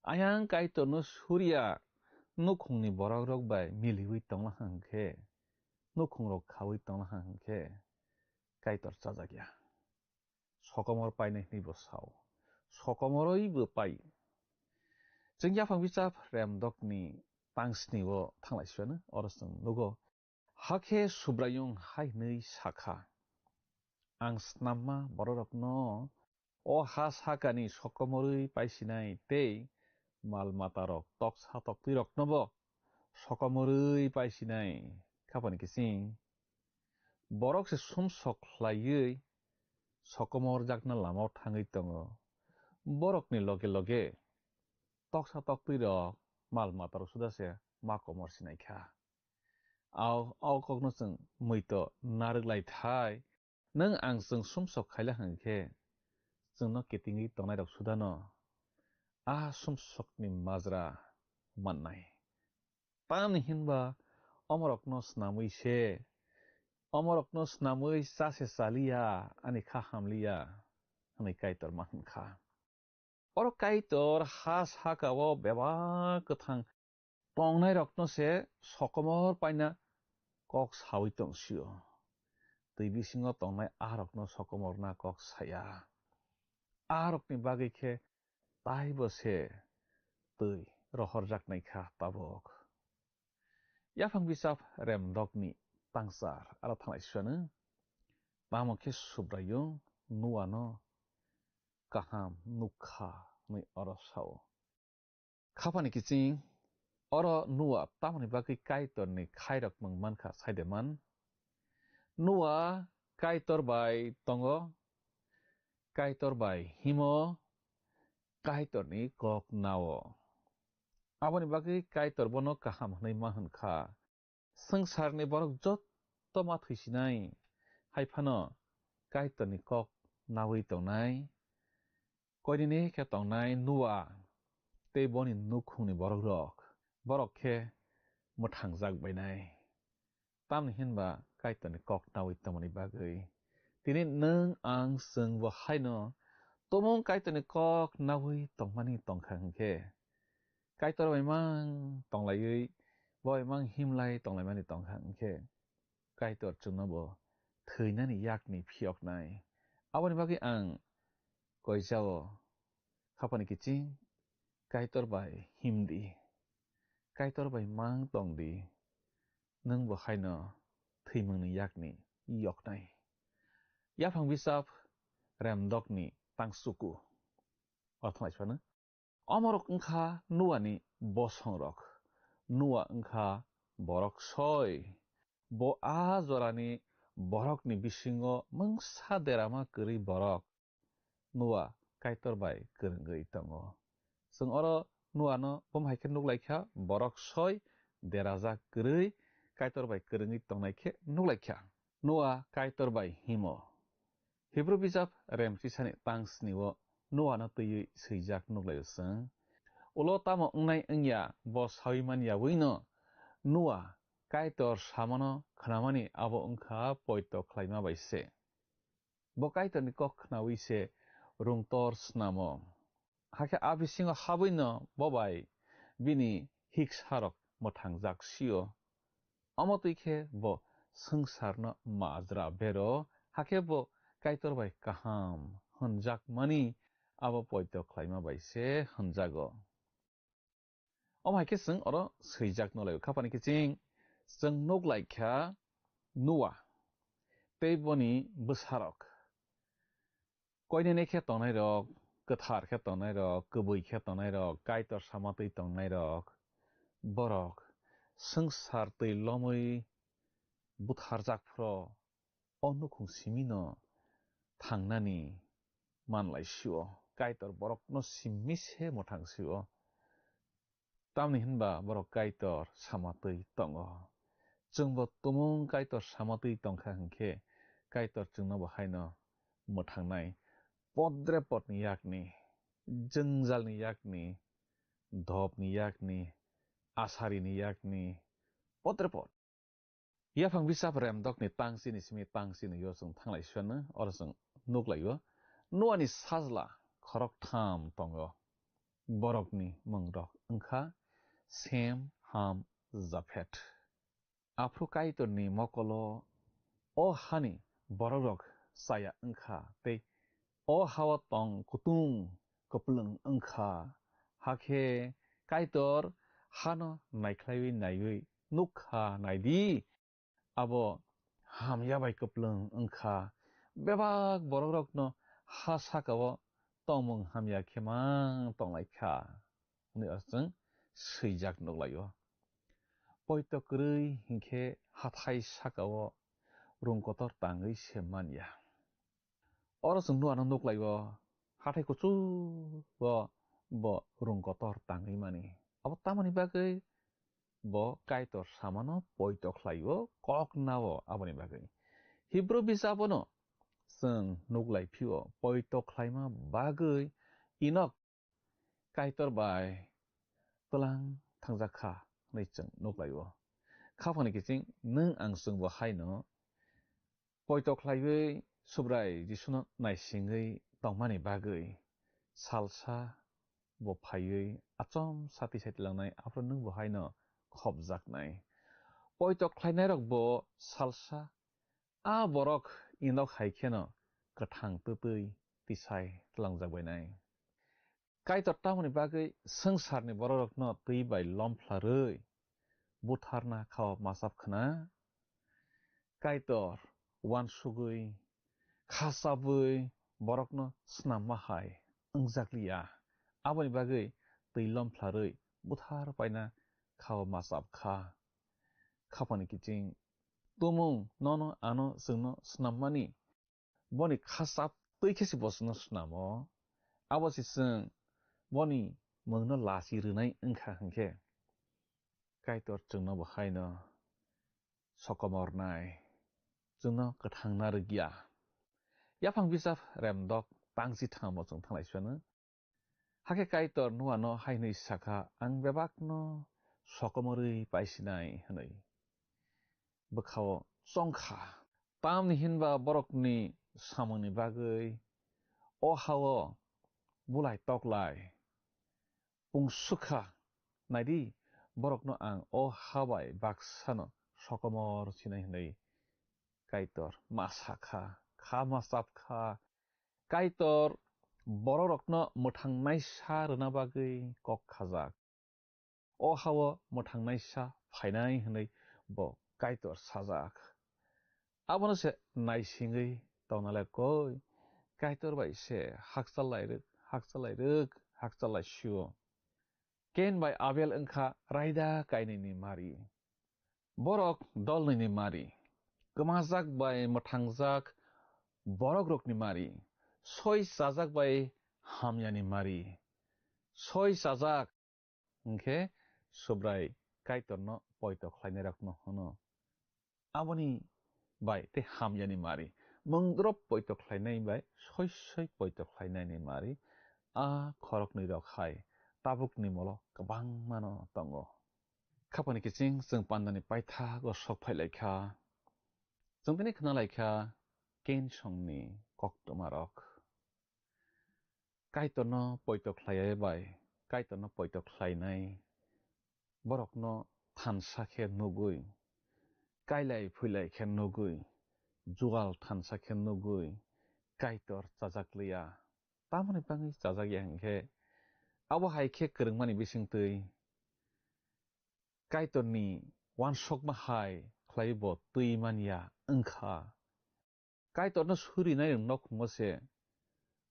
आयां काइतरनो सुरिया नुखुंनि बरक रक बाय मिलिवै तंला हांखे नुखुं रक खावै तंला हांखे काइतर जाजाकिया सकमर पाइनाय हनै बोसाव सकमरैबो पाइ जों याफां बिचाप रेमदकनि तांसनिबो थांलायसियानो अरसों नुगो हाखे सुब्रायुं हाय नै साखा आं स्नाममा बररकनो अ हा साकानि सकमरै पाइसिनाय ते माल मातारक तकसा तक्ति रकनबो सकमरै पाइसिनाय खापानि किसिं बरक से सुमसकलायै सकमर जाकना लामाव थाङै तङो बरकनि लगे लगे तकसा तक्ति रक माल मातारक सुदासे माकमर सिनायख्या आव कगनो जों मैतो नारगलायथाय नों आंजों सुमसक खायला हांखे जोंनो केटिङै तंनाय रक सुदानो आ सुमसकनि माजरा माननाय तामनि हिनबा अमरकनो स्नामैसे अमरकनो स्नामै सासे सालिया आनि खा हामलिया हनै काइतर मानखा Oro kaitor has hakawo beba ketang tongnai rokno se sokomor paina kok sawi tongsio. Tui bisingo tongnai arokno sokomor na kok saya. Arok ni bagi ke tai bo se tui rohor jak naikha tabok. Yafang bisap rem dok ni tangsar ala thangai suanu. Tamo ke subrayung nuano kaham nukha ni oro sao. Kapani kicing oro nuwa tamani bagi kaitor ni khairok mangman kha saideman. Nuwa kaitor bai tongo. Kaitor bai himo. Kaitor ni kok nawo. Aboni bagi kaitor bono kaham ni mahan kha. Sangsar ni borok jotto ma thuisinai. Haifano kaitor ni kok nawi tongnai. Koidini ke tongnai nuwa. Te boni nukhung ni borok rok. Borok ke mutangjak bainai. Tamni hinba kaitor ni kok nawi tongmani bagui. Tini nung ang sung bo haino. Tomong kaitor ni kok nawi tongmani tongkhang ke. Kaitor bai mang tonglayui. Boi mang himlai tonglaimani tongkhang ke. Kaitor chungno bo thuinani yakni phiok nai. Aboni bagi ang koi jao. Kapani kicing. Kaitor bai himdi. Kaitor bai mang tongdi. Nung bo haino. Thuimang ni yakni yok nai. Yapang bisap rem dok ni tangsuku. Othlai suanu. Omorok engkha nuwa ni bosong rok. Nuwa engkha borok soy. Bo a zorani borok ni bisingo mengsa derama keri borok. Nuwa kaitor bai kerenggai tongo. Sung oro nuwa no bomhaike nuglaikha borok soy deraja keri kaitor bai kerenggai tongnai nuglaikha. Nuwa kaitor bai himo. Hebrew bijap rem sisani tangsni wo nuwa no tui seijak nuglayo sung. Ulo tamo ngnai ngya bo sawiman yawino nuwa kaitor samono khnamani abo ongkha poito khlaima baise. Bo kaitor ni kok khnawi se rungtor snamo. Hake abisingo habino bobai bini hiksharok motangjak sio. Omotuike bo sangsarno majra bero hake bo kaitor bai kaham honjak mani abo poito khlaima baise honjago. Omhaike sung oro seijak nolayo kapani kicing sung nuglaikha nuwa teiboni bwsarok. Koinene khe tongnai rok kathar khe tongnai rok kubui khe tongnai rok kaitor samatui tongnai rok borok sangsar tui lomui butharjak phro onukhung simino thangnani manlai sio kaitor borok no simmi se mothang sio. Tamni hinba borok kaitor samatui tongo. Chungbo tumung kaitor samatui tongkha hingkhe kaitor chungno bo haino mothangnai podre pot ni yakni jöngjal ni yakni dhop ni yakni asari ni yakni podre pot. Yafang bisap rem dok ni tangsi ni simi tangsi ni yo sung thanglai suanu oro sung nuglayo nuwa ni sajla khorok tham tongo. Borok ni mungrok engkha Sem Ham Japhet. Afro kaitor ni mokolo o hani borok saya engkha tei o hawa tong kutung koplung engkha hake kaitor hano naiklaiwi naiwi nukha naidi abo hamyabai koplung engkha bebak borok rok no hasakao tongmung hamya khemang tonglaikha ni asung seijak nuglayo. Poito krui hingkhe hathai sakao rungkotor tangui semanya. Oro sung nuwa no nuglayo hathai kuchu bo rungkotor tangui mani. Abo tamani bagui bo kaitor samano poito khlaio kok nawo aboni bagui. Hebrew bisabono sung nuglai phio poito khlaima bagui inok kaitor bai tulang thangjakha nei chung nuglaio. Khapani kicing nung ang sung bo haino poito khlaiwi subrai jisuno naisingui tongmani bagui salsa bo phaiui achom sati sati langnai afro nung bo haino khobjaknai poitok khlainai rok bo salsa a borok inok haikheno kathang tutui tisai tlangjagbainai kaitor tamoni bagui sangsarni borokno tui bai lomphlarui butharna khaw masap khana kaitor wansugui khasabui borokno snamma hai angjakliya aboni bagui tui lomphlarui buthar paina khaw masap kha khapani kiching tumung nono ano sungno snammani boni khasap tui khesi bosno snamo abosi sung boni mungno lasi rwnai wngkha hingkhe kaitor chungno bo haino sokomornai chungno kathang narigya yaphang bisap remdok tangsi thamo chung thanglai suano hake kaitor nuano hainui saka ang bebakno sokomorui paisinai hanui bukhawo chongkha tamni hinba borokni samungni bagui o hawo bulai toklai pungsukha naidi borokno ang o habai baksano sokomor sinai hanui kaitor masakha kha masapkha kaitor borokno muthangnai sa rwna bagui kok khajak o hawo muthangnai sa phainai hanui bo kaitor sajak abono se naisingui tongnalai koi kaitor bai se hakchalai sio ken bai abel wngkha raida kainini mari borok dolni mari gmajak bai muthangjak borok rokni mari soi sajak bai hamyani mari soi sajak hingkhe subrai kaitorno poito khlainai rokno hono aboni bai te hamyani mari mungdrop poito khlainai bai soi poito khlainai ni mari a khorokni rok hai tabukni molo kabang mano tongo khapani kiching jung pandani paitha go sok phailaikha jungtini khnalaikha ken songni koktomarok kaitorno poito khlaiai bai kaitorno poito khlainai borokno thansa khe nugui kailai phulai khe nugui jugal thansa khe nugui kaitor chajakliya tamoni bangi chajakya hingkhe abo haikhe kwrwngmani bisingtui kaitorni wansokma hai khlaibo tui mania wngkha kaitorno surinai nokmo se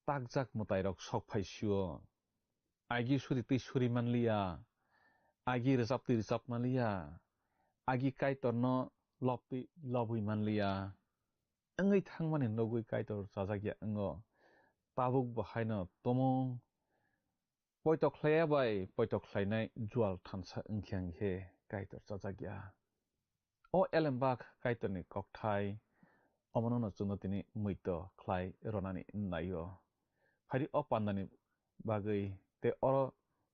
takjak mutai rok sok phaisio agi suri tui suri manliya agi rwjap tui rwjap manliya agi kaitorno lob tui lobui manliya wngui thangmani nugui kaitor chajakya wnggo tabuk bo haino tomung poito khlaiya bai poito khlainai jual thansa wngkhe hingkhe kaitor chajakya o elembak kaitorni kokthai omono chungno tini muito khlai ronani naio phari o pandani bagui te oro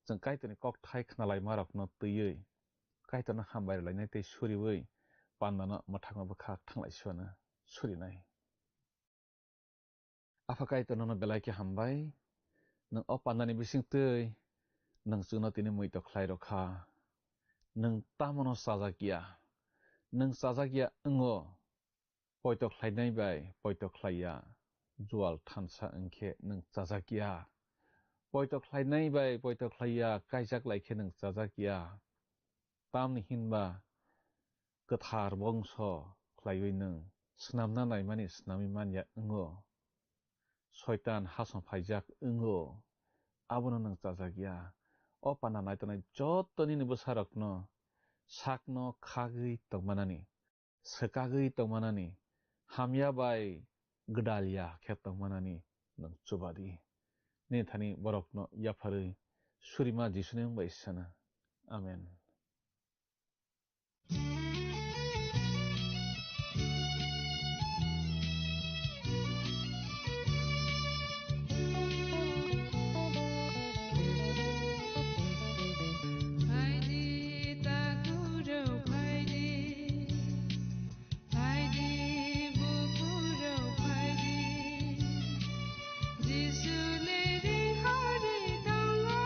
jung kaitorni kokthai khnalai marokno tuiui kaitorno hambai lainai tei suriui pandano mathangma bukha thanglai suano surinai afa kaitorno belai ke hambai nung o pandani bisingtui nung chungno tini muito khlai rokha nung tamono chajakya nung chajakya wnggo poito khlainai bai poito khlaiya jual thansa wngkhe nung chajakya poito khlainai bai poito khlaiya kaijak laikhe nung chajakya tamni hinba kathar bongso khlaiui nung snamna naimani snami manya wnggo soitan hason phaijak wnggo abono nung chajakya o pana naitanai jottoni ni bwsarokno sakno khagui tongmanani swkagui tongmanani hamya bai gdalya khe tongmanani nung chubadi nithani borokno yapharui surima jisuni bai sana amen Jisu le re hare danga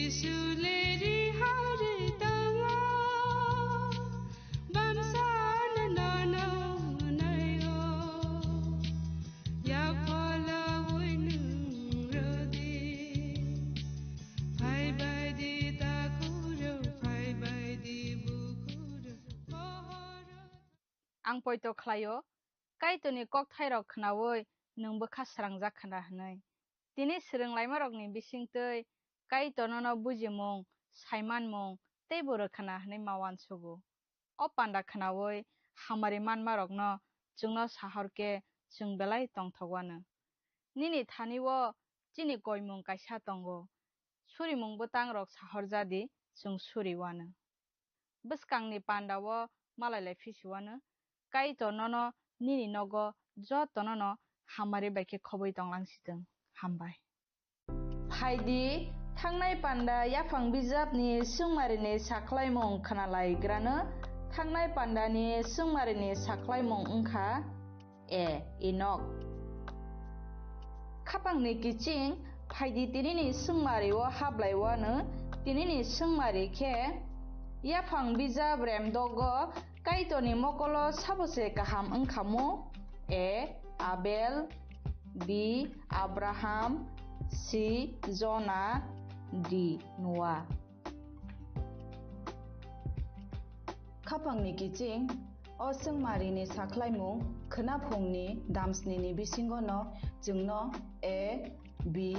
त्रिशूलेरी हरे तंगा बमसान नाना नयो या फला वनु रदे phi बायदि ताकुरो phi बायदि बुकुरो आं पयतो खलायो काइतोनि कक थाइरक खनावै नोंबो खास्रां जाखोना हनै दिनै सोलोंलायमारकनि बिसिंतै काइतोनो बुजिमुं साइमानमुं तै बरखाना हनै मावान सुगु अ पान्डा खनावै हामारि मानमारकनो जोंनो साहरके जों बेलाय तंथगवानो निनि थानिवो चिनि गयमुं काइसा तंगो सुरिमुंबो तांरक साहर जादि जों सुरिवानो बसकांनि पान्डावो मालायलाय फिसिवानो काइतोनो निनि नगो जतोनो हामारि बाइके खबै तंलांसिदों हामबाय हायदि थांनाय पान्डा याफां बिजाबनि सोंमारिनि साख्लायमुं खोनालायग्रानो थांनाय पान्डानि सोंमारिनि साख्लायमुं ओंखा ए इनक खापांनि किचिं फायदि तिनिनि सोंमारिव हाबलायवानो तिनिनि सोंमारि खे याफां बिजाब रेमदग काइतोनि मकलो साबसे गाहाम ओंखामु ए आबेल बी अब्राहाम सी जोना डी नोआ खापांनि किचिं अ सोंमारिनि साख्लायमुं खोनाफुंनि दामस्निनि बिसिंगनो जोंनो ए बी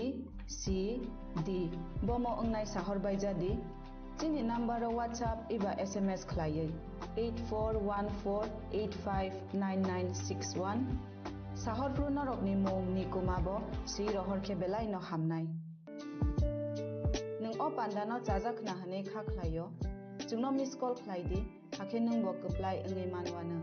सी डी बमो ओंनाय साहरबाय जादि जोंनि नाम्बाराव WhatsApp एबा SMS खलायै 8414859961 साहरफ्रु नरकनि मुं निकुमाबो सि रहरखे बेलाय न हामनाय नों अ पान्डानो जाजाखना हनै खाख्लायो जोंनो मिस कल खलायदि हाखे नों बकप्लाय ओङै मानवानो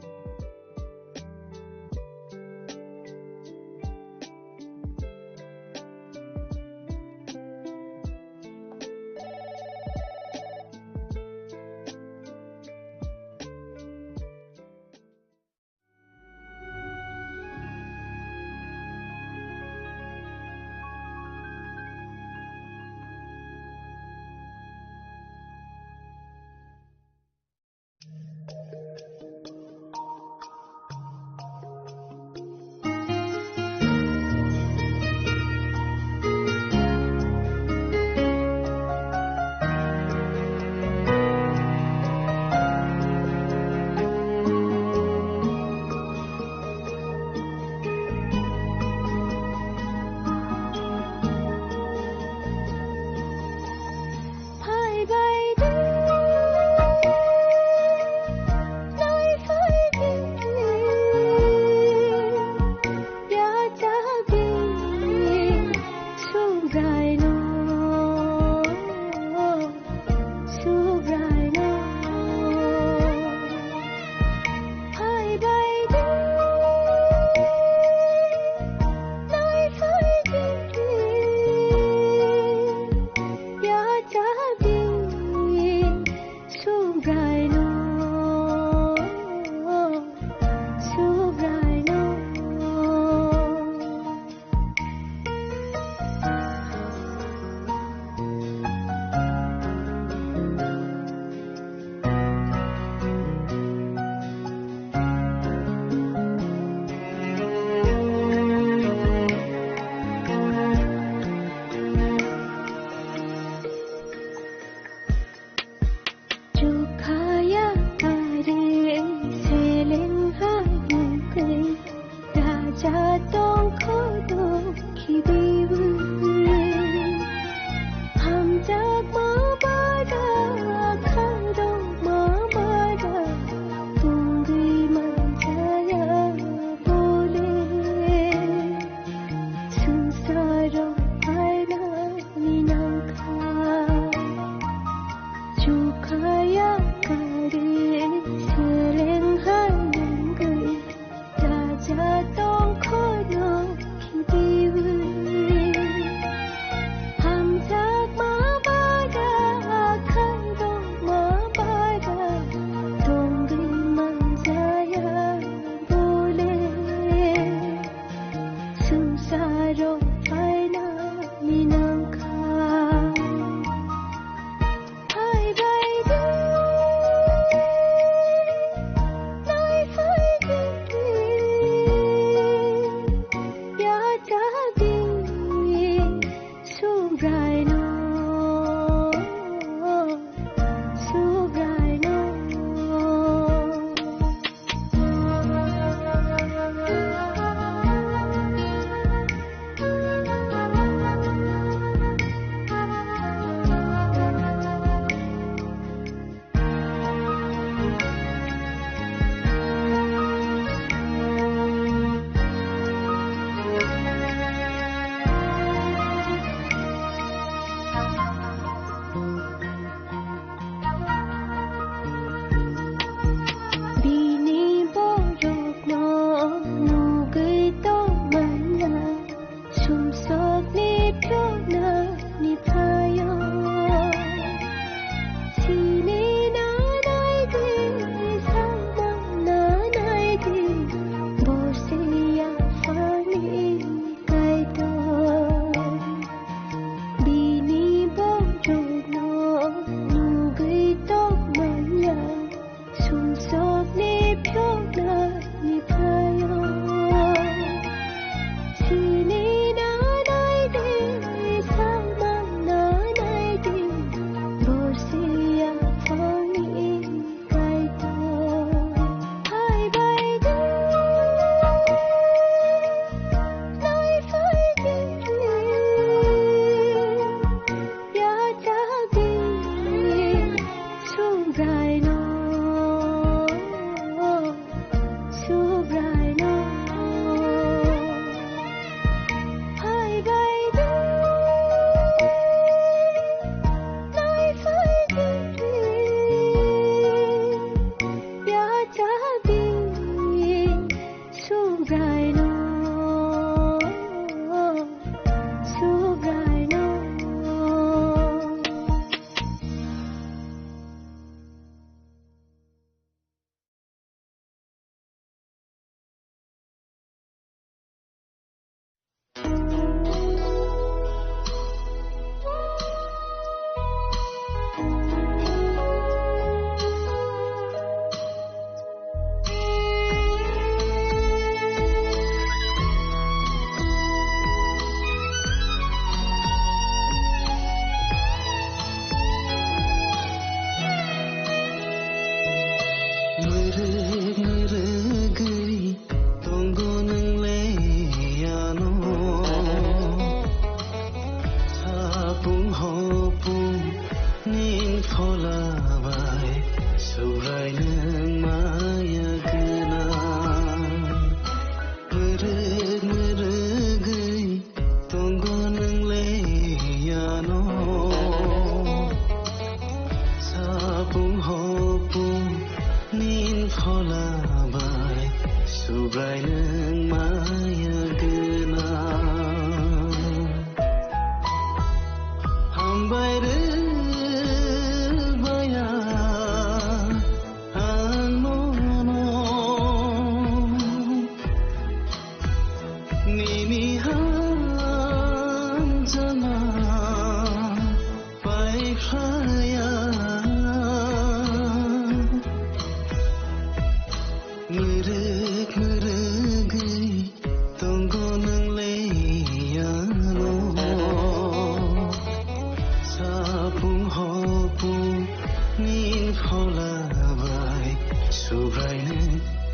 फलाबाय सुब्रायनो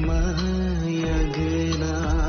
माया गोनां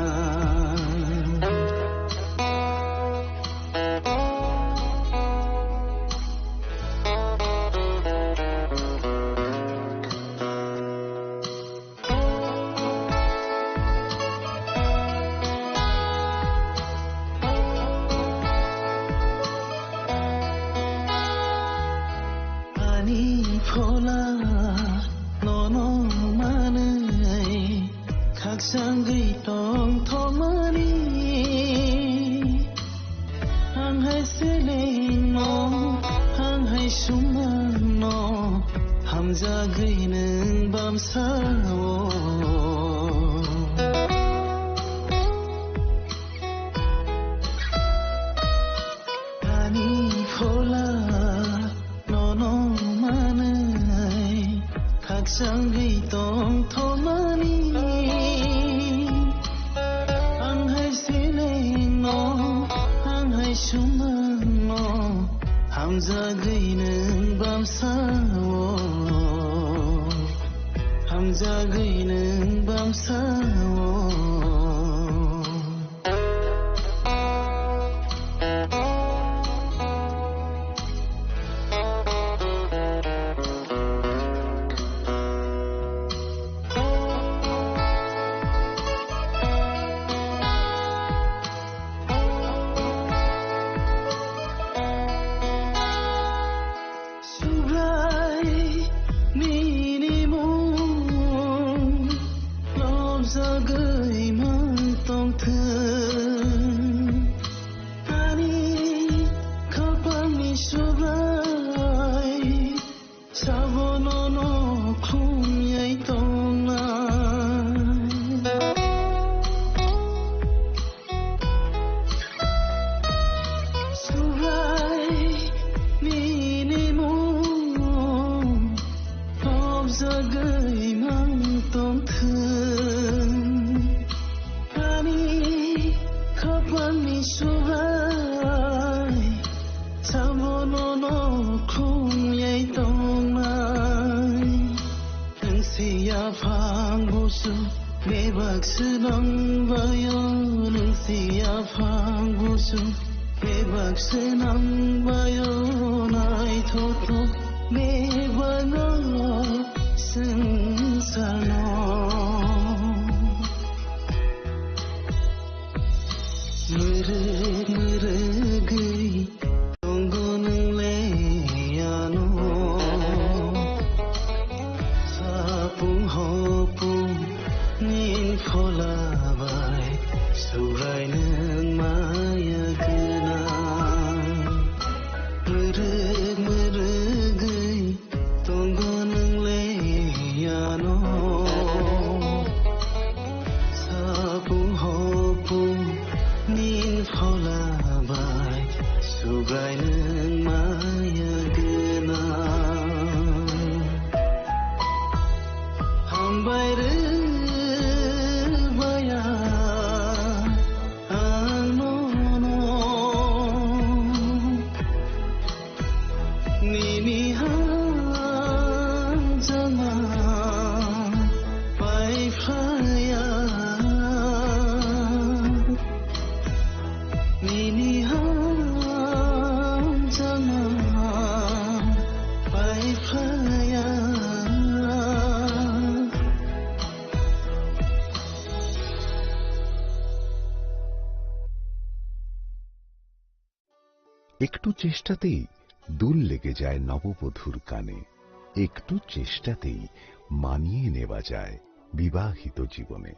একটু চেষ্টাতেই দুল লেগে যায় নববধূর কানে, একটু চেষ্টাতেই মানিয়ে নেওয়া যায় বিবাহিত জীবনে।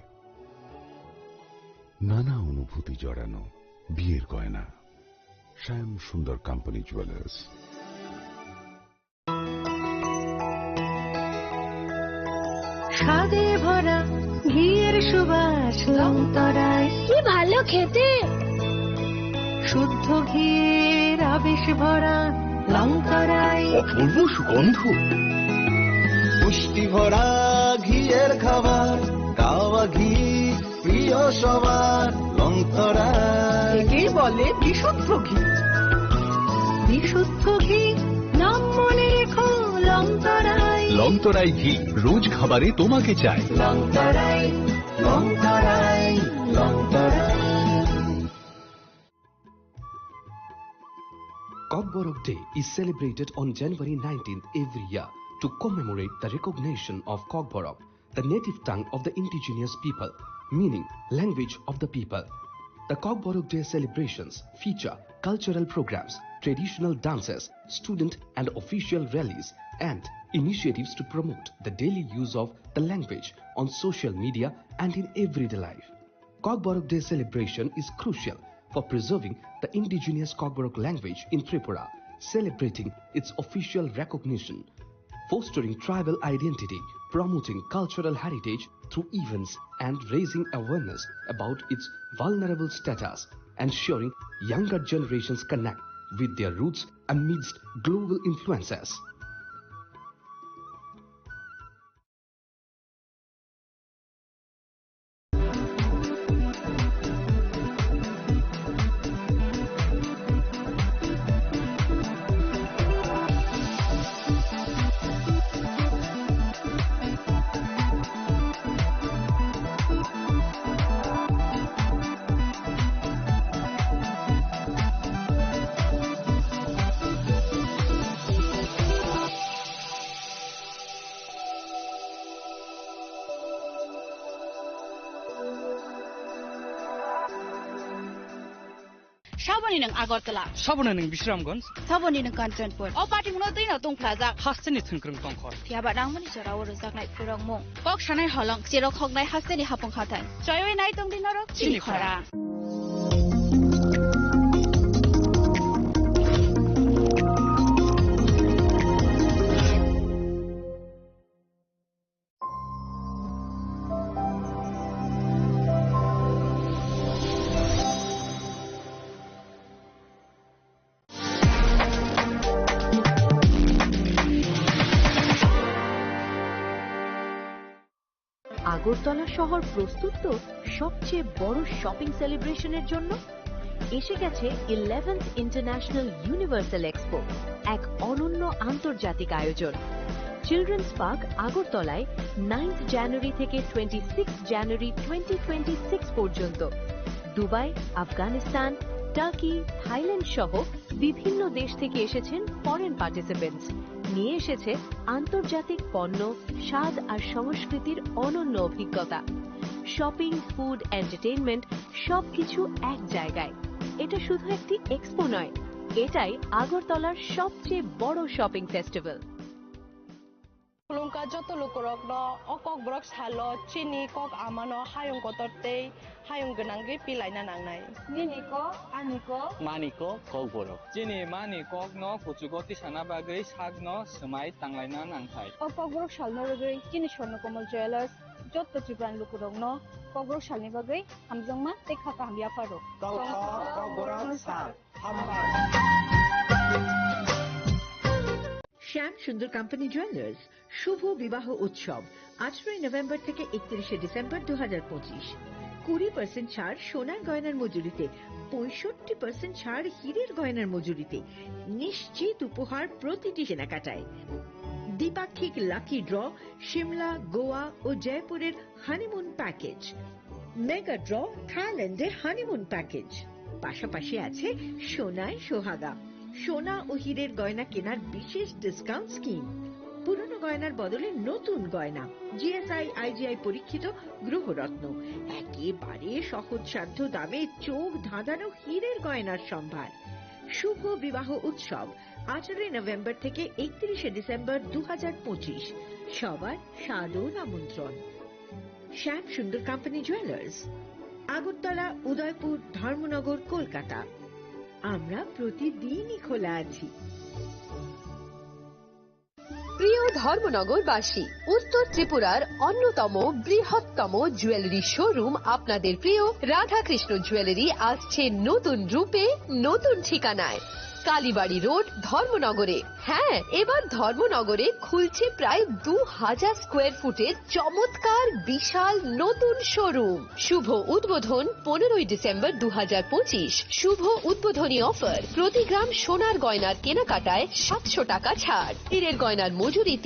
নানা অনুভূতি জড়ানো বিয়ের গয়না। শ্যাম সুন্দর কোম্পানি জুয়েলার্স। স্বাদে ভরা ঘিয়ের সুবাস লংতরায়, কি ভালো খেতে। শুদ্ধ ঘিয়ের আবেশ ভরা লংতরায়, অপূর্ব সুগন্ধ। পুষ্টি ভরা ঘিয়ের খাবার, গাওয়া ঘি প্রিয় সবার লংতরায়। একে বলে বিশুদ্ধ ঘি। বিশুদ্ধ ঘি নাম মনে রেখো লংতরায়। লংতরাই ঘি রোজ খাবারে তোমাকে চাই। লংতরাই লংতরাই লংতরাই। Kokborok Day is celebrated on January 19th every year to commemorate the recognition of Kokborok, the native tongue of the indigenous people, meaning language of the people. The Kokborok Day celebrations feature cultural programs, traditional dances, student and official rallies, and initiatives to promote the daily use of the language on social media and in everyday life. Kokborok Day celebration is crucial for preserving the indigenous Kokborok language in Tripura, celebrating its official recognition, fostering tribal identity, promoting cultural heritage through events, and raising awareness about its vulnerable status, ensuring younger generations connect with their roots amidst global influences. Saboni nang Agartala. Saboni nang Bishramganj. Saboni nang Kanchanpur. O party muno tui na tong plaza. Hasteni thunkrung tongkhor. Tiaba rangmani charawo rozak nai purang mong. Kok shanai halong sirok hok nai hasteni hapong khatai. Choyoi nai tong dinaro chini khara. Agartala শহর প্রস্তুত তো সবচেয়ে বড় shopping সেলিব্রেশনের জন্য। এসে গেছে 11th international universal expo, এক অনন্য আন্তর্জাতিক আয়োজন। চিলড্রেন্স পার্ক আগরতলায় 9th জানুয়ারি থেকে 26 জানুয়ারি 2026 পর্যন্ত। দুবাই, আফগানিস্তান, টার্কি, থাইল্যান্ড সহ বিভিন্ন দেশ থেকে এসেছেন ফরেন পার্টিসিপেন্টস। নিয়ে এসেছে আন্তর্জাতিক পণ্য, স্বাদ আর সংস্কৃতির অনন্য অভিজ্ঞতা। শপিং, ফুড, এন্টারটেইনমেন্ট সবকিছু এক জায়গায়। এটা শুধু একটি এক্সপো নয়, এটাই আগরতলার সবচেয়ে বড় shopping festival. Lungka joto lukurok no okok brok salo chini kok amano hayung kotortei hayung genangge pilai na nangnai. Nini ko, ani ko, mani ko Kokborok. Chini mani kok no kuchugoti sana bagai sak no semai tanglai na nangthai. O Kokborok salno rogai chini Swarna Komal Jewelers joto Tripran lukurok no Kokborok salni bagai hamjongma tekha ka hamya paro. Kokborok sal hambar. শ্যাম সুন্দর company jewellers শুভ বিবাহ উৎসব 18 November থেকে 31 December 2025। 20% ছাড় সোনার গয়নার মজুরিতে, 65% ছাড় হীরের গয়নার মজুরিতে, নিশ্চিত উপহার প্রতিটি কেনাকাটায়। দ্বিপাক্ষিক লাকি ড্র, সিমলা, গোয়া ও জয়পুরের হানিমুন প্যাকেজ, মেগা ড্র থাইল্যান্ডে হানিমুন প্যাকেজ। পাশাপাশি আছে সোনায় সোহাগা, সোনা ও হীরের গয়না কেনার বিশেষ ডিসকাউন্ট স্কিম। পুরনো গয়নার বদলে নতুন গয়না, জিএসআই আইজিআই পরীক্ষিত গ্রহরত্ন, একেবারে সহজসাধ্য দামে চোখ ধাঁধানো হীরের গয়নার সম্ভার। শুভ বিবাহ উৎসব 18 নভেম্বর থেকে 31 ডিসেম্বর 2025। সবার সাদর আমন্ত্রণ। শ্যাম সুন্দর কোম্পানি জুয়েলার্স, আগরতলা, উদয়পুর, ধর্মনগর, কলকাতা। আমরা প্রতিদিনই খোলা আছি। প্রিয় ধর্মনগরবাসী, উত্তর ত্রিপুরার অন্যতম বৃহত্তম জুয়েলারি শোরুম আপনাদের প্রিয় রাধাকৃষ্ণ জুয়েলারি আসছে নতুন রূপে, নতুন ঠিকানায়, কালীবাড়ি রোড, ধর্মনগরে। হ্যাঁ, এবার ধর্মনগরে খুলছে প্রায় 2000 স্কোয়ার ফুটের চমৎকার বিশাল নতুন শোরুম। শুভ উদ্বোধন 15 ডিসেম্বর 2025। শুভ উদ্বোধনী অফার, প্রতি গ্রাম সোনার গয়নার কেনাকাটায় 700 টাকা ছাড়, হীরের গয়নার মজুরিতে